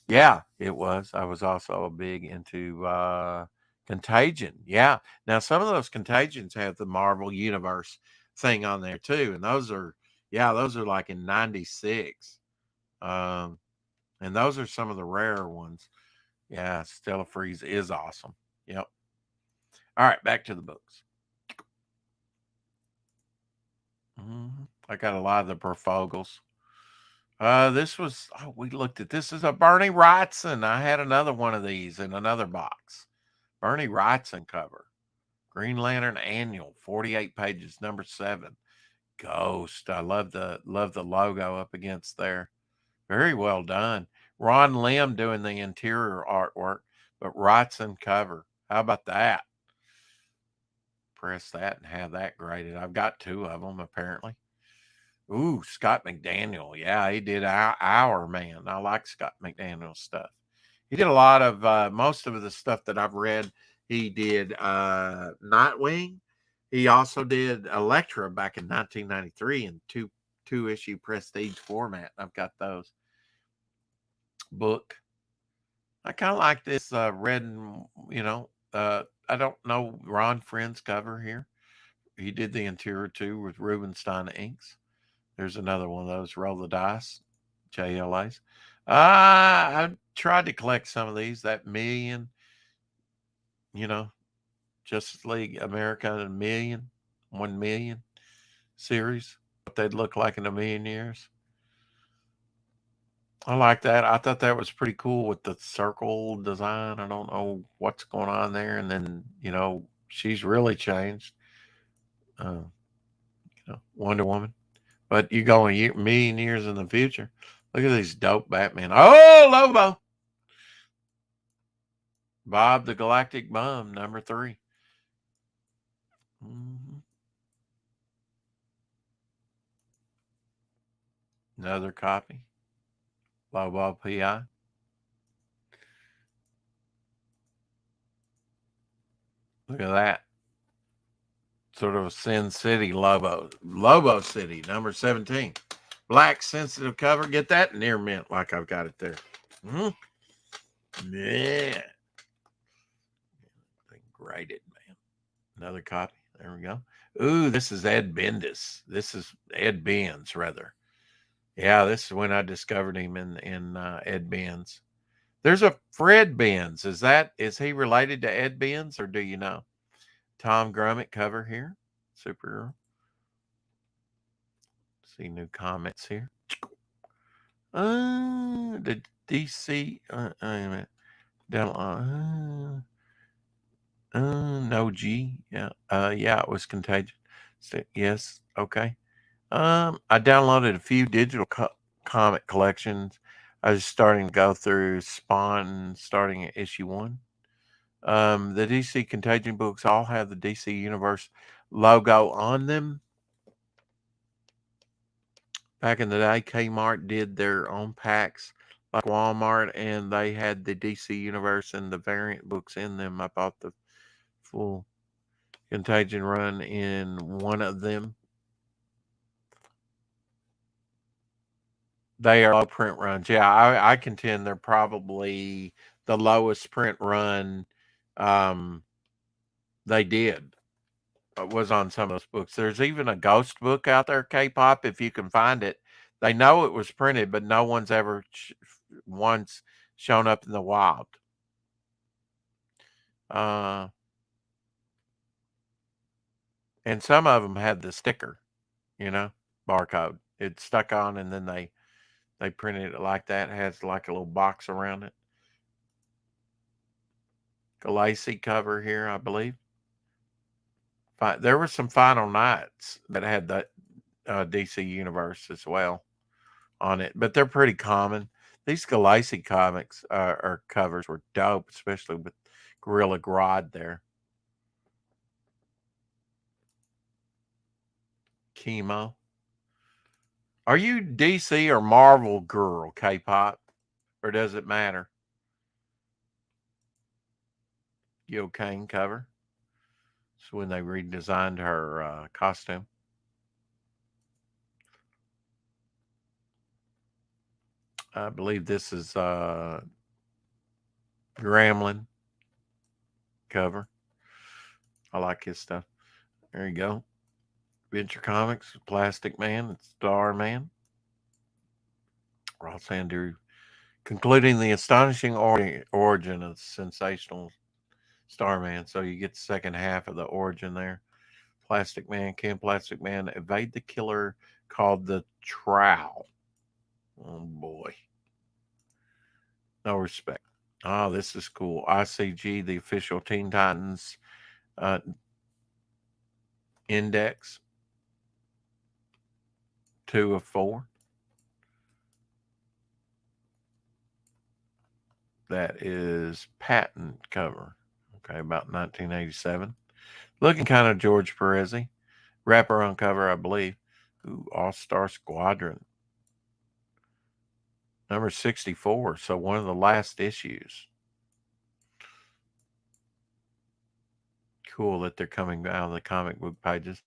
Yeah, it was. I was also big into Contagion. Yeah. Now some of those Contagions have the Marvel Universe thing on there too, and those are like in '96. Um, and those are some of the rarer ones. Yeah, Stella Freeze is awesome. Yep. All right, back to the books. I got a lot of the Perfogels. This was we looked at this is a Bernie Wrightson. I had another one of these in another box. Bernie Wrightson cover. Green Lantern Annual, 48 pages, number 7. Ghost. I love the logo up against there. Very well done. Ron Lim doing the interior artwork, but Wrightson cover. How about that? Press that and have that graded. I've got 2 of them apparently. Ooh, Scott McDaniel. Yeah, he did our Man. I like Scott McDaniel's stuff. He did a lot of most of the stuff that I've read. He did Nightwing. He also did Elektra back in 1993 in two issue prestige format. I've got those. Book. I kind of like this red and I don't know Ron Friend's cover here. He did the interior too with Rubenstein inks. There's another one of those. Roll the dice, JLAs. I tried to collect some of these. That Million, Justice League America, 1 million series. What they'd look like in a million years. I like that. I thought that was pretty cool with the circle design. I don't know what's going on there. And then, she's really changed. Wonder Woman. But you go a million years in the future. Look at these dope Batman. Oh, Lobo. Bob the Galactic Bum, number 3. Another copy. Lobo PI. Look at that. Sort of a Sin City Lobo. Lobo City, number 17. Black sensitive cover. Get that near mint like I've got it there. Yeah. Graded, man. Another copy. There we go. Ooh, this is Ed Bendis. This is Ed Benz, rather. Yeah, this is when I discovered him in Ed Benz. There's a Fred Benz. Is he related to Ed Benz, or do you know? Tom Grummett cover here. Superhero. See new comments here. The DC. Wait a minute. No G. Yeah. Yeah, it was Contagion. Yes. Okay. I downloaded a few digital comic collections. I was starting to go through Spawn, starting at issue 1. The DC Contagion books all have the DC Universe logo on them. Back in the day, Kmart did their own packs like Walmart, and they had the DC Universe and the variant books in them. I bought the full Contagion run in one of them. They are low print runs. Yeah, I contend they're probably the lowest print run they did. Was on some of those books. There's even a ghost book out there, K-pop, if you can find it. They know it was printed, but no one's ever once shown up in the wild. And some of them had the sticker, barcode. It's stuck on, and then they printed it like that. It has like a little box around it. Galassi cover here, I believe. There were some Final Nights that had the DC Universe as well on it, but they're pretty common. These Galassi comics or covers were dope, especially with Gorilla Grodd there. Chemo. Are you DC or Marvel girl, K-pop? Or does it matter? Gil Kane cover. It's when they redesigned her costume. I believe this is Gremlin cover. I like his stuff. There you go. Venture Comics, Plastic Man, and Starman. Ross Andrew concluding the astonishing origin of sensational Starman. So you get the second half of the origin there. Plastic Man, can Plastic Man evade the killer called the Trowel? Oh boy. No respect. Oh, this is cool. ICG, the official Teen Titans index. 2 of 4. That is patent cover. Okay, about 1987. Looking kind of George Perezzi. Wrapper on cover, I believe. Ooh, All-Star Squadron. Number 64. So one of the last issues. Cool that they're coming out of the comic book pages.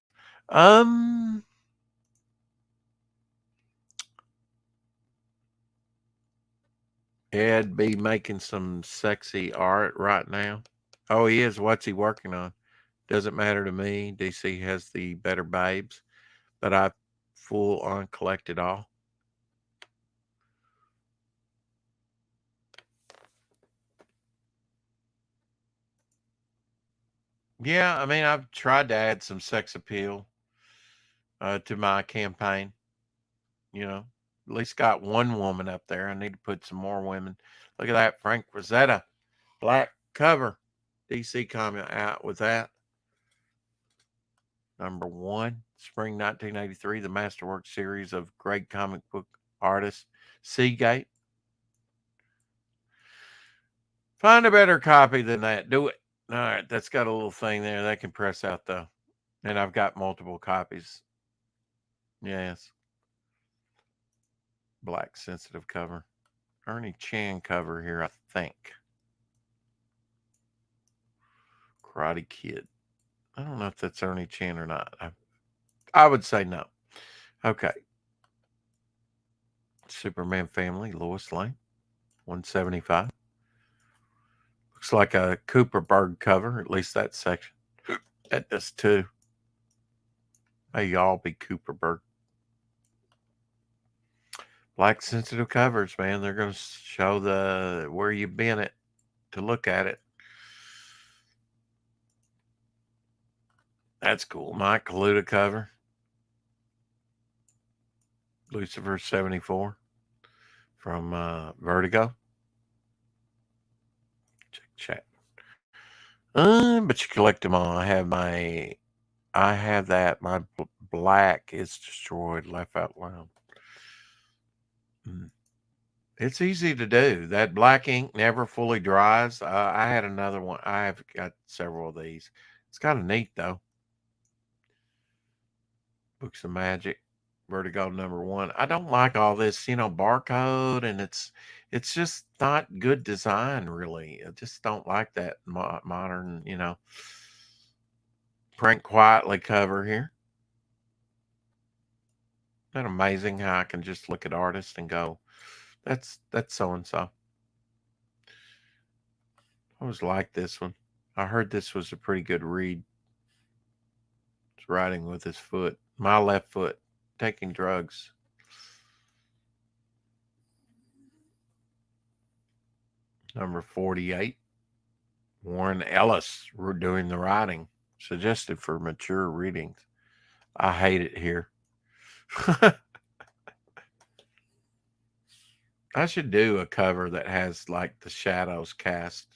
Ed be making some sexy art right now. Oh, he is. What's he working on? Doesn't matter to me. DC has the better babes, but I full on collect it all. Yeah, I mean, I've tried to add some sex appeal to my campaign. At least got one woman up there. I need to put some more women. Look at that, Frank Rosetta, black cover. DC comic out with that. Number 1, spring 1983, the Masterwork series of great comic book artist Seagate. Find a better copy than that. Do it. All right, that's got a little thing there that can press out though, and I've got multiple copies. Yes. Black sensitive cover. Ernie Chan cover here, I think. Karate Kid. I don't know if that's Ernie Chan or not. I would say no. Okay. Superman Family, Lois Lane, 175. Looks like a Cooperberg cover, at least that section. That does too. May y'all be Cooperberg. Black sensitive covers, man. They're going to show the where you've been at to look at it. That's cool. Mike Kaluta cover. Lucifer 74 from Vertigo. Check chat. But you collect them all. I I have that. My black is destroyed. Laugh out loud. It's easy to do. That black ink never fully dries. I had another one. I have got several of these. It's kind of neat though. Books of Magic, Vertigo #1. I don't like all this, barcode, and it's just not good design, really. I just don't like that modern, print quietly cover here. Isn't that amazing how I can just look at artists and go, that's so and so. I always like this one. I heard this was a pretty good read. It's writing with his foot, my left foot, taking drugs. Number 48, Warren Ellis doing the writing, suggested for mature readings. I hate it here. I should do a cover that has like the shadows cast,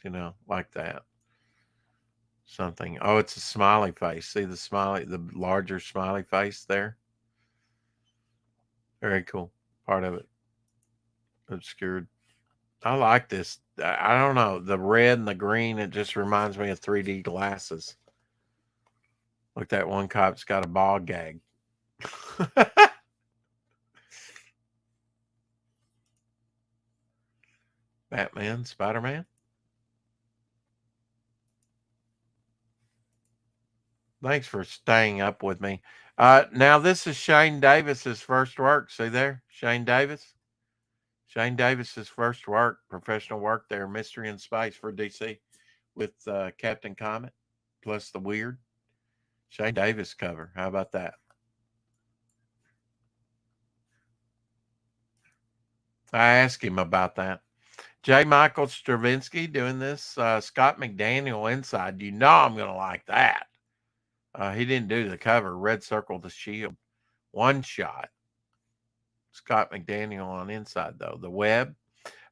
like that. Something. Oh, it's a smiley face. See the larger smiley face there? Very cool. Part of it obscured. I like this. I don't know. The red and the green, it just reminds me of 3D glasses. Look, that one cop's got a ball gag. Batman, Spider-Man. Thanks for staying up with me. Now, this is Shane Davis's first work. See there? Shane Davis. Shane Davis's first work, professional work there, Mystery in Space for DC with Captain Comet plus the Weird. Shane Davis cover. How about that? I asked him about that. J. Michael Straczynski doing this. Scott McDaniel inside. You know I'm going to like that. He didn't do the cover. Red Circle the Shield. One shot. Scott McDaniel on inside, though. The web.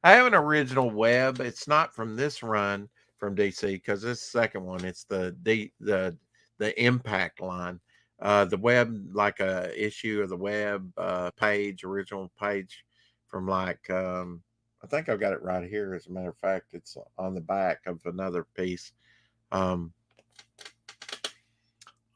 I have an original web. It's not from this run from DC because this second one, it's the impact line. The web, like a issue of the web page, original page from like I think I've got it right here. As a matter of fact, it's on the back of another piece. I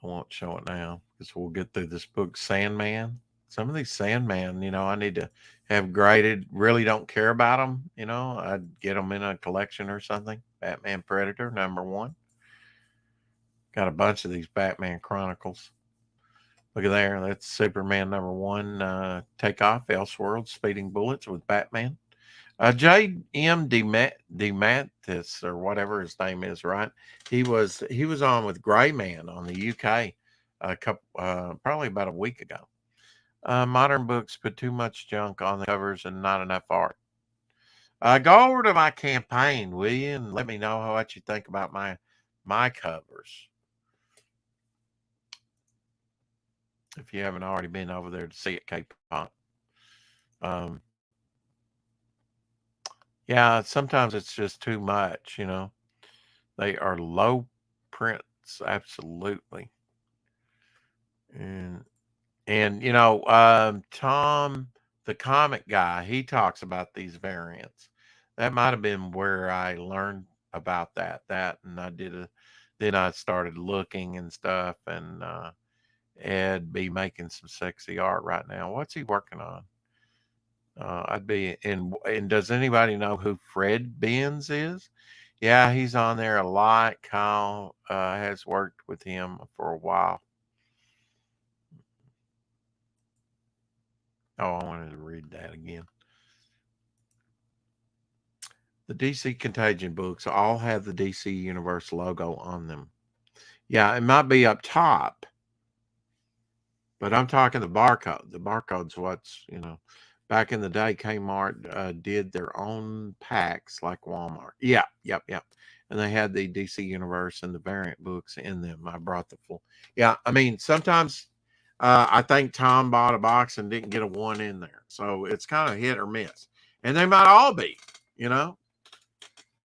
won't show it now because we'll get through this book. Sandman. Some of these Sandman, I need to have graded. Really don't care about them. I'd get them in a collection or something. Batman Predator #1. Got a bunch of these Batman Chronicles. Look at there. That's Superman #1. Takeoff, Elseworld, Speeding Bullets with Batman. J.M. DeMatteis or whatever his name is, right? He was on with Gray Man on the UK probably about a week ago. Modern books put too much junk on the covers and not enough art. Go over to my campaign, will you, and let me know what you think about my covers. If you haven't already been over there to see it, K-Pop. Yeah, sometimes it's just too much, They are low prints, absolutely. And Tom, the comic guy, he talks about these variants. That might have been where I learned about that. And then I started looking and stuff, and Ed be making some sexy art right now. What's he working on? I'd be and does anybody know who Fred Benz is? Yeah, he's on there a lot. Kyle has worked with him for a while. Oh, I wanted to read that again. The DC Contagion books all have the DC Universe logo on them. Yeah, it might be up top, but I'm talking the barcode. The barcode's what's, back in the day, Kmart did their own packs like Walmart. Yeah, yep. And they had the DC Universe and the variant books in them. I brought the full. Yeah, I mean, sometimes I think Tom bought a box and didn't get a one in there. So it's kind of hit or miss. And they might all be, And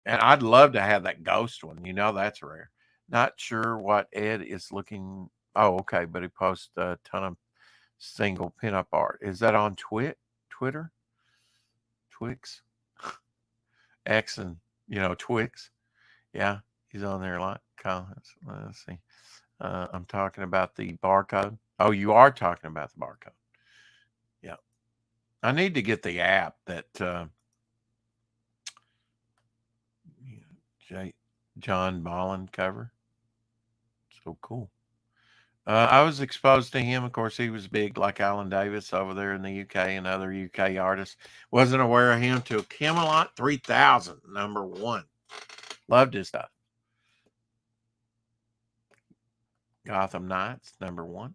I'd love to have that ghost one. That's rare. Not sure what Ed is looking Oh, okay. But he posts a ton of single pinup art. Is that on Twitter? Twix? X and, Twix? Yeah, he's on there a lot. Comments. Let's see. I'm talking about the barcode. Oh, you are talking about the barcode. Yeah. I need to get the app that John Bolin cover. So cool. I was exposed to him. Of course, he was big like Alan Davis over there in the UK and other UK artists. Wasn't aware of him till Camelot 3000, #1. Loved his stuff. Gotham Knights, #1.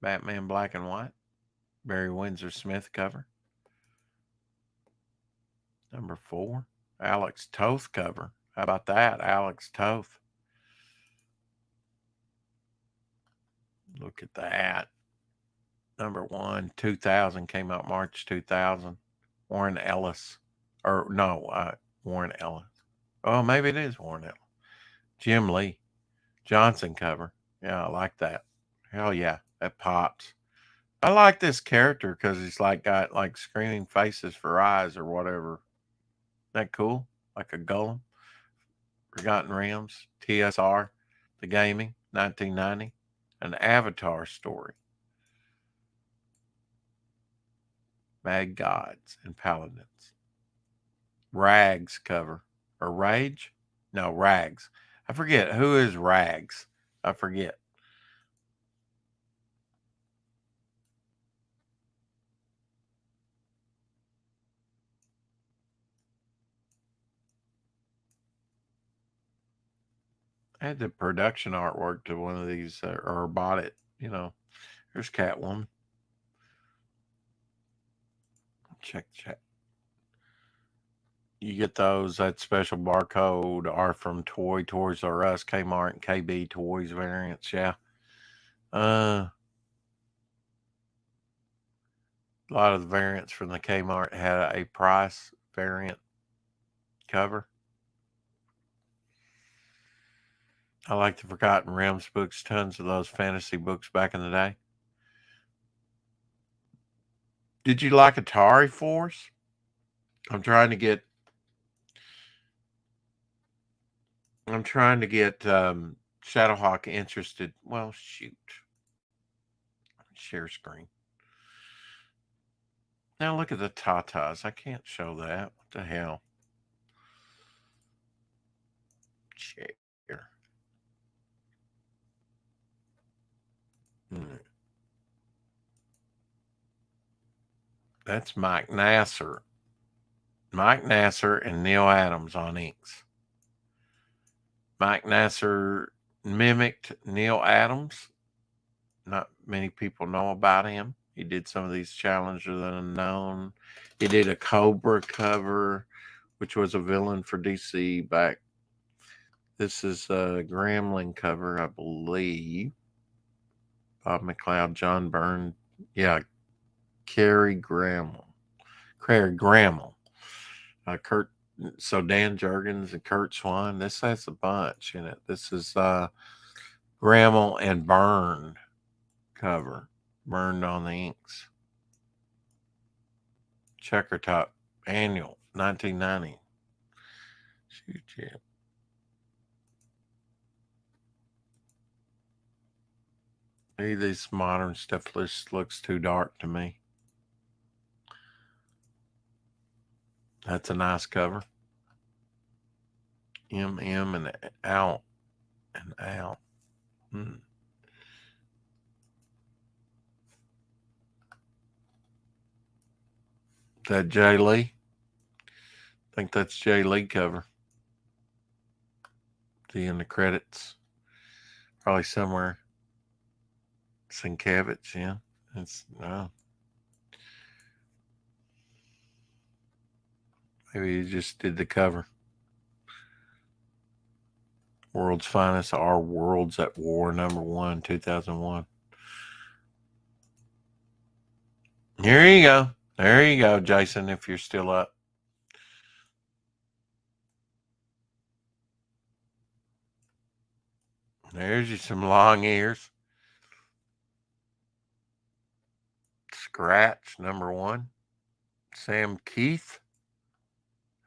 Batman Black and White. Barry Windsor Smith cover. #4. Alex Toth cover. How about that? Alex Toth. Look at that. #1, 2000, came out March 2000. Warren Ellis. Or no, Warren Ellis. Oh, maybe it is Warren Ellis. Jim Lee. Johnson cover. Yeah, I like that. Hell yeah, that pops. I like this character because he's got like screaming faces for eyes or whatever. Isn't that cool? Like a golem. Forgotten Realms, TSR, The Gaming, 1990, an Avatar story. Mad Gods and Paladins. Rags cover. Or Rage? No, Rags. I forget. Who is Rags? I forget. I had the production artwork to one of these or bought it. There's Catwoman. Check. You get those, that special barcode are from Toys R Us, Kmart, and KB Toys variants. Yeah. A lot of the variants from the Kmart had a price variant cover. I like the Forgotten Realms books, tons of those fantasy books back in the day. Did you like Atari Force? I'm trying to get Shadowhawk interested. Well, shoot. Share screen. Now look at the tatas. I can't show that. What the hell? Share. That's Mike Nasser. Mike Nasser and Neil Adams on inks. Mike Nasser mimicked Neil Adams. Not many people know about him. He did some of these Challenger the Unknown. He did a Cobra cover, which was a villain for DC back. This is a Gremlin cover, I believe. Bob McLeod, John Byrne. Yeah, Cary Grammel. So Dan Jurgens and Kurt Swan. This has a bunch in it. This is Grammel and Byrne cover. Burned on the inks. Checker Top Annual, 1990. Shoot, yeah. Hey, this modern stuff looks too dark to me. That's a nice cover. M and out and out. Is that Jay Lee? I think that's Jay Lee cover. See in the credits. Probably somewhere. Sienkiewicz, yeah. Maybe he just did the cover. World's Finest, Our Worlds at War, #1, 2001. Here you go. There you go, Jason, if you're still up. There's you some long ears. Scratch, number 1. Sam Keith.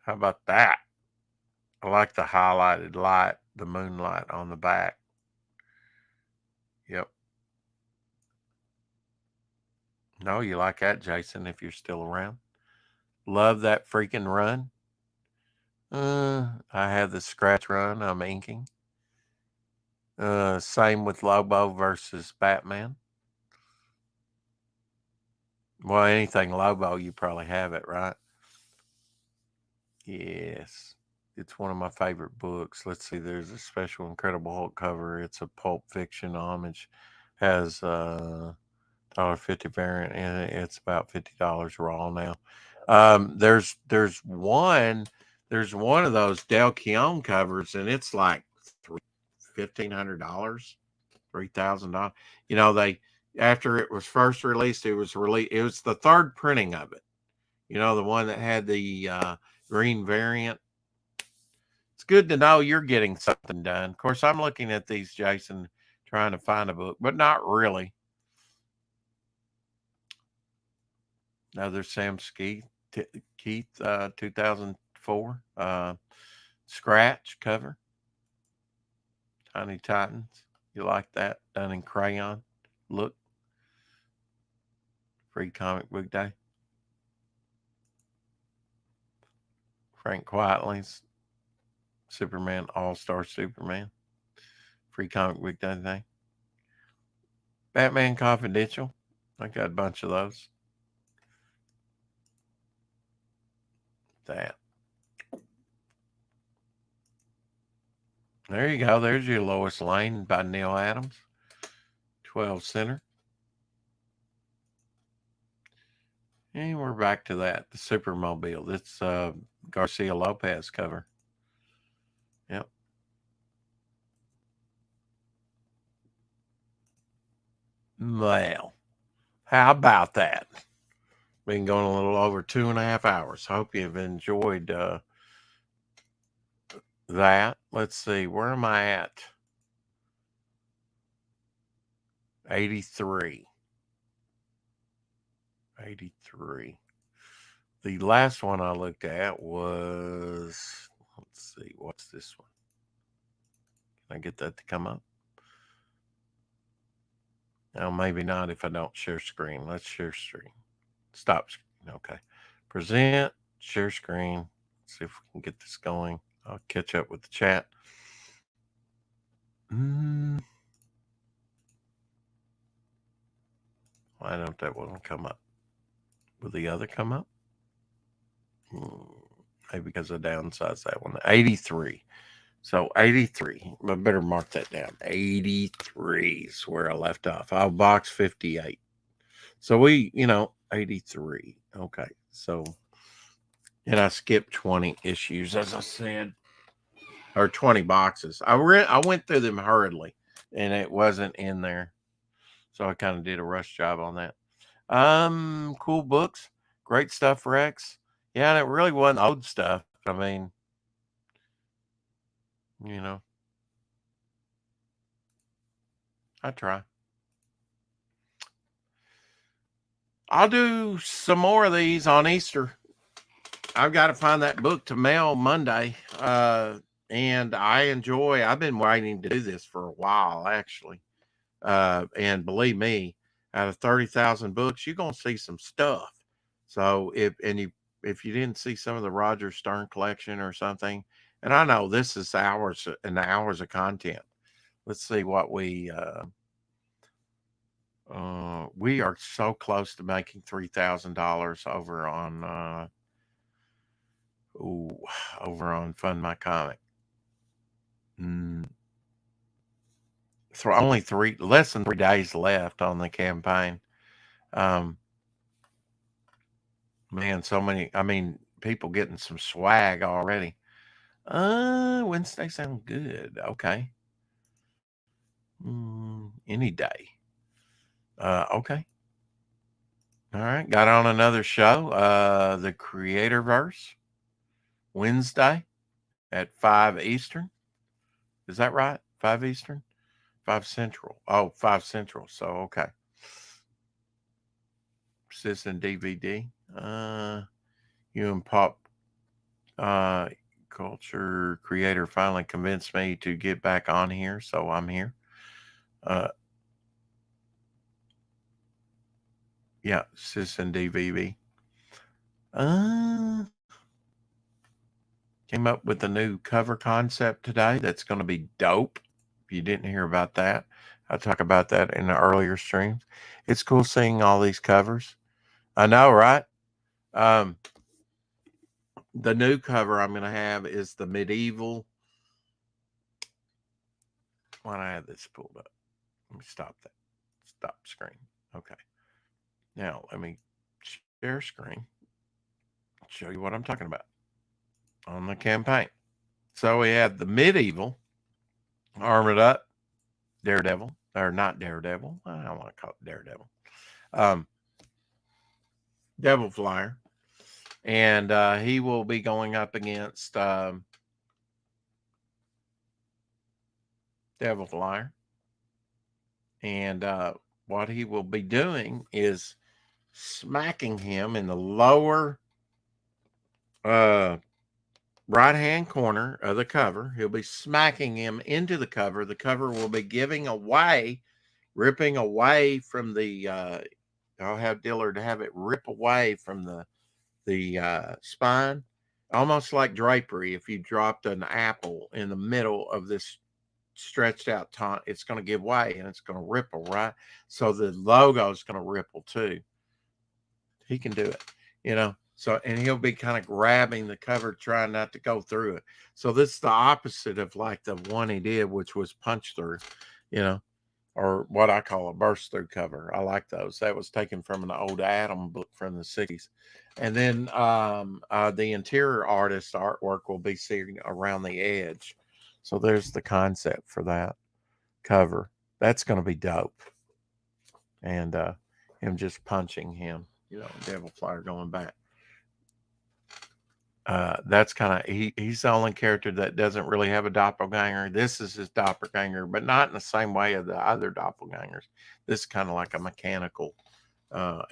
How about that? I like the highlighted light, the moonlight on the back. Yep. No, you like that, Jason, if you're still around. Love that freaking run. I have the scratch run I'm inking. Same with Lobo versus Batman. Well, anything Lobo, you probably have it, right? Yes. It's one of my favorite books. Let's see, there's a special Incredible Hulk cover. It's a Pulp Fiction homage. Has $1.50 variant in it. It's about $50 raw now. There's one of those Del Keown covers, and it's like $1,500, $3,000. You know, they after it was first released, it was the third printing of it. You know, the one that had the green variant. It's good to know you're getting something done. Of course, I'm looking at these, Jason, trying to find a book, but not really. Another Sam Keith 2004 scratch cover. Tiny Titans. You like that? Done in crayon. Look. Free comic book day. Frank Quitely's Superman, All-Star Superman. Free comic book day thing. Batman Confidential. I got a bunch of those. That. There you go. There's your Lois Lane by Neil Adams. 12 center. And we're back to that. The Supermobile. It's Garcia Lopez cover. Yep. Well, how about that? Been going a little over 2.5 hours. Hope you've enjoyed that. Let's see. Where am I at? 83. 83. The last one I looked at was, let's see, what's this one? Can I get that to come up? No, maybe not if I don't share screen. Let's share screen. Stop screen. Okay. Present, share screen. Let's see if we can get this going. I'll catch up with the chat. Why don't that one come up? Will the other come up? Maybe because I downsized that one. 83. So 83. I better mark that down. 83 is where I left off. Oh, box 58. So we, 83. Okay. So, and I skipped 20 issues, as I said, or 20 boxes. I went through them hurriedly, and it wasn't in there. So I kind of did a rush job on that. Cool books. Great stuff, Rex. Yeah, and it really wasn't old stuff. I mean, I try. I'll do some more of these on Easter. I've got to find that book to mail Monday. And I've been waiting to do this for a while, actually. And believe me, out of 30,000 books, you're going to see some stuff. So if you didn't see some of the Roger Stern collection or something, and I know this is hours and hours of content. Let's see what we are so close to making $3,000 over on Fund My Comic. Only less than 3 days left on the campaign. Man, so many. I mean, people getting some swag already. Wednesday sounds good. Okay. Any day. Okay. All right. Got on another show. The Creatorverse. Wednesday at 5 Eastern. Is that right? 5 Eastern? 5 Central. Oh, 5 Central. So, okay. Citizen DVD. You and Pop Culture Creator finally convinced me to get back on here, so I'm here. Yeah, Citizen DVB. Came up with a new cover concept today that's going to be dope. If you didn't hear about that, I talk about that in the earlier streams. It's cool seeing all these covers. I know, right? The new cover I'm going to have is the medieval. Why don't I have this pulled up? Let me stop that. Stop screen. Okay. Now let me share screen. Show you what I'm talking about on the campaign. So we have the medieval armored up Daredevil, or not Daredevil. I don't want to call it Daredevil. Devil Flyer. And he will be going up against Devil Flyer. And what he will be doing is smacking him in the lower right-hand corner of the cover. He'll be smacking him into the cover. The cover will be giving away, ripping away from the, I'll have Dillard have it rip away from the spine, almost like drapery. If you dropped an apple in the middle of this stretched out taunt, it's going to give way and it's going to ripple, right? So the logo is going to ripple too. He can do it, you know. So, and he'll be kind of grabbing the cover, trying not to go through it. So this is the opposite of like the one he did, which was punch through, you know, or what I call a burst through cover. I like those. That was taken from an old Adam book from the 60s. And then the interior artist artwork will be seen around the edge. So there's the concept for that cover. That's going to be dope. And him just punching him, you know, Devil Flyer going back. That's kind of he's the only character that doesn't really have a doppelganger. This is his doppelganger, but not in the same way of the other doppelgangers. This is kind of like a mechanical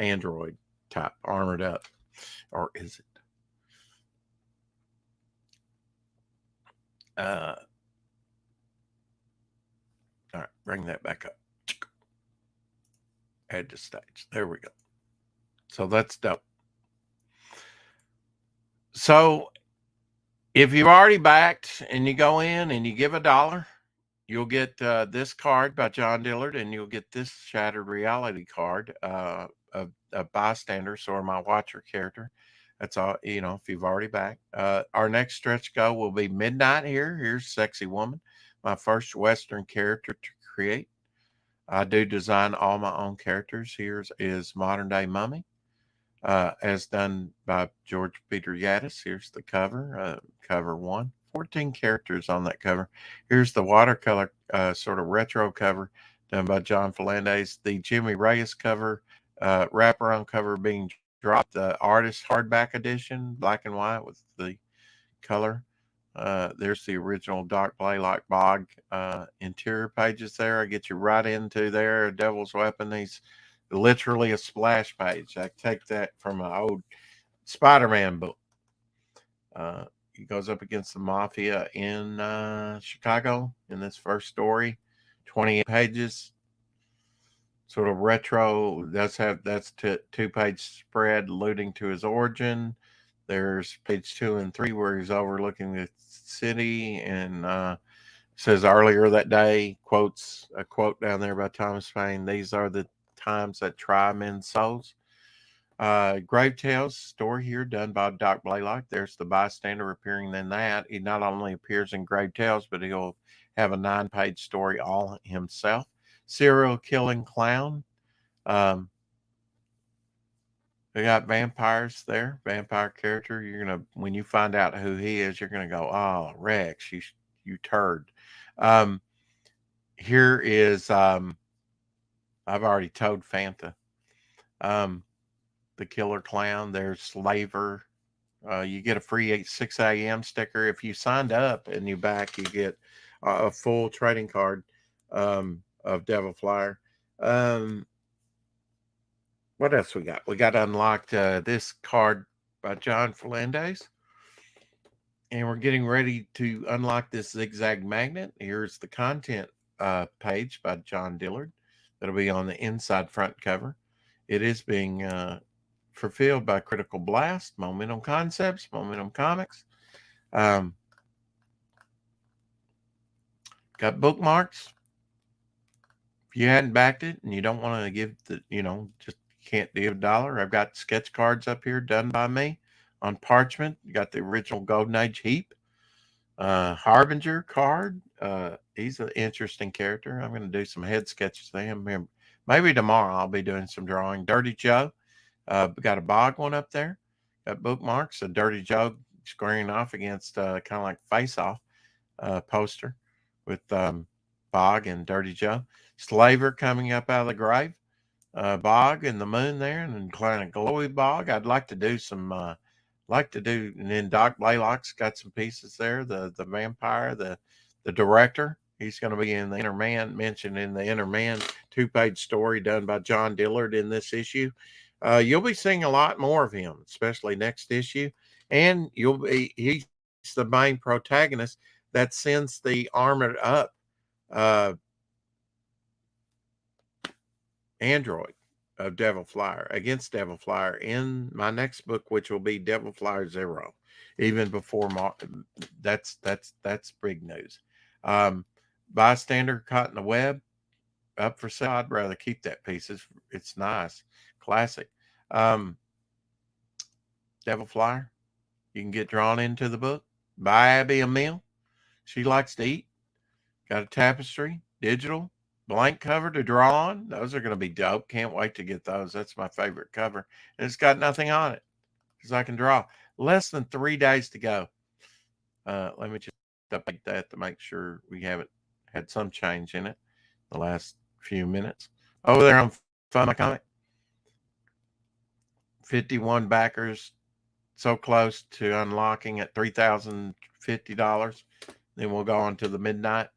android type, armored up, or is it? All right, bring that back up. Add to stage. There we go. So that's dope. So if you've already backed and you go in and you give $1, you'll get this card by John Dillard, and you'll get this Shattered Reality card of bystanders or my watcher character. That's all, you know, if you've already backed. Our next stretch goal will be Midnight here. Here's Sexy Woman, my first Western character to create. I do design all my own characters. Here's is Modern Day Mummy, as done by George Peter Yadis. Here's the cover, cover 1. 14 characters on that cover. Here's the watercolor sort of retro cover done by John Falandes. The Jimmy Reyes cover, wraparound cover being dropped. The artist hardback edition, black and white with the color. There's the original Doc Blaylock Bog interior pages there. I get you right into there. Devil's Weapon. He's literally a splash page. I take that from an old Spider-Man book. He goes up against the mafia in Chicago in this first story. 28 pages. Sort of retro. That's 2-page spread alluding to his origin. There's page 2 and 3 where he's overlooking the city and says earlier that day, quotes a quote down there by Thomas Paine. These are the times that try men's souls. Grave Tales story here done by Doc Blaylock. There's the bystander appearing in that. He not only appears in Grave Tales, but he'll have a 9-page story all himself. Serial Killing Clown. We got vampires there. Vampire character. You're gonna, when you find out who he is, you're gonna go, "Oh, Rex, you turd." Here is I've already told Fanta. The Killer Clown. There's Slaver. You get a free 6 a.m. sticker if you signed up, and you back, you get a full trading card. of Devil Flyer. What else we got? We got unlocked this card by John Fernandez. And we're getting ready to unlock this zigzag magnet. Here's the content page by John Dillard. That'll be on the inside front cover. It is being fulfilled by Critical Blast, Momentum Concepts, Momentum Comics. Got bookmarks. If you hadn't backed it and you don't want to give the, just can't give $1, I've got sketch cards up here done by me on parchment. You got the original Golden Age Heap. Harbinger card. He's an interesting character. I'm going to do some head sketches of him. Maybe tomorrow I'll be doing some drawing. Dirty Joe. Got a Bog one up there. Got bookmarks. A Dirty Joe squaring off against kind of like Face Off poster with Bog and Dirty Joe. Slaver coming up out of the grave. Bog and the moon there, and then kind of glowy Bog. I'd like to do some and then Doc Blaylock's got some pieces there. The vampire, the director, he's going to be in the Inner Man, mentioned in the Inner Man 2-page story done by John Dillard in this issue. You'll be seeing a lot more of him, especially next issue. And he's the main protagonist that sends the armored up android of Devil Flyer against Devil Flyer in my next book, which will be Devil Flyer 0. Even before that's big news. Bystander caught in the web, up for sale. I'd rather keep that piece. It's nice, classic. Devil Flyer, you can get drawn into the book. Buy Abby a meal. She likes to eat. Got a tapestry, digital, blank cover to draw on. Those are going to be dope. Can't wait to get those. That's my favorite cover. And it's got nothing on it because I can draw. Less than 3 days to go. Let me just update that to make sure we haven't had some change in it the last few minutes. Over there on Fund My Comic, 51 backers, so close to unlocking at $3,050. Then we'll go on to the midnight.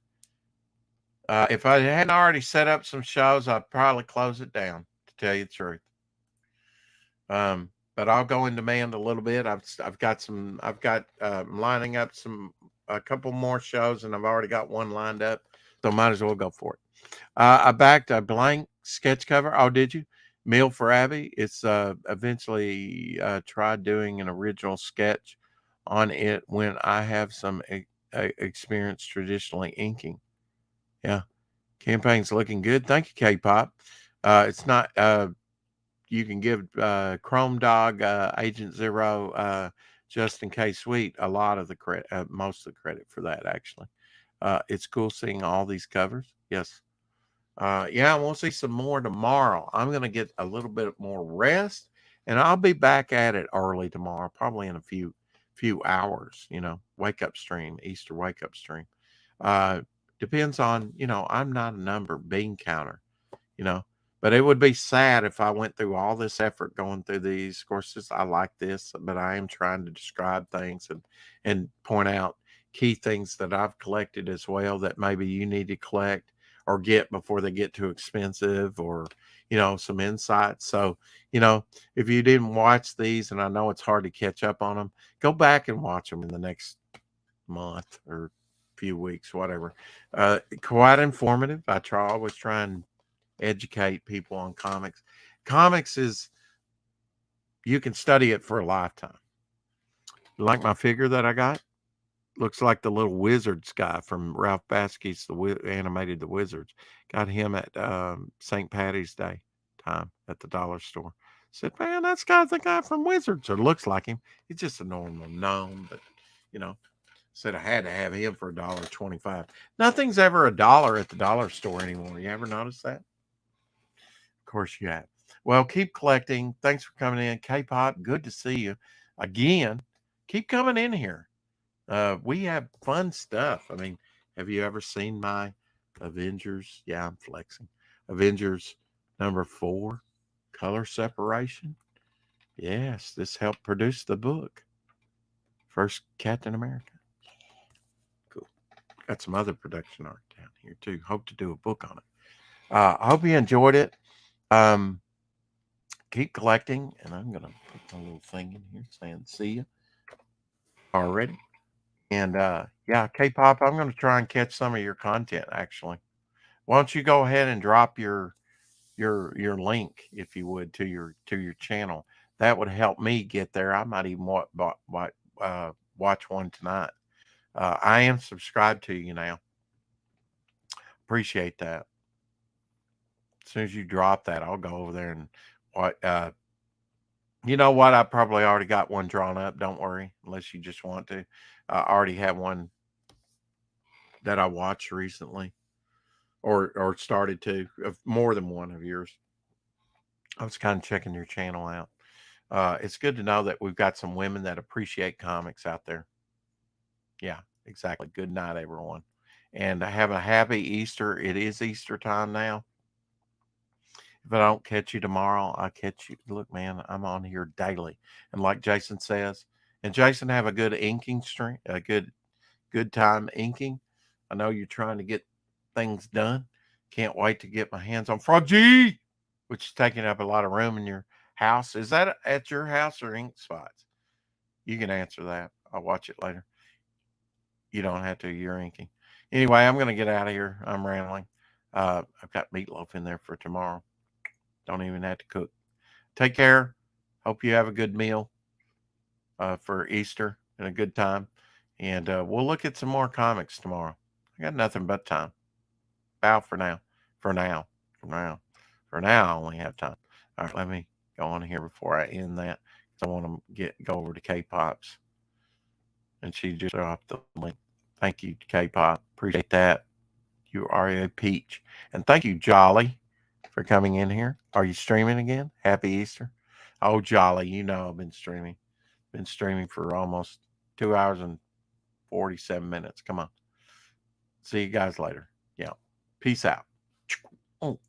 If I hadn't already set up some shows, I'd probably close it down, to tell you the truth. But I'll go in demand a little bit. I'm lining up a couple more shows, and I've already got one lined up, so might as well go for it. I backed a blank sketch cover. Oh, did you? Meal for Abby. It's eventually tried doing an original sketch on it when I have some experience traditionally inking. Yeah. Campaign's looking good. Thank you, K-Pop. It's not, you can give Chrome Dog, Agent Zero, Justin K. Sweet a lot of the credit, most of the credit for that, actually. It's cool seeing all these covers. Yes. Yeah, we'll see some more tomorrow. I'm going to get a little bit more rest, and I'll be back at it early tomorrow, probably in a few hours, wake up stream, Easter wake up stream. Depends on, I'm not a number bean counter, but it would be sad if I went through all this effort going through these courses. I like this, but I am trying to describe things and point out key things that I've collected as well that maybe you need to collect or get before they get too expensive, or, some insights. So, if you didn't watch these, and I know it's hard to catch up on them, go back and watch them in the next month or few weeks, whatever. Quite informative. Always try and educate people on comics. Comics you can study it for a lifetime. Like my figure that I got? Looks like the little Wizards guy from Ralph Bakski's animated The Wizards. Got him at St. Patty's Day time at the dollar store. Said, man, that's the guy from Wizards. Or looks like him. He's just a normal gnome, but, said I had to have him for $1.25. Nothing's ever $1 at the dollar store anymore. You ever notice that? Of course you have. Well, keep collecting. Thanks for coming in. K-Pop, good to see you again. Keep coming in here. We have fun stuff. I mean, have you ever seen my Avengers? Yeah, I'm flexing. Avengers number 4, color separation. Yes, this helped produce the book. First Captain America. Cool. Got some other production art down here too. Hope to do a book on it. I hope you enjoyed it. Keep collecting, and I'm gonna put my little thing in here saying see you already. And yeah, K-pop, I'm gonna try and catch some of your content actually. Why don't you go ahead and drop your link, if you would, to your channel? That would help me get there. I might even watch one tonight. I am subscribed to you now. Appreciate that. As soon as you drop that, I'll go over there and what. You know what? I probably already got one drawn up. Don't worry, unless you just want to. I already have one that I watched recently, or started to, of more than one of yours. I was kind of checking your channel out. It's good to know that we've got some women that appreciate comics out there. Yeah, exactly. Good night, everyone. And have a happy Easter. It is Easter time now. If I don't catch you tomorrow, I'll catch you. Look, man, I'm on here daily. And like Jason says, and Jason, have a good inking stream, a good time inking. I know you're trying to get things done. Can't wait to get my hands on Froggy, which is taking up a lot of room in your house. Is that at your house or Ink Spots? You can answer that. I'll watch it later. You don't have to. You're inking. Anyway, I'm going to get out of here. I'm rambling. I've got meatloaf in there for tomorrow. Don't even have to cook. Take care. Hope you have a good meal for Easter and a good time. And we'll look at some more comics tomorrow. I got nothing but time. Bow for now. For now. For now. For now, I only have time. All right, let me go on here before I end that. I want to go over to K-Pops. And she just dropped the link. Thank you, K-Pop. Appreciate that. You are a peach. And thank you, Jolly, for coming in here. Are you streaming again? Happy Easter. Oh, Jolly, you know I've been streaming. Been streaming for almost 2 hours and 47 minutes. Come on. See you guys later. Yeah. Peace out.